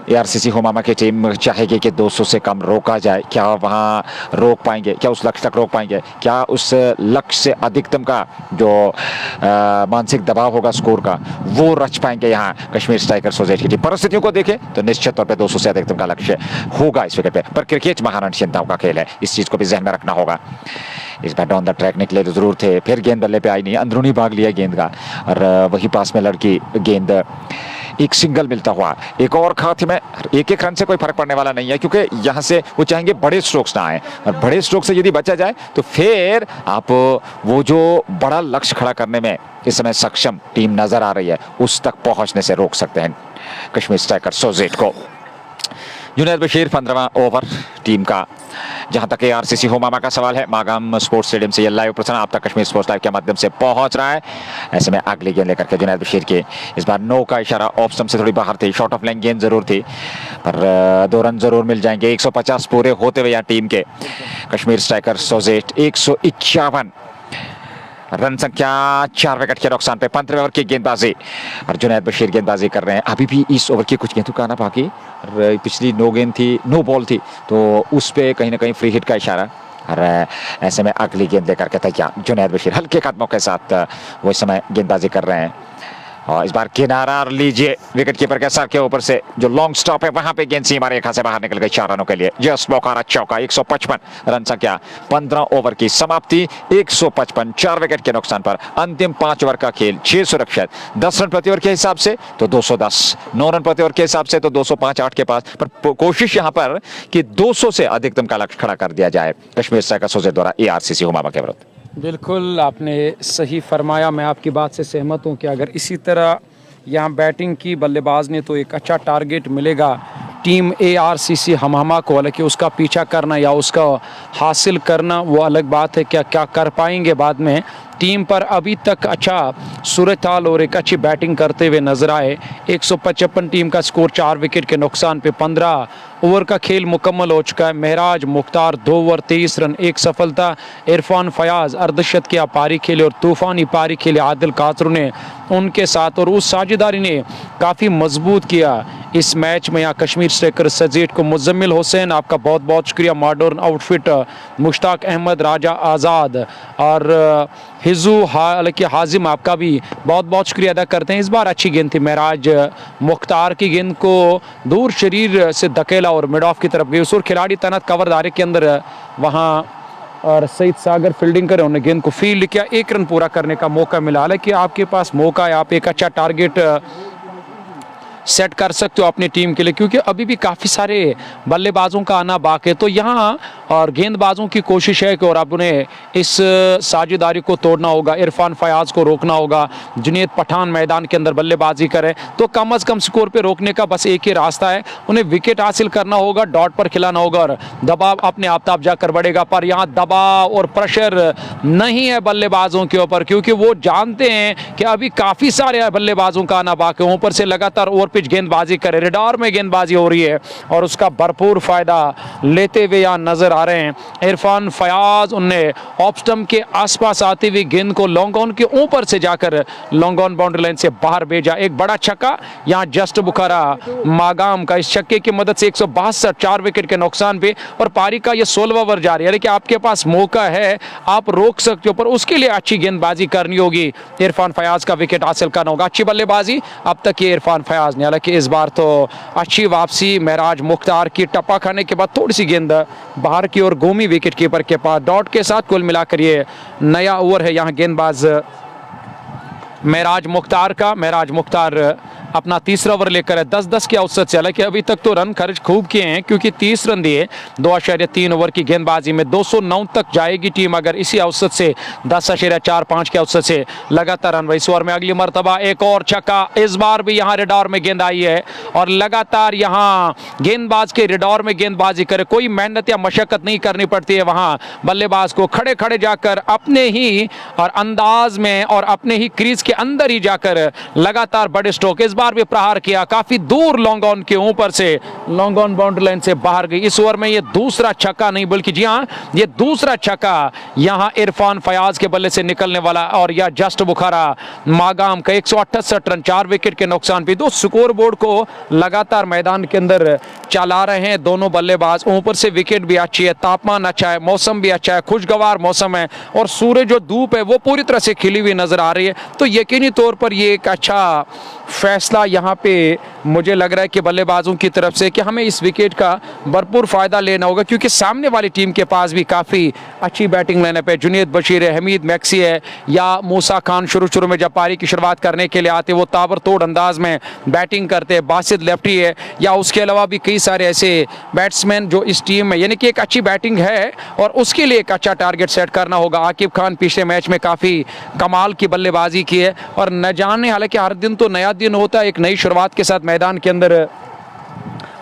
ARCC होमामा की टीम चाहेगी कि 200 से कम रोका जाए। क्या वहां रोक पाएंगे, क्या उस लक्ष्य तक रोक पाएंगे, क्या उस लक्ष्य से अधिकतम का जो मानसिक दबाव होगा स्कोर का वो रच पाएंगे यहाँ कश्मीर स्ट्राइकर सोजेट की टीम। परिस्थितियों को देखें तो निश्चित तौर पे 200 से अधिकतम का लक्ष्य होगा इस विकेट पे, पर क्रिकेट महान चिंताओं का खेल है, इस चीज को भी जहन में रखना होगा। इस बार डाउन द ट्रैक निकले तो जरूर थे, फिर गेंद बल्ले पे आई नहीं, अंदरूनी भाग लिया गेंद का और वही पास में लड़की गेंद, एक सिंगल मिलता हुआ, एक और खाते में। एक रन से कोई फर्क पड़ने वाला नहीं है, क्योंकि यहां से वो चाहेंगे बड़े स्ट्रोक्स ना आए, और बड़े स्ट्रोक से यदि बचा जाए तो फिर आप वो जो बड़ा लक्ष्य खड़ा करने में इस समय सक्षम टीम नजर आ रही है उस तक पहुंचने से रोक सकते हैं कश्मीर स्ट्राइकर सोजेट को। जुनैद बशीर 15वां ओवर टीम का। जहां तक ARCC होमामा का सवाल है, मागाम स्पोर्ट्स स्टेडियम से यह लाइव प्रसारण आप तक कश्मीर स्पोर्ट्स लाइव के माध्यम से पहुंच रहा है। ऐसे में अगली गेंद लेकर के जुनैद बशीर की, इस बार नो का इशारा, ऑफ स्टंप से थोड़ी बाहर थी, शॉर्ट ऑफ लेंथ गेंद जरूर थी पर 2 रन जरूर मिल जाएंगे। 150 पूरे होते हुए यहाँ टीम के कश्मीर स्ट्राइकर सोजेट 151 रन संख्या, 4 विकेट के नुकसान पे। 15वें ओवर की गेंदबाजी और जुनैद बशीर गेंदबाजी कर रहे हैं। अभी भी इस ओवर की कुछ गेंदों का आना बाकी, पिछली नो गेंद थी, नो बॉल थी, तो उस पे कहीं ना कहीं फ्री हिट का इशारा। और ऐसे में अगली गेंद लेकर के तैयार जुनैद बशीर हल्के कदमों के साथ वो इस समय गेंदबाजी कर रहे हैं और इस बार किनारा लीजिए, विकेट कीपर के सर के ऊपर से जो लॉन्ग स्टॉप है वहां पे गेंद सीमा रेखा से बाहर निकल गई 4 रनों के लिए। जस्ट मौका चौका, 155 रन संख्या, 15 ओवर की समाप्ति, 155, 4 विकेट के नुकसान पर। अंतिम 5 ओवर का खेल, 6 सुरक्षित, 10 रन प्रति ओवर के हिसाब से तो 210, 9 रन प्रति ओवर के हिसाब से तो 205-8 के पास, पर कोशिश यहां पर कि 200 से अधिकतम का लक्ष्य खड़ा कर दिया जाए कश्मीर स्ट्राइकर सोजेट द्वारा ARCC होमामा के विरुद्ध। बिल्कुल आपने सही फरमाया, मैं आपकी बात से सहमत हूं कि अगर इसी तरह यहाँ बैटिंग की बल्लेबाज ने तो एक अच्छा टारगेट मिलेगा टीम ARCC हमहमा को। हालांकि उसका पीछा करना या उसका हासिल करना वो अलग बात है, क्या क्या कर पाएंगे बाद में। टीम पर अभी तक अच्छा सूरत हाल और एक अच्छी बैटिंग करते हुए नजर आए। 155 टीम का स्कोर, 4 विकेट के नुकसान पे 15 ओवर का खेल मुकम्मल हो चुका है। महराज मुख्तार 2 ओवर 23 रन, एक सफलता। इरफान फयाज अर्धशत की पारी खेले और तूफानी पारी खेले आदिल कातरू ने उनके साथ, और उस साझेदारी ने काफ़ी मजबूत किया इस मैच में। यहाँ कश्मीर स्ट्राइकर सजेट को मुजम्मिल हुसैन आपका बहुत बहुत शुक्रिया, मॉडर्न आउटफिट मुश्ताक अहमद, राजा आज़ाद और हिजू हालांकि हाजिम आपका भी बहुत बहुत शुक्रिया अदा करते हैं। इस बार अच्छी गेंद थी, महराज मुख्तार की गेंद को दूर शरीर से धकेला और मिड ऑफ की तरफ गई। उस और खिलाड़ी तैनात कवरदारे के अंदर वहाँ और सईद सागर फील्डिंग करे, उन्होंने गेंद को फील्ड किया, 1 रन पूरा करने का मौका मिला। हालांकि आपके पास मौका है, आप एक अच्छा टारगेट सेट कर सकते हो अपनी टीम के लिए, क्योंकि अभी भी काफ़ी सारे बल्लेबाजों का आना बाकी है। तो यहाँ और गेंदबाजों की कोशिश है कि और अब उन्हें इस साझेदारी को तोड़ना होगा, इरफान फयाज को रोकना होगा। जुनेद पठान मैदान के अंदर बल्लेबाजी करे तो कम अज़ कम स्कोर पे रोकने का बस एक ही रास्ता है, उन्हें विकेट हासिल करना होगा, डॉट पर खिलाना होगा और दबाव अपने आप ताप जाकर बढ़ेगा। पर यहाँ दबाव और प्रेशर नहीं है बल्लेबाजों के ऊपर, क्योंकि वो जानते हैं कि अभी काफ़ी सारे बल्लेबाजों का आना बाकी है। ऊपर से लगातार ओवर पिच गेंदबाजी करे, रेडार में गेंदबाजी हो रही है और उसका भरपूर फायदा लेते हुए यहाँ नजर आ रहे हैं इरफान फयाज। उनने ऑफ स्टंप के आसपास आती हुई गेंद को लॉन्ग ऑन के ऊपर से जाकर लॉन्ग ऑन बाउंड्री लाइन से बाहर भेजा। एक बड़ा छक्का यहाँ जस्ट बुखारा मागाम का, इस छक्के की मदद से 162, 4 विकेट के नुकसान पे और पारी का ये 16वां ओवर जारी है। लेकिन आपके पास मौका है, आप रोक सकते हो, पर उसके लिए अच्छी गेंदबाजी करनी होगी। इरफान फयाज का विकेट हासिल करना होगा, अच्छी बल्लेबाजी अब तक ये इरफान फयाज ने। हालांकि इस बार तो अच्छी वापसी महराज मुख्तार की, टप्पा खाने के बाद थोड़ी सी गेंद बाहर की ओर घूमी विकेट कीपर के पास, डॉट के साथ कुल मिलाकर ये नया ओवर है यहाँ गेंदबाज महराज मुख्तार का। महराज मुख्तार अपना तीसरा ओवर लेकर है 10-10 के औसत से। हालांकि अभी तक तो रन खर्च खूब किए हैं, क्योंकि 30 रन दिए 2.3 ओवर की गेंदबाजी में। 209 तक जाएगी टीम अगर इसी औसत से 10.45 के औसत से लगातार रन। इस ओवर में अगली मरतबा एक और छक्का, इस बार भी यहाँ रेडॉर में गेंद आई है और लगातार यहाँ गेंदबाज के रेडॉर में गेंदबाजी करे, कोई मेहनत या मशक्कत नहीं करनी पड़ती है वहाँ बल्लेबाज को। खड़े खड़े जाकर अपने ही और अंदाज में और अपने ही क्रीज के अंदर ही जाकर लगातार बड़े स्ट्रोक, इस बार भी प्रहार किया काफी दूर लॉन्ग ऑन के ऊपर से, लॉन्ग ऑन बाउंड्री लाइन से बाहर गई। इस ओवर में ये दूसरा छक्का नहीं बल्कि जी हां ये दूसरा छक्का यहां इरफान फयाज के बल्ले से निकलने वाला, और यह जस्ट बुखारा मागाम का 168 रन, 4 विकेट के नुकसान पे। दो स्कोर बोर्ड को लगातार मैदान के अंदर चला रहे हैं दोनों बल्लेबाज। ऊपर से विकेट भी अच्छी है, तापमान अच्छा है, मौसम भी अच्छा है, खुशगवार मौसम है और सूर्य जो धूप है वो पूरी तरह से खिली हुई नजर आ रही है। तो यकीनी तौर पर ये एक अच्छा फैसला यहाँ पे मुझे लग रहा है कि बल्लेबाजों की तरफ से कि हमें इस विकेट का भरपूर फायदा लेना होगा, क्योंकि सामने वाली टीम के पास भी काफ़ी अच्छी बैटिंग लाइनअप है। जुनेद बशीर है, हमीद मैक्सी है या मूसा खान शुरू में जब पारी की शुरुआत करने के लिए आते वो ताबड़तोड़ अंदाज में बैटिंग करते हैं। बासित लेफ्टी है, या उसके अलावा भी कई सारे ऐसे बैट्समैन जो इस टीम में, यानी कि एक अच्छी बैटिंग है और उसके लिए एक अच्छा टारगेट सेट करना होगा। आकिब खान पिछले मैच में काफ़ी कमाल की बल्लेबाजी की है और न जाने, हालांकि हर दिन तो नया दिन होता है, एक नई शुरुआत के साथ मैदान के अंदर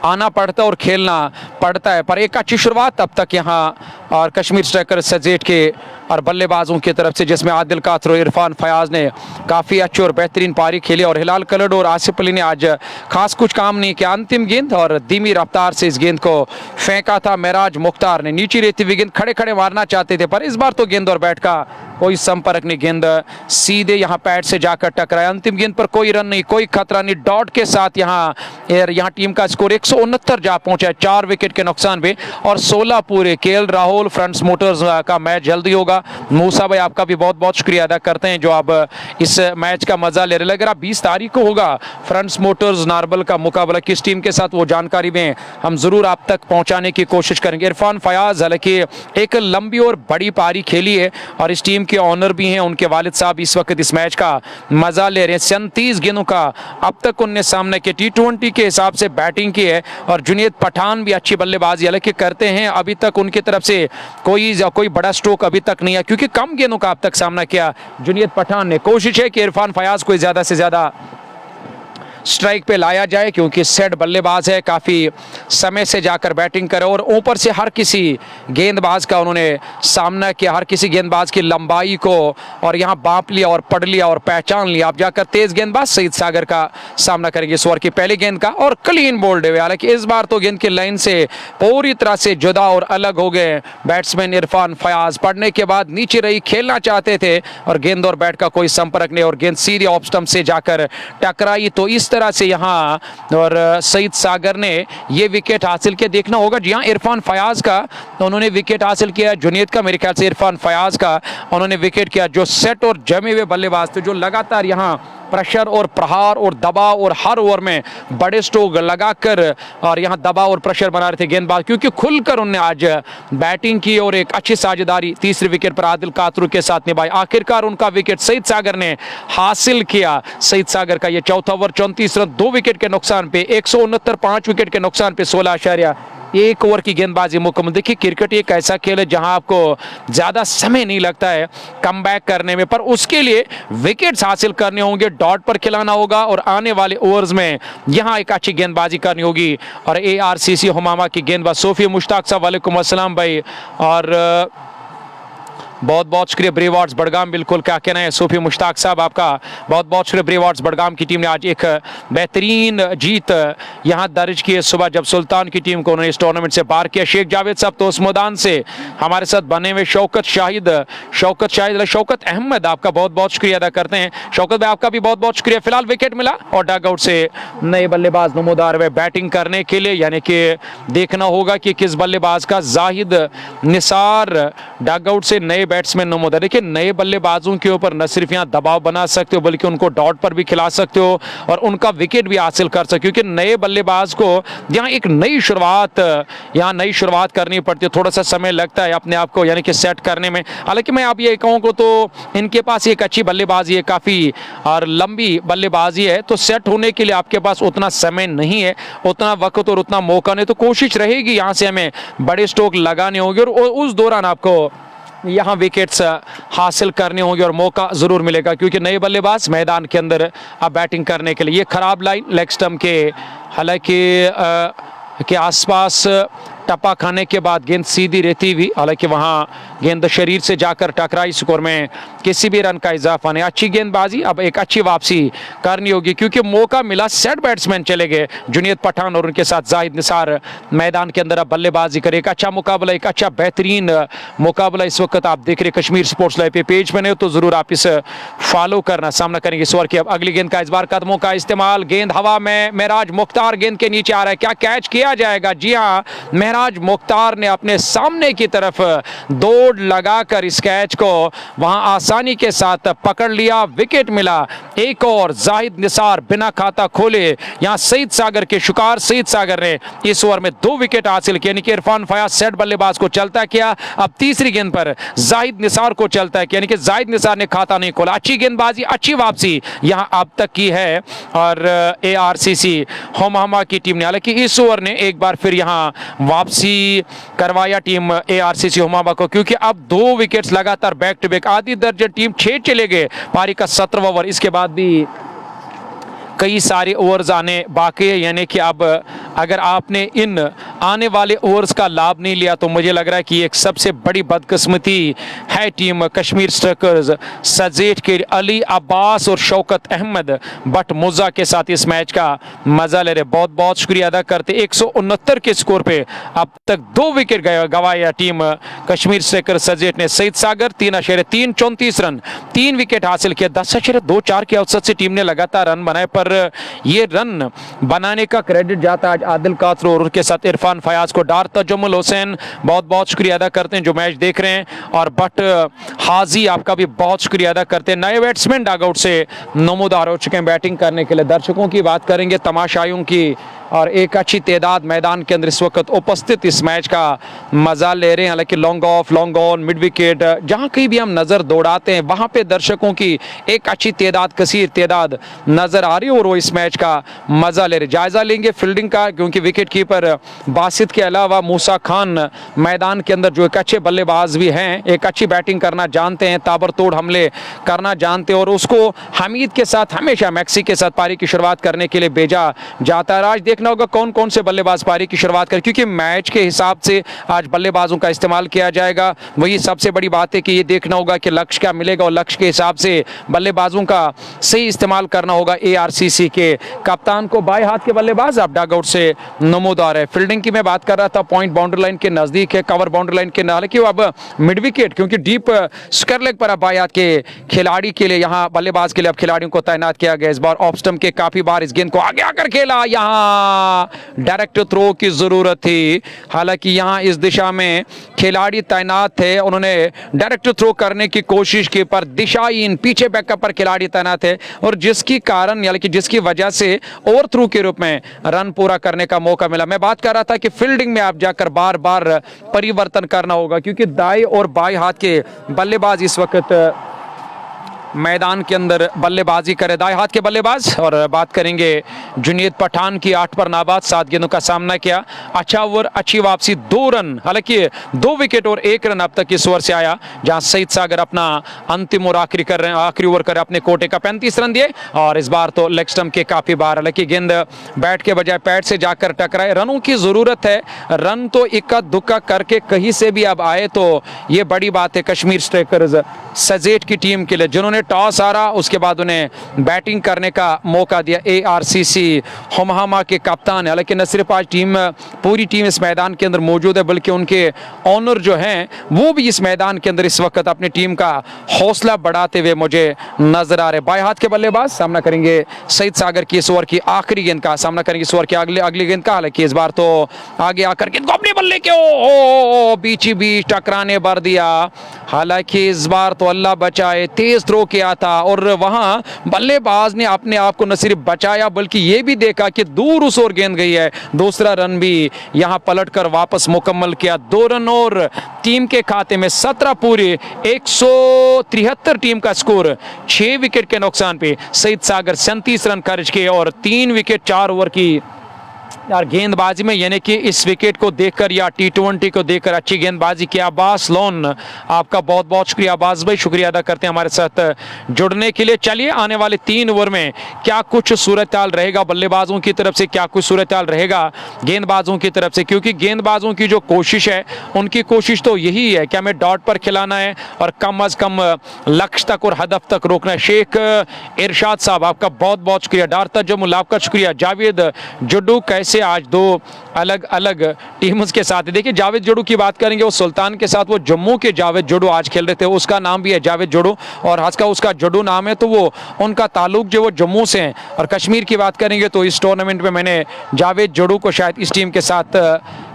आना पड़ता है और खेलना पड़ता है, पर एक अच्छी शुरुआत तब तक यहाँ और कश्मीर स्ट्राइकर सजेट के और बल्लेबाजों की तरफ से, जिसमें आदिल कातरो, इरफान फयाज ने काफ़ी अच्छी और बेहतरीन पारी खेली और हिलाल कलड और आसिफ अली ने आज खास कुछ काम नहीं किया। अंतिम गेंद और धीमी रफ्तार से इस गेंद को फेंका था महराज मुख्तार ने, नीचे रहती हुई गेंद खड़े खड़े मारना चाहते थे, पर इस बार तो गेंद और बैट का कोई संपर्क नहीं, गेंद सीधे यहाँ पैड से जाकर टकराया। अंतिम गेंद पर कोई रन नहीं, कोई खतरा नहीं, डॉट के साथ यहाँ टीम का स्कोर 169 जा पहुंचा, 4 विकेट के नुकसान पे और 16 पूरे। केएल राहुल फ्रंट्स मोटर्स का मैच जल्दी होगा। मूसा भाई आपका भी बहुत बहुत शुक्रिया अदा करते हैं जो आप इस मैच का मजा ले रहे हैं। 20 तारीख को होगा फ्रंट्स मोटर्स नारबल का मुकाबला, किस टीम के साथ वो जानकारी में हम जरूर आप तक पहुंचाने की कोशिश करेंगे। इरफान फयाज हालांकि एक लंबी और बड़ी पारी खेली है और इस टीम के ऑनर भी हैं, उनके वालिद साहब इस वक्त इस मैच का मजा ले रहे हैं। 37 गेंदों का अब तक उनने सामने के T20 के हिसाब से बैटिंग की है और जुनेद पठान भी अच्छी बल्लेबाजी हालांकि करते हैं। अभी तक उनकी तरफ से कोई बड़ा स्ट्रोक अभी तक नहीं है, क्योंकि कम गेंदों का अब तक सामना किया जुनैद पठान ने। कोशिश है कि इरफान फयाज को ज़्यादा से ज़्यादा स्ट्राइक पे लाया जाए, क्योंकि सेट बल्लेबाज है, काफ़ी समय से जाकर बैटिंग करे और ऊपर से हर किसी गेंदबाज का उन्होंने सामना किया, हर किसी गेंदबाज की लंबाई को और यहाँ बांप लिया और पढ़ लिया और पहचान लिया। अब जाकर तेज गेंदबाज सईद सागर का सामना करेंगे इस ओवर की पहली गेंद का, और क्लीन बोल्ड हुए। हालांकि इस बार तो गेंद की लाइन से पूरी तरह से जुदा और अलग हो गए बैट्समैन इरफान फयाज। पढ़ने के बाद नीचे रही, खेलना चाहते थे और गेंद और बैट का कोई संपर्क नहीं और गेंद सीधे ऑफ स्टंप से जाकर टकराई। तो इस तरह से यहां और सईद सागर ने ये विकेट हासिल किया। देखना होगा जी हां, इरफान फयाज का उन्होंने विकेट हासिल किया, जुनैद का मेरे ख्याल से इरफान फयाज का उन्होंने विकेट किया। जो सेट और जमे हुए बल्लेबाज थे, जो लगातार यहां प्रेशर और प्रहार और दबाव और हर ओवर में बड़े स्ट्रोक लगाकर और यहां दबाव और प्रेशर बना रहे थे गेंदबाज, क्योंकि खुलकर उन्होंने आज बैटिंग की और एक अच्छी साझेदारी तीसरे विकेट पर आदिल कातरू के साथ निभाई। आखिरकार उनका विकेट सईद सागर ने हासिल किया। सईद सागर का यह चौथा ओवर 34 रन 2 विकेट के नुकसान पे 169, 5 विकेट के नुकसान पे 16.1 ओवर की गेंदबाजी मुकम्मल। देखिए, क्रिकेट एक ऐसा खेल है जहां आपको ज्यादा समय नहीं लगता है कमबैक करने में, पर उसके लिए विकेट्स हासिल करने होंगे, डॉट पर खिलाना होगा और आने वाले ओवर्स में यहां एक अच्छी गेंदबाजी करनी होगी। और ARCC हुमामा की गेंदबाज सोफी मुश्ताक साहब, वालेकुम अस्सलाम भाई, और बहुत बहुत शुक्रिया ब्रेवार्ड्स बड़गाम। बिल्कुल, क्या कहना है सोफी मुश्ताक साहब आपका, बहुत बहुत शुक्रिया। ब्रेवार्ड्स बड़गाम की टीम ने आज एक बेहतरीन जीत यहां दर्ज की है। सुबह जब सुल्तान की टीम को उन्होंने इस टूर्नामेंट से बाहर किया। शेख जावेद साहब तो उस मैदान से हमारे साथ बने हुए शौकत अहमद, आपका बहुत बहुत शुक्रिया अदा करते हैं। शौकत भाई, आपका भी बहुत बहुत शुक्रिया। फिलहाल विकेट मिला और डग आउट से नए बल्लेबाज नमोदार हुए बैटिंग करने के लिए, यानी कि देखना होगा कि किस बल्लेबाज का। जाहिद निसार डग आउट से नए बैट्समैन नमोदार। देखिए, नए बल्लेबाजों के ऊपर न सिर्फ यहाँ दबाव बना सकते हो, बल्कि उनको डॉट पर भी खिला सकते हो और उनका विकेट भी हासिल कर सकते हो, क्योंकि नए बल्लेबाज को यहाँ एक नई शुरुआत करनी पड़ती है। थोड़ा सा समय लगता है अपने आप को यानी कि सेट करने में। हालांकि मैं आप ये कहूँ को तो इनके पास एक अच्छी बल्लेबाजी है, काफ़ी और लंबी बल्लेबाजी है, तो सेट होने के लिए आपके पास उतना समय नहीं है, उतना वक्त और उतना मौका नहीं। तो कोशिश रहेगी यहाँ से हमें बड़े स्ट्रोक लगाने होंगे और उस दौरान आपको यहाँ विकेट्स हासिल करने होंगे और मौका ज़रूर मिलेगा, क्योंकि नए बल्लेबाज मैदान के अंदर अब बैटिंग करने के लिए। ये खराब लाइन लेग स्टंप के हालांकि के आसपास टप्पा खाने के बाद गेंद सीधी रहती हुई, हालांकि वहां गेंद शरीर से जाकर टकराई, स्कोर में किसी भी रन का इजाफा नहीं। अच्छी गेंदबाजी, अब एक अच्छी वापसी करनी होगी, क्योंकि मौका मिला। सेट बैट्समैन चले गए, जुनैद पठान और उनके साथ जाहिद निसार मैदान के अंदर अब बल्लेबाजी करे। एक अच्छा मुकाबला, एक अच्छा बेहतरीन मुकाबला इस वक्त आप देख रहे कश्मीर स्पोर्ट्स लाइव पे। पेज बने हो तो जरूर आप इस फॉलो करना। सामना करेंगे इस ओवर की अब अगली गेंद का, इस बार कदमों का इस्तेमाल, गेंद हवा में, महराज मुख्तार गेंद के नीचे आ रहा है, क्या कैच किया जाएगा? जी हाँ, महराज मुख्तार ने अपने सामने की तरफ दौड़ लगाकर इस कैच को वहां आसानी के साथ पकड़ लिया, विकेट मिला। एक और जाहिद निसार बिना खाता खोले यहां सईद सागर के शिकार सईद सागर ने इस ओवर में 2 विकेट हासिल किए, यानी कि इरफान फयाज सेट बल्लेबाज को चलता किया। अब तीसरी गेंद पर जाहिद निसार को चलता है, यानी कि जाहिद निसार ने खाता नहीं खोला। अच्छी गेंदबाजी, अच्छी वापसी यहां अब तक की है और ARCC हुमामा की टीम ने, हालांकि इस ओवर ने एक बार फिर यहां वापसी करवाया टीम ARCC हुमामा को, क्योंकि अब 2 विकेट्स लगातार बैक टू बैक। आधी दर्जन टीम 6 चले गए पारी का 17वां ओवर, इसके बाद भी कई सारे ओवर्स आने बाकी है, यानी कि अब अगर आपने इन आने वाले ओवर्स का लाभ नहीं लिया तो मुझे लग रहा है कि एक सबसे बड़ी बदकिस्मती है टीम कश्मीर स्ट्राइकर्स सजेट के। अली अब्बास और शौकत अहमद बट मुज़ा के साथ इस मैच का मजा ले रहे। बहुत बहुत शुक्रिया अदा करते। 169 के स्कोर पे अब तक 2 विकेट गवाया टीम कश्मीर स्ट्राइकर्स सजेट ने। सईद सागर 3.3 34 रन 3 विकेट हासिल किया। 10.24 के औसत से टीम ने लगातार रन बनाए, पर ये रन बनाने का क्रेडिट जाता आज आदिल कातरू और उसके साथ इरफान फयाज को। डार तजम्मुल हुसैन बहुत बहुत शुक्रिया अदा करते हैं जो मैच देख रहे हैं, और बट हाजी आपका भी बहुत शुक्रिया अदा करते हैं। नए बैट्समैन डग आउट से नमोदार हो चुके हैं बैटिंग करने के लिए। दर्शकों की बात करेंगे, तमाशाइयों की और एक अच्छी तादाद मैदान के अंदर इस वक्त उपस्थित इस मैच का मजा ले रहे हैं। हालांकि long off, long on, mid wicket, जहां कहीं भी हम नजर दौड़ाते हैं वहां पे दर्शकों की एक अच्छी तादाद, कसीर तादाद नजर आ रही है और वो इस मैच का मजा ले रहे। जायजा लेंगे फील्डिंग का, क्योंकि विकेट कीपर बासित के अलावा मूसा खान मैदान के अंदर जो एक अच्छे बल्लेबाज भी हैं, एक अच्छी बैटिंग करना जानते हैं, ताबड़तोड़ हमले करना जानते हैं और उसको हमीद के साथ हमेशा मैक्सी के साथ पारी की शुरुआत करने के लिए भेजा जाता है। आज देखना होगा कौन कौन से बल्लेबाज पारी की शुरुआत करें, क्योंकि मैच के हिसाब से आज बल्लेबाजों का इस्तेमाल किया जाएगा। वही सबसे बड़ी बात है कि ये देखना होगा कि लक्ष्य क्या मिलेगा और लक्ष्य के हिसाब से बल्लेबाजों का सही इस्तेमाल करना होगा। ARCC के कप्तान को बाएं हाथ के बल्लेबाज अब डगआउट से नमोदार है। फील्डिंग की मैं बात कर रहा था, पॉइंट बाउंड्री लाइन के नजदीक है, कवर बाउंड्री लाइन के नाले की अब मिड विकेट, क्योंकि डीप स्क्वायर लेग पर अब बाएं हाथ के खिलाड़ी के लिए, यहाँ बल्लेबाज के लिए अब खिलाड़ियों को तैनात किया गया। इस बार ऑफ स्टंप के काफी बार इस गेंद को आगे आकर खेला, यहाँ डायरेक्ट थ्रो की जरूरत थी। हालांकि यहाँ इस दिशा में खिलाड़ी तैनात थे, उन्होंने डायरेक्ट थ्रो करने की कोशिश की पर दिशाहीन पीछे बैकअप पर खिलाड़ी तैनात है और जिसकी कारण यानी कि जिसकी वजह से ओवर थ्रू के रूप में रन पूरा करने का मौका मिला। मैं बात कर रहा था कि फील्डिंग में आप जाकर बार बार परिवर्तन करना होगा, क्योंकि दाएं और बाएं हाथ के बल्लेबाज इस वक्त मैदान के अंदर बल्लेबाजी करे। दाएं हाथ के बल्लेबाज, और बात करेंगे जुनीद पठान की, 8 पर नाबाद, 7 गेंदों का सामना किया, अच्छा ओवर, अच्छी वापसी, 2 रन, हालांकि 2 विकेट और 1 रन अब तक इस ओवर से आया, जहां सईद सागर अपना अंतिम और आखिरी कर रहे हैं, आखिरी ओवर कर अपने कोटे का 35 रन दिए और इस बार तो लेग स्टंप के काफी बार, हालांकि गेंद बैट के बजाय पैड से जाकर टकराए। रनों की जरूरत है, रन तो इक्का दुक्का करके कहीं से भी अब आए तो ये बड़ी बात है कश्मीर स्ट्राइकर्स सजेट की टीम के लिए, जिन्होंने टॉस हारा उसके बाद उन्हें बैटिंग करने का मौका दिया। ARCC हमहामा के कप्तान है, हालांकि न सिर्फ आज पूरी टीम इस मैदान के अंदर मौजूद है बल्कि उनके ऑनर जो हैं वो भी इस मैदान के अंदर इस वक्त अपनी टीम का हौसला बढ़ाते हुए मुझे नजर आ रहे। बाएं हाथ के बल्लेबाज सामना करेंगे सईद सागर की इस ओवर की आखिरी गेंद का, सामना करेंगे इस ओवर की अगली गेंद का। हालांकि इस बार तो आगे आकर गेंद को अपने बल्ले के बीच ही बीच टकराने भर दिया। हालांकि इस बार तो अल्लाह बचाए, तेज थ्रो किया था और वहां बल्लेबाज ने अपने आप को न सिर्फ बचाया बल्कि यह भी देखा कि दूर उस ओर गेंद गई है, दूसरा रन भी यहां पलटकर वापस मुकम्मल किया। 2 रन और टीम के खाते में 17 पूरे 173 टीम का स्कोर। 6 विकेट के नुकसान पे सईद सागर 37 रन खर्च किए और 3 विकेट 4 ओवर की यार गेंदबाजी में, यानी कि इस विकेट को देखकर या T20 को देखकर अच्छी गेंदबाजी की। अब्बास लोन, आपका बहुत बहुत शुक्रिया अब्बास भाई, शुक्रिया अदा करते हैं हमारे साथ जुड़ने के लिए। चलिए आने वाले 3 ओवर में क्या कुछ सूरत हाल रहेगा बल्लेबाजों की तरफ से, क्या कुछ सूरत हाल रहेगा गेंदबाजों की तरफ से, क्योंकि गेंदबाजों की जो कोशिश है उनकी कोशिश तो यही है कि हमें डॉट पर खिलाना है और कम अज कम लक्ष्य तक और हदफ तक रोकना है। शेख इरशाद साहब आपका बहुत बहुत शुक्रिया, डारता जमुल आपका शुक्रिया, जावेद जुड्डू कैसे आज 2 अलग अलग टीमों के साथ है। देखिए जावेद जुड्डू की बात करेंगे, वो सुल्तान के साथ वो जम्मू के जावेद जुड्डू आज खेल रहे थे, उसका नाम भी है जावेद जुड्डू और आज का उसका जुड्डू नाम है, तो वो उनका ताल्लुक जो वो जम्मू से हैं। और कश्मीर की बात करेंगे तो इस टूर्नामेंट में मैंने जावेद जुड्डू को शायद इस टीम के साथ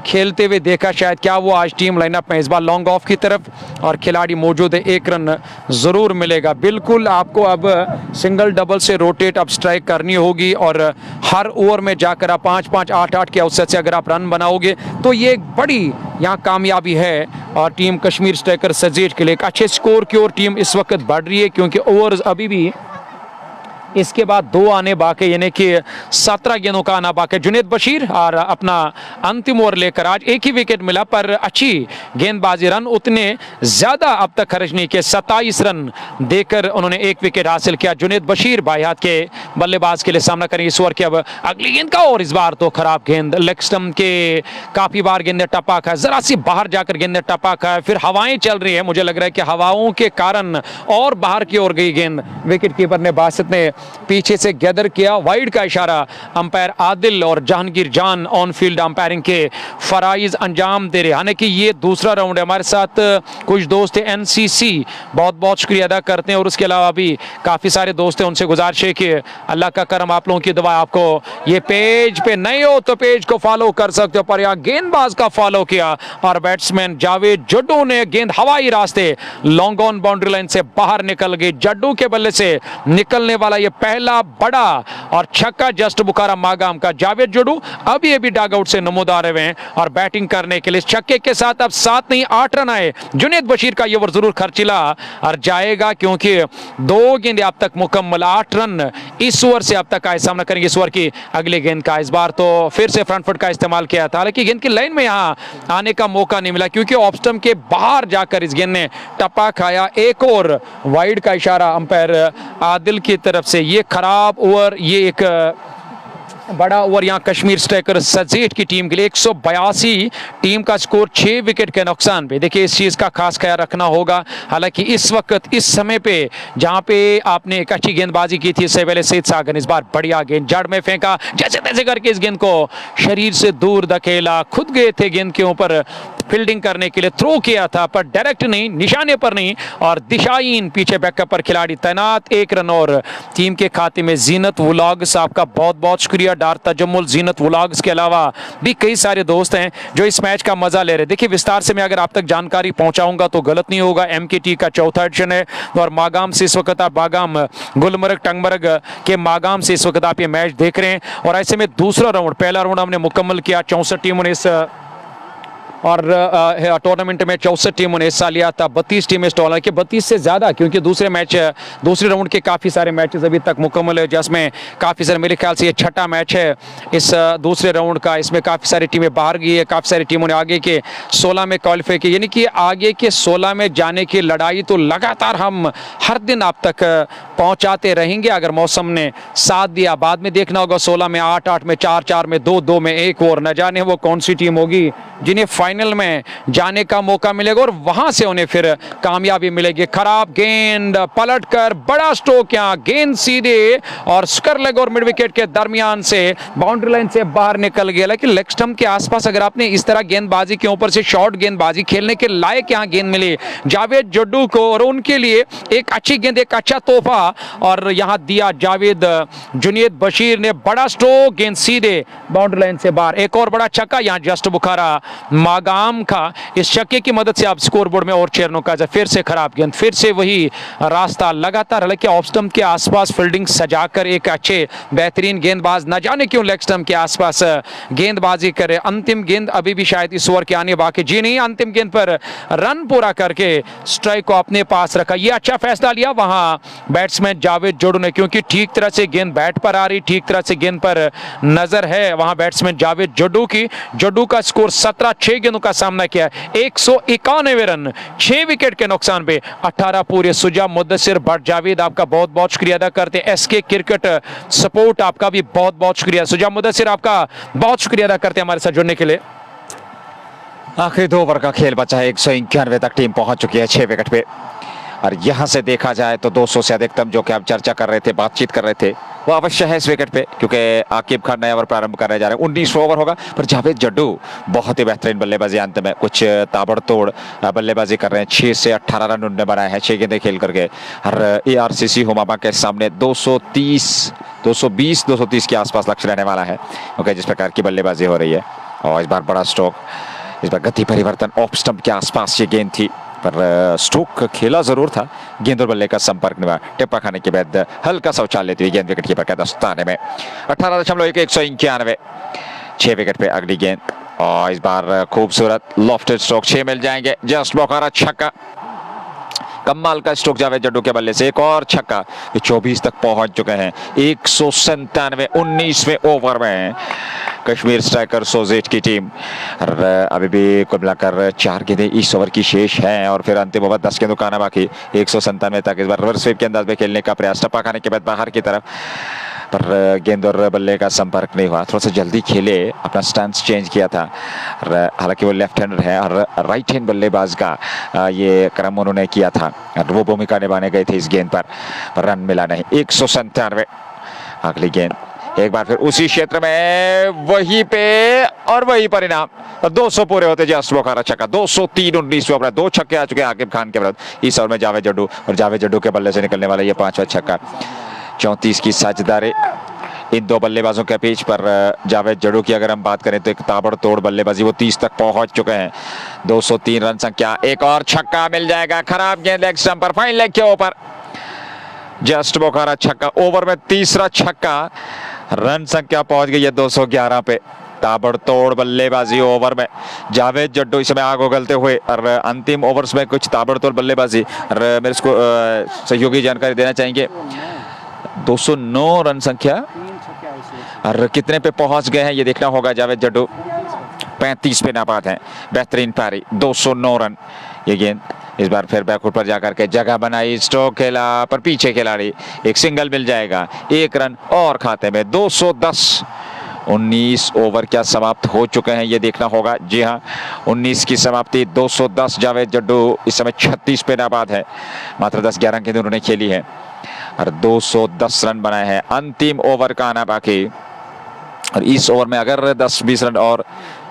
खेलते हुए देखा, शायद क्या वो आज टीम लाइनअप में। इस बार लॉन्ग ऑफ की तरफ और खिलाड़ी मौजूद है, 1 रन जरूर मिलेगा। बिल्कुल आपको अब सिंगल डबल से रोटेट अब स्ट्राइक करनी होगी और हर ओवर में जाकर आप 5-5, 8-8 के अवसर से अगर आप रन बनाओगे तो ये एक बड़ी यहाँ कामयाबी है और टीम कश्मीर स्ट्राइकर सजेट के लिए एक अच्छे स्कोर की ओर टीम इस वक्त बढ़ रही है, क्योंकि ओवर्स अभी भी इसके बाद 2 आने बाकी, यानी कि 17 गेंदों का आना बाकी। जुनेद बशीर और अपना अंतिम ओवर लेकर आज 1 ही विकेट मिला पर अच्छी गेंदबाजी, रन उतने ज्यादा अब तक खर्च नहीं किए, 27 रन देकर उन्होंने 1 विकेट हासिल किया। जुनेद बशीर बाएं हाथ के बल्लेबाज के लिए सामना करेंगे इस ओवर के अब अगली गेंद का और इस बार तो खराब गेंद, लेग स्टंप के काफी बार गेंदें टपा खाए, जरा सी बाहर जाकर गेंदें टपा खाए, फिर हवाएं चल रही है, मुझे लग रहा है कि हवाओं के कारण और बाहर की ओर गई गेंद। विकेट कीपर ने बासित ने पीछे से गैदर किया, वाइड का इशारा अंपायर आदिल और जहांगीर जान ऑन फील्ड अंपायरिंग के फराइज अंजाम दे रहे। हालांकि ये दूसरा राउंड है, हमारे साथ कुछ दोस्त हैं NCC, बहुत बहुत शुक्रिया अदा करते हैं और उसके अलावा भी काफ़ी सारे दोस्त हैं, उनसे गुजारिश है कि अल्लाह का करम, आप लोगों की दुआ, आपको ये पेज पे नए हो तो पेज को फॉलो कर सकते हो, पर यहाँ गेंदबाज का फॉलो किया और बैट्समैन जावेद जुड्डू ने गेंद हवाई रास्ते लॉन्ग ऑन बाउंड्री लाइन से बाहर निकल गई। जड्डू के बल्ले से निकलने वाला ये पहला बड़ा और छक्का जस्ट बुखारा मागाम का। जावेद जडू अभी डग आउट से नमूदार हुए हैं और बैटिंग करने के लिए छक्के के साथ अब 7 नहीं 8 रन आए। जुनेद बशीर का ये ओवर जरूर खर्चिला और जाएगा क्योंकि 2 गेंद अब तक मुकम्मल, 8 रन इस ओवर से अब तक आए। सामना करेंगे इस ओवर की अगली गेंद का। इस बार तो फिर से फ्रंट फुट का इस्तेमाल किया था, हालांकि गेंद की लाइन में यहां आने का मौका नहीं मिला क्योंकि ऑफ स्टंप के बाहर जाकर इस गेंद ने टप्पा खाया। एक और वाइड का इशारा अंपायर आदिल की तरफ से। ये खराब ओवर, ये एक बड़ा ओवर यहाँ कश्मीर स्ट्राइकर सजेट की टीम के लिए। 182 टीम का स्कोर 6 विकेट के नुकसान पे। देखिए इस चीज का खास ख्याल रखना होगा। हालांकि इस वक्त इस समय पे जहां पे आपने एक अच्छी गेंदबाजी की थी इससे पहले सईद सागर, इस बार बढ़िया गेंद जड़ में फेंका, जैसे तैसे करके इस गेंद को शरीर से दूर धकेला। खुद गए थे गेंद के ऊपर फील्डिंग करने के लिए, थ्रो किया था पर डायरेक्ट नहीं, निशाने पर नहीं और दिशाहीन पीछे बैकअप पर खिलाड़ी तैनात। 1 रन और टीम के खाते में। जीनत व्लॉग्स आपका बहुत बहुत शुक्रिया। डार तजम्मुल जीनत व्लॉग्स के अलावा भी कई सारे दोस्त हैं जो इस मैच का मजा ले रहे। देखिए विस्तार से मैं अगर आप तक जानकारी पहुंचाऊंगा तो गलत नहीं होगा। MKT का चौथा एडिशन है और मागाम से इस वक्त आप बागाम गुलमर्ग टंगमर्ग के मागाम से इस वक्त आप ये मैच देख रहे हैं। और ऐसे में दूसरा राउंड, पहला राउंड हमने मुकम्मल किया। 64 टीमों ने इस और टूर्नामेंट में 64 टीमों ने हिस्सा लिया था। 32 टीमें स्टॉल कि 32 से ज़्यादा, क्योंकि दूसरे राउंड के काफ़ी सारे मैचेस अभी तक मुकम्मल है, जिसमें काफ़ी सारे, मेरे ख्याल से ये 6ठा मैच है इस दूसरे राउंड का। इसमें काफ़ी सारी टीमें बाहर गई है, काफ़ी सारी टीमों ने आगे के 16 में क्वालिफाई किया, यानी कि आगे के 16 में जाने की लड़ाई तो लगातार हम हर दिन आप तक पहुँचाते रहेंगे अगर मौसम ने साथ दिया। बाद में देखना होगा 16 में 8, 8 में 4, 4 में 2, 2 में 1 और न जाने वो कौन सी टीम होगी जिन्हें फाइनल में जाने का मौका मिलेगा और वहां से उन्हें फिर कामयाबी मिलेगी। खराब गेंद पलटकर बड़ा स्ट्रोक, यहां गेंद सीधे और स्क्वायर लेग और मिड विकेट के दरमियान से बाउंड्री लाइन से बाहर निकल गया। लेकिन लेग स्टंप के आसपास अगर आपने इस तरह गेंदबाजी के ऊपर से शॉर्ट गेंदबाजी खेलने के लायक यहां गेंद मिली जावेद जड्डू को और उनके लिए एक अच्छी गेंद, एक अच्छा तोहफा और यहां दिया जावेद जुनेद बशीर ने। बड़ा स्ट्रोक, गेंद सीधे बाउंड्री लाइन से बाहर। एक और बड़ा छक्का यहां जस्ट बुखारा मागाम का। इस छक्के की मदद से आप स्कोरबोर्ड में और चेयरों का फिर से खराब गेंद, फिर से वही रास्ता लगातार। हालांकि ऑफ स्टंप के आसपास फील्डिंग सजाकर एक अच्छे बेहतरीन गेंदबाज न जाने क्यों लेग स्टंप के आसपास गेंदबाजी करे। अंतिम गेंद अभी भी शायद इस ओवर के आने बाकी, जी नहीं, अंतिम गेंद पर रन पूरा करके स्ट्राइक को अपने पास रखा। यह अच्छा फैसला लिया वहां बैट्समैन जावेद जड्डू ने, क्योंकि ठीक तरह से गेंद बैट पर आ रही, ठीक तरह से गेंद पर नजर है वहां बैट्समैन जावेद जड्डू की। जड्डू का स्कोर 17, 6 गेंदों का सामना किया, 191 रन, 6 विकेट के नुकसान पे 18 पूरे। सुजा मुद्दसिर भट्ट जावेद आपका बहुत बहुत शुक्रिया अदा करते हैं। SK क्रिकेट सपोर्ट आपका भी बहुत बहुत शुक्रिया। सुजा मुद्दसिर आपका बहुत शुक्रिया अदा करते हैं हमारे साथ जुड़ने के लिए। आखिरी 2 ओवर का खेल बचा है। 191 तक टीम पहुंच चुकी है 6 विकेट पे और यहां से देखा जाए तो 200 से अधिकतम जो कि आप चर्चा कर रहे थे, बातचीत कर रहे थे, वो अवश्य है इस विकेट पे, क्योंकि आकिब खान नया ओवर प्रारंभ करने जा रहे हैं। 19वां ओवर होगा पर जावेद जड्डू बहुत ही बेहतरीन बल्लेबाजी अंत में, कुछ ताबड़तोड़ बल्लेबाजी कर रहे हैं। 6 से 18 रन उन्होंने बनाए हैं 6 गेंदें खेल करके। और ARCC हुमामा के सामने 220 के आसपास लक्ष्य रहने वाला है, ओके, जिस प्रकार की बल्लेबाजी हो रही है। और इस बार बड़ा स्ट्रोक, इस बार गति परिवर्तन, ऑफ स्टंप के आसपास ये गेंद थी पर स्ट्रोक खेला जरूर था, गेंद और बल्ले का संपर्क नहीं हुआ। टिप्पा खाने के बाद हल्का सा उछाल लेती हुई गेंद विकेट कीपर के दस्ताने में। 18.1 191, 6 विकेट पे अगली गेंद और इस बार खूबसूरत लॉफ्टेड स्ट्रोक, 6 मिल जाएंगे। जस्ट बोकारा छक्का, कमाल का स्ट्रोक जावेद जड्डू के बल्ले से। एक और छक्का, 24 तक पहुंच चुके हैं। 197 19वें ओवर में कश्मीर स्ट्राइकर सोजेट की टीम। अभी भी कुल मिलाकर 4 गेंदें इस ओवर की शेष हैं और फिर अंतिम ओवर 10 गेंदों का आना बाकी। 197 तक इस बार रिवर्स स्वीप के अंदाज में खेलने का प्रयास, टप्पा खाने के बाद बाहर की तरफ, पर गेंद और बल्ले का संपर्क नहीं हुआ। थोड़ा सा जल्दी खेले, अपना स्टैंस चेंज किया था। हालांकि वो लेफ्ट हैंडर है और राइट हैंड बल्लेबाज का ये क्रम उन्होंने किया था, वो भूमिका निभाने गए थे इस गेंद पर रन मिला नहीं। 197 अगली गेंद, एक बार फिर उसी क्षेत्र में वहीं पे और वही परिणाम। 200 पूरे होते जस्ट बोकारा छक्का। 203 19वें ओवर, 2 छक्के आ चुके हैं आकिब खान के विरुद्ध इस ओवर में जावेद जड्डू, और जावेद जड्डू के बल्ले से निकलने वाला ये 5वां छक्का। 34 की साझेदारी इन 2 बल्लेबाजों के पिच पर। जावेद जड्डू की अगर हम बात करें तो एक ताबड़तोड़ बल्लेबाजी, वो 30 तक पहुंच चुके हैं। 203 रन संख्या। एक और छक्का मिल जाएगा, खराब गेंद लेग स्टंप पर, फाइन लेग के ऊपर जस्ट बोखारा छक्का, ओवर में तीसरा छक्का, रन संख्या पहुंच गई है 211 पे। ताबड़तोड़ बल्लेबाजी ओवर में, जावेद जड्डू इस समय आग उगलते हुए, और अंतिम ओवर्स में कुछ ताबड़तोड़ बल्लेबाजी। और मेरे इसको सहयोगी जानकारी देना चाहेंगे, 209 रन संख्या, और कितने पे पहुंच गए हैं ये देखना होगा। जावेद जड्डू 35 पे नाबाद हैं, बेहतरीन पारी, 209 रन। ये गेंद इस बार फिर बैकफुट पर जाकर के जगह बनाई, स्ट्रोक खेला, पर पीछे खिलाड़ी, एक सिंगल मिल जाएगा, 1 रन और खाते में 210। 19 ओवर क्या समाप्त हो चुके हैं ये देखना होगा। जी हाँ, 19 की समाप्ति, 210। जावेद जड्डू इस समय 36 पे नाबाद है, मात्र 10-11 गेंद उन्होंने खेली है और 210 रन बनाए हैं। अंतिम ओवर का आना बाकी, और इस ओवर में अगर 10-20 रन और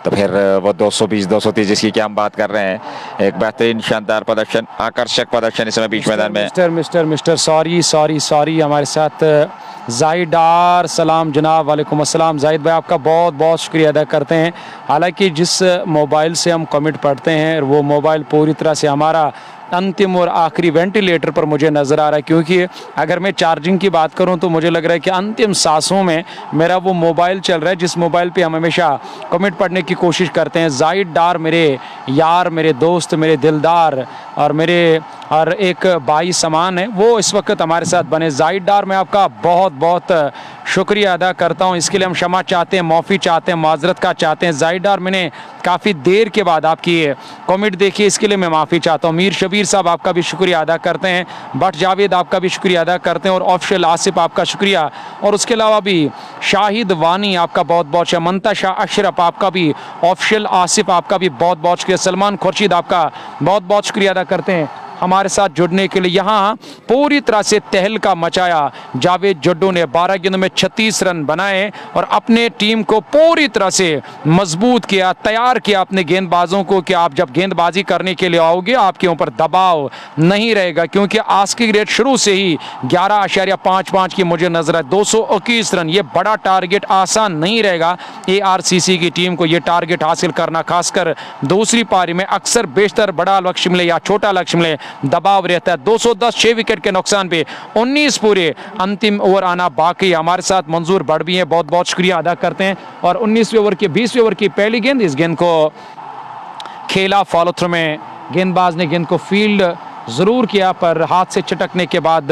तो फिर वो 220-230 जिसकी क्या हम बात कर रहे हैं। एक बेहतरीन शानदार प्रदर्शन, आकर्षक प्रदर्शन इस समय बीच मैदान में। मिस्टर सॉरी हमारे साथ जाहिद डार, सलाम जनाब, वालेकुम अस्सलाम। जाहिद भाई आपका बहुत बहुत शुक्रिया अदा करते हैं। हालांकि जिस मोबाइल से हम कमेंट पढ़ते हैं वो मोबाइल पूरी तरह से हमारा अंतिम और आखिरी वेंटिलेटर पर मुझे नज़र आ रहा है, क्योंकि अगर मैं चार्जिंग की बात करूं तो मुझे लग रहा है कि अंतिम सांसों में मेरा वो मोबाइल चल रहा है जिस मोबाइल पे हम हमेशा कमेंट पढ़ने की कोशिश करते हैं। जाहिद डार मेरे यार, मेरे दोस्त, मेरे दिलदार और मेरे और एक भाई समान है, वो इस वक्त हमारे साथ बने। जाहिद डार मैं आपका बहुत बहुत शुक्रिया अदा करता हूं, इसके लिए हम क्षमा चाहते हैं, माफ़ी चाहते हैं, माजरत का चाहते हैं। जाहिद डार मैंने काफ़ी देर के बाद आपकी कमेंट देखी, इसके लिए मैं माफ़ी चाहता हूं। मीर शबीर साहब आपका भी शुक्रिया अदा करते हैं, बट जावेद आपका भी शुक्रिया अदा करते हैं, और ऑफिशियल आसिफ आपका शुक्रिया, और उसके अलावा भी शाहिद वानी आपका बहुत बहुत शुक्रिया, मंतशा अशरफ आपका भी, ऑफिशियल आसिफ आपका भी बहुत बहुत शुक्रिया, सलमान खुर्शीद आपका बहुत बहुत शुक्रिया अदा करते हैं हमारे साथ जुड़ने के लिए। यहाँ पूरी तरह से तहलका मचाया जावेद जड्डू ने, 12 गेंदों में 36 रन बनाए और अपने टीम को पूरी तरह से मजबूत किया, तैयार किया अपने गेंदबाजों को कि आप जब गेंदबाजी करने के लिए आओगे आपके ऊपर दबाव नहीं रहेगा, क्योंकि आस्किंग रेट शुरू से ही 11.55 की मुझे नजर है। 221 रन, ये बड़ा टारगेट आसान नहीं रहेगा ARCC की टीम को ये टारगेट हासिल करना, खासकर दूसरी पारी में अक्सर बेशतर बड़ा लक्ष्य मिले या छोटा लक्ष्य मिले दबाव रहता है। 210, 6 विकेट के नुकसान पे 19 पूरे, अंतिम ओवर आना बाकी। हमारे साथ मंजूर बड़ भी हैं, बहुत बहुत शुक्रिया अदा करते हैं। और 19वें ओवर की 20वें ओवर की पहली गेंद, इस गेंद को खेला फॉलो थ्रू में, गेंदबाज ने गेंद को फील्ड जरूर किया पर हाथ से चटकने के बाद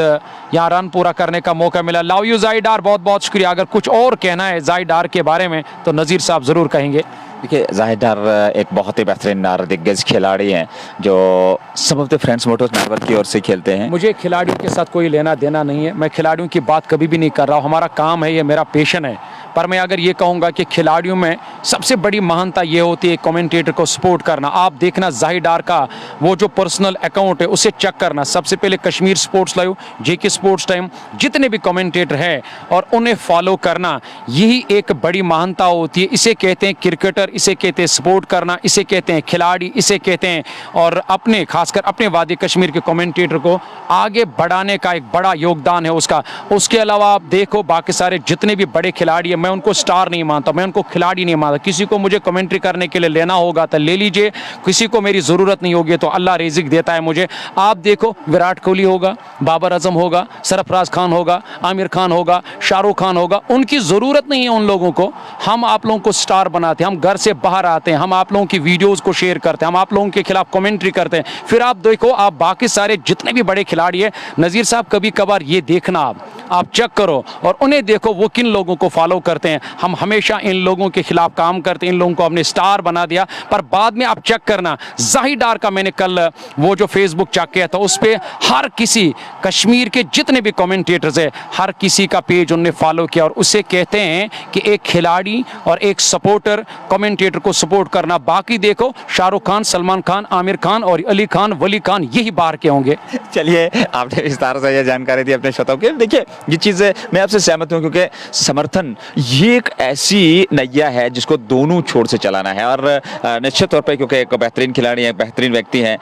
यहाँ रन पूरा करने का मौका मिला। लव यू जाहिद डार, बहुत बहुत शुक्रिया। अगर कुछ और कहना है जाहिद डार के बारे में तो नज़ीर साहब ज़रूर कहेंगे। देखिए, जाहिद डार एक बहुत ही बेहतरीन दिग्गज खिलाड़ी हैं जो सब of the friends Motors network की ओर से खेलते हैं। मुझे खिलाड़ियों के साथ कोई लेना देना नहीं है, मैं खिलाड़ियों की बात कभी भी नहीं कर रहा हूँ, हमारा काम है, ये मेरा पैशन है। पर मैं अगर ये कहूँगा कि खिलाड़ियों में सबसे बड़ी महानता ये होती है कमेंटेटर को सपोर्ट करना। आप देखना जाहिद डार का वो जो पर्सनल अकाउंट है उसे चेक करना, सबसे पहले Kashmir sports live, JK sports time, जितने भी कमेंटेटर हैं और उन्हें फॉलो करना, यही एक बड़ी महानता होती है। इसे कहते हैं क्रिकेटर, इसे कहते हैं सपोर्ट करना, इसे कहते हैं खिलाड़ी, इसे कहते हैं और अपने खासकर अपने वादी कश्मीर के कमेंटेटर को आगे बढ़ाने का एक बड़ा योगदान है उसका। उसके अलावा आप देखो बाकी सारे जितने भी बड़े खिलाड़ी हैं, मैं उनको स्टार नहीं मानता, मैं उनको खिलाड़ी नहीं मानता। किसी को मुझे कमेंट्री करने के लिए लेना होगा तो ले लीजिए, किसी को मेरी ज़रूरत नहीं होगी तो अल्लाह रिज़्क देता है मुझे। आप देखो विराट कोहली होगा, बाबर आजम होगा, सरफराज खान होगा, आमिर खान होगा, शाहरुख खान होगा, उनकी ज़रूरत नहीं है उन लोगों को। हम आप लोगों को स्टार बनाते हैं, हम घर से बाहर आते हैं, हम आप लोगों की वीडियोज़ को शेयर करते हैं, हम आप लोगों के खिलाफ कमेंट्री करते हैं। फिर आप देखो, आप बाकी सारे जितने भी बड़े खिलाड़ी हैं, नज़ीर साहब कभी कभार ये देखना आप चेक करो और उन्हें देखो वो किन लोगों को फॉलो करते हैं। हम हमेशा इन लोगों के खिलाफ काम करते हैं, इन लोगों को हमने स्टार बना दिया, पर बाद में आप चेक करना जाहिद डार का मैंने कल वो जो फेसबुक चेक किया था उस पर हर किसी कश्मीर के जितने भी कमेंटेटर्स है हर किसी का पेज उन्होंने फॉलो किया। और उसे कहते हैं कि एक खिलाड़ी और एक सपोर्टर कमेंटेटर को सपोर्ट करना। बाकी देखो शाहरुख खान, सलमान खान, आमिर खान और अली खान, वली खान, यही बाहर के होंगे। चलिए, आपने विस्तार से यह जानकारी दी अपने श्रोताओं के। देखिए, ये चीज़ मैं आपसे सहमत हूँ, क्योंकि समर्थन ये एक ऐसी नैया है जिसको दोनों छोर से चलाना है। और निश्चित तौर पे क्योंकि एक बेहतरीन खिलाड़ी हैं, बेहतरीन व्यक्ति हैं,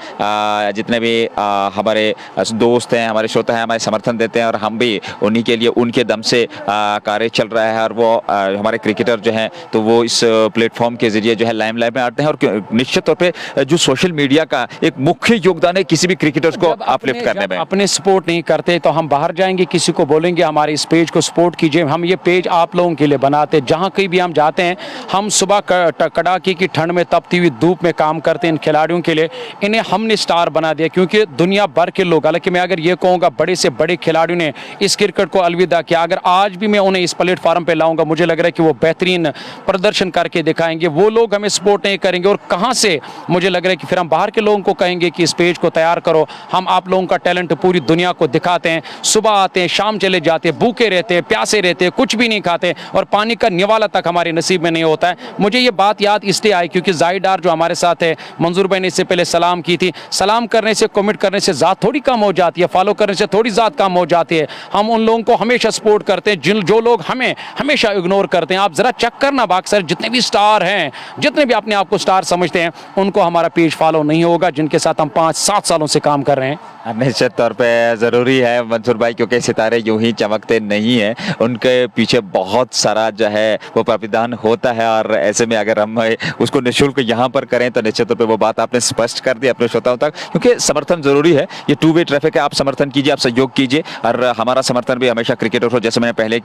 जितने भी हमारे दोस्त हैं, हमारे श्रोता हैं, हमारे समर्थन देते हैं, और हम भी उन्हीं के लिए उनके दम से कार्य चल रहा है। और वो हमारे क्रिकेटर जो हैं तो वो इस प्लेटफॉर्म के जरिए जो है लाइमलाइट में आते हैं। और निश्चित तौर पे जो सोशल मीडिया का एक मुख्य योगदान है किसी भी क्रिकेटर्स को अपलिफ्ट करने में। अपने सपोर्ट नहीं करते तो हम बाहर जाएंगे, किसी को बोलेंगे हमारे इस पेज को सपोर्ट कीजिए। हम ये पेज आप लोगों के लिए बनाते हैं। जहाँ कहीं भी हम जाते हैं, हम सुबह कड़ाके की ठंड में तपती हुई धूप में काम करते हैं इन खिलाड़ियों के लिए। इन्हें हमने स्टार बना दिया, क्योंकि दुनिया भर के लोग, हालांकि मैं अगर ये कहूँगा बड़े से बड़े खिलाड़ियों ने इस क्रिकेट को अलविदा किया। अगर आज भी मैं उन्हें इस प्लेटफॉर्म पे लाऊंगा, मुझे लग रहा है कि वो बेहतरीन प्रदर्शन करके दिखाएंगे। वो लोग हमें सपोर्ट नहीं करेंगे, और कहाँ से मुझे लग रहा है कि फिर हम बाहर के लोगों को कहेंगे कि इस पेज को तैयार करो। हम आप लोगों का टैलेंट पूरी दुनिया को दिखाते हैं। सुबह आते हैं, शाम चले जाते हैं, भूखे रहते हैं, प्यासे रहते हैं, कुछ भी नहीं खाते, और पानी का निवाला तक हमारे नसीब में नहीं होता है। मुझे ये बात याद इसलिए आई क्योंकि जाहिद डार जो हमारे साथ है, मंजूर भाई ने इससे पहले सलाम की थी। सलाम करने से, कमेंट करने से ज़ात थोड़ी कम हो जाती है, फॉलो करने से थोड़ी ज़ात कम हो जाती है। हम उन लोगों को हमेशा सपोर्ट करते हैं जो लोग हमें हमेशा इग्नोर करते हैं। आप ज़रा चेक करना बाक्सर, जितने भी स्टार हैं, जितने भी अपने आप को स्टार समझते हैं, उनको हमारा पेज फॉलो नहीं होगा, जिनके साथ हम 5-7 सालों से काम कर रहे हैं। निश्चित तौर पे ज़रूरी है मंसूर भाई, क्योंकि सितारे यूं ही चमकते नहीं हैं, उनके पीछे बहुत सारा जो है वो प्राविधान होता है। और ऐसे में अगर हम उसको निःशुल्क यहाँ पर करें तो निश्चित तौर पे वो बात आपने स्पष्ट कर दी अपने श्रोताओं तक, क्योंकि समर्थन ज़रूरी है। ये टू वे ट्रैफिक है, आप समर्थन कीजिए, आप सहयोग कीजिए। और हमारा समर्थन भी हमेशा क्रिकेटर को, जैसे मैंने पहले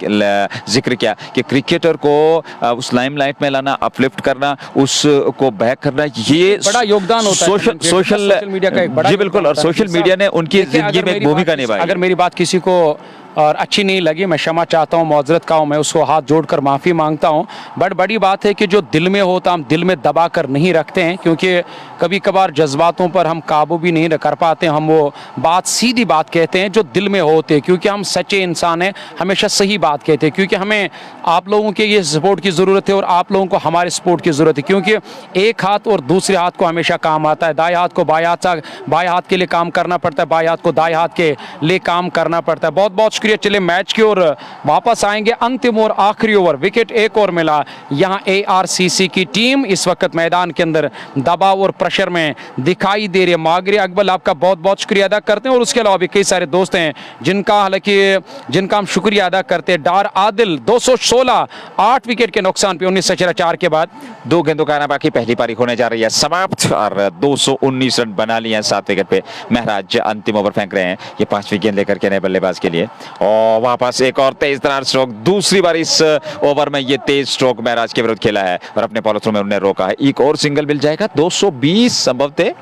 जिक्र किया कि क्रिकेटर को उस लाइमलाइट में लाना, अपलिफ्ट करना, उसको बैक करना, ये बड़ा योगदान होता है सोशल मीडिया का एक बड़ा। जी बिल्कुल, और सोशल मीडिया ने उनकी जिंदगी में एक भूमिका निभाई। अगर मेरी बात किसी को और अच्छी नहीं लगी, मैं क्षमा चाहता हूँ, माजरत का हूँ, मैं उसको हाथ जोड़कर माफ़ी मांगता हूँ। बट बड़ी बात है कि जो दिल में होता हम दिल में दबा कर नहीं रखते हैं, क्योंकि कभी कभार जज्बातों पर हम काबू भी नहीं कर पाते। हम वो बात, सीधी बात कहते हैं जो दिल में होते हैं, क्योंकि हम सच्चे इंसान हैं, हमेशा सही बात कहते हैं। क्योंकि हमें आप लोगों के ये सपोर्ट की ज़रूरत है, और आप लोगों को हमारे सपोर्ट की ज़रूरत है, क्योंकि एक हाथ और दूसरे हाथ को हमेशा काम आता है। दाएं हाथ को बाएं हाथ के लिए काम करना पड़ता है, बाएं हाथ को दाएं हाथ के लिए काम करना पड़ता है। बहुत बहुत शुक्रिया। चलिए मैच की ओर वापस आएंगे। अंतिम और आखिरी ओवर, विकेट एक और मिला। यहाँ ARCC की टीम इस वक्त मैदान के अंदर दबाव और प्रेशर में दिखाई दे रही है। मागरे अकबल, आपका बहुत बहुत शुक्रिया अदा करते हैं, और उसके अलावा भी कई सारे दोस्त हैं जिनका हम शुक्रिया अदा करते हैं। डार आदिल 216, 8 विकेट के नुकसान पे 19 से 4 के बाद 2 गेंदों का आना बाकी, पहली पारी होने जा रही है समाप्त, और 219 रन बना लिए हैं 7 विकेट पे। महराज अंतिम ओवर फेंक रहे हैं, ये 5वीं गेंद लेकर के नए बल्लेबाज के लिए। और वापस एक और तेज तरार स्ट्रोक, दूसरी बार इस ओवर में ये तेज स्ट्रोक महराज के विरुद्ध खेला है, और अपने पॉलो थ्रू में उन्हें रोका है। एक और सिंगल मिल जाएगा, 220 संभवतः।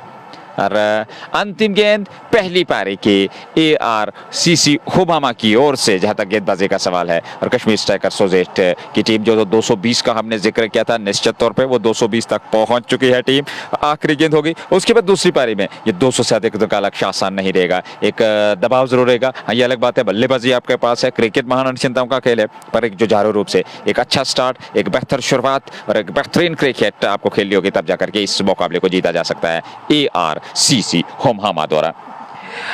और अंतिम गेंद पहली पारी की ARCC हुमामा की ओर से, जहां तक गेंदबाजी का सवाल है। और कश्मीर स्ट्राइकर सोजेट की टीम जो 220 का हमने जिक्र किया था, निश्चित तौर पे वो 220 तक पहुंच चुकी है टीम। आखिरी गेंद होगी, उसके बाद दूसरी पारी में ये 200 से अधिक का लक्ष्य आसान नहीं रहेगा, एक दबाव जरूर रहेगा। हाँ, ये अलग बात है, बल्लेबाजी आपके पास है, क्रिकेट महान अनिश्चितताओं का खेल है, पर एक जुझारू रूप से एक अच्छा स्टार्ट, एक बेहतर शुरुआत और एक बेहतरीन क्रिकेट आपको खेलनी होगी, तब जाकर के इस मुकाबले को जीता जा सकता है ARCC हुमामा द्वारा।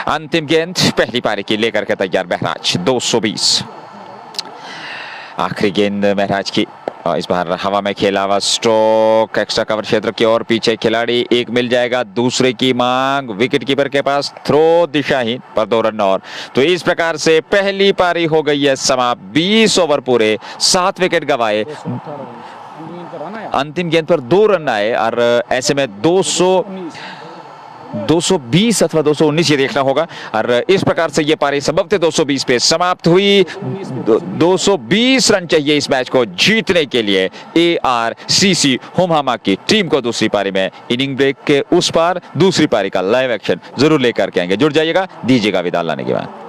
अंतिम गेंद पहली पारी की लेकर के तैयार महराज, 220। आखिरी गेंद महराज की, इस बार हवा में खेला हुआ स्ट्रोक, एक्स्ट्रा कवर क्षेत्र की ओर पीछे खिलाड़ी, एक मिल जाएगा, दूसरे की मांग, विकेट कीपर के पास थ्रो दिशाहीन पर 2 रन और। तो इस प्रकार से पहली पारी हो गई है समाप्त। 20 ओवर पूरे, 7 विकेट गंवाए, अंतिम गेंद पर 2 रन आए, और ऐसे में 220 अथवा 219 ये देखना होगा। और इस प्रकार से ये पारी संभवतः 220 पे समाप्त हुई। 220 रन चाहिए इस मैच को जीतने के लिए ARCC हुमामा की टीम को। दूसरी पारी में इनिंग ब्रेक के उस पार दूसरी पारी का लाइव एक्शन जरूर लेकर के आएंगे। जुड़ जाइएगा, दीजिएगा विदा लाने के बाद।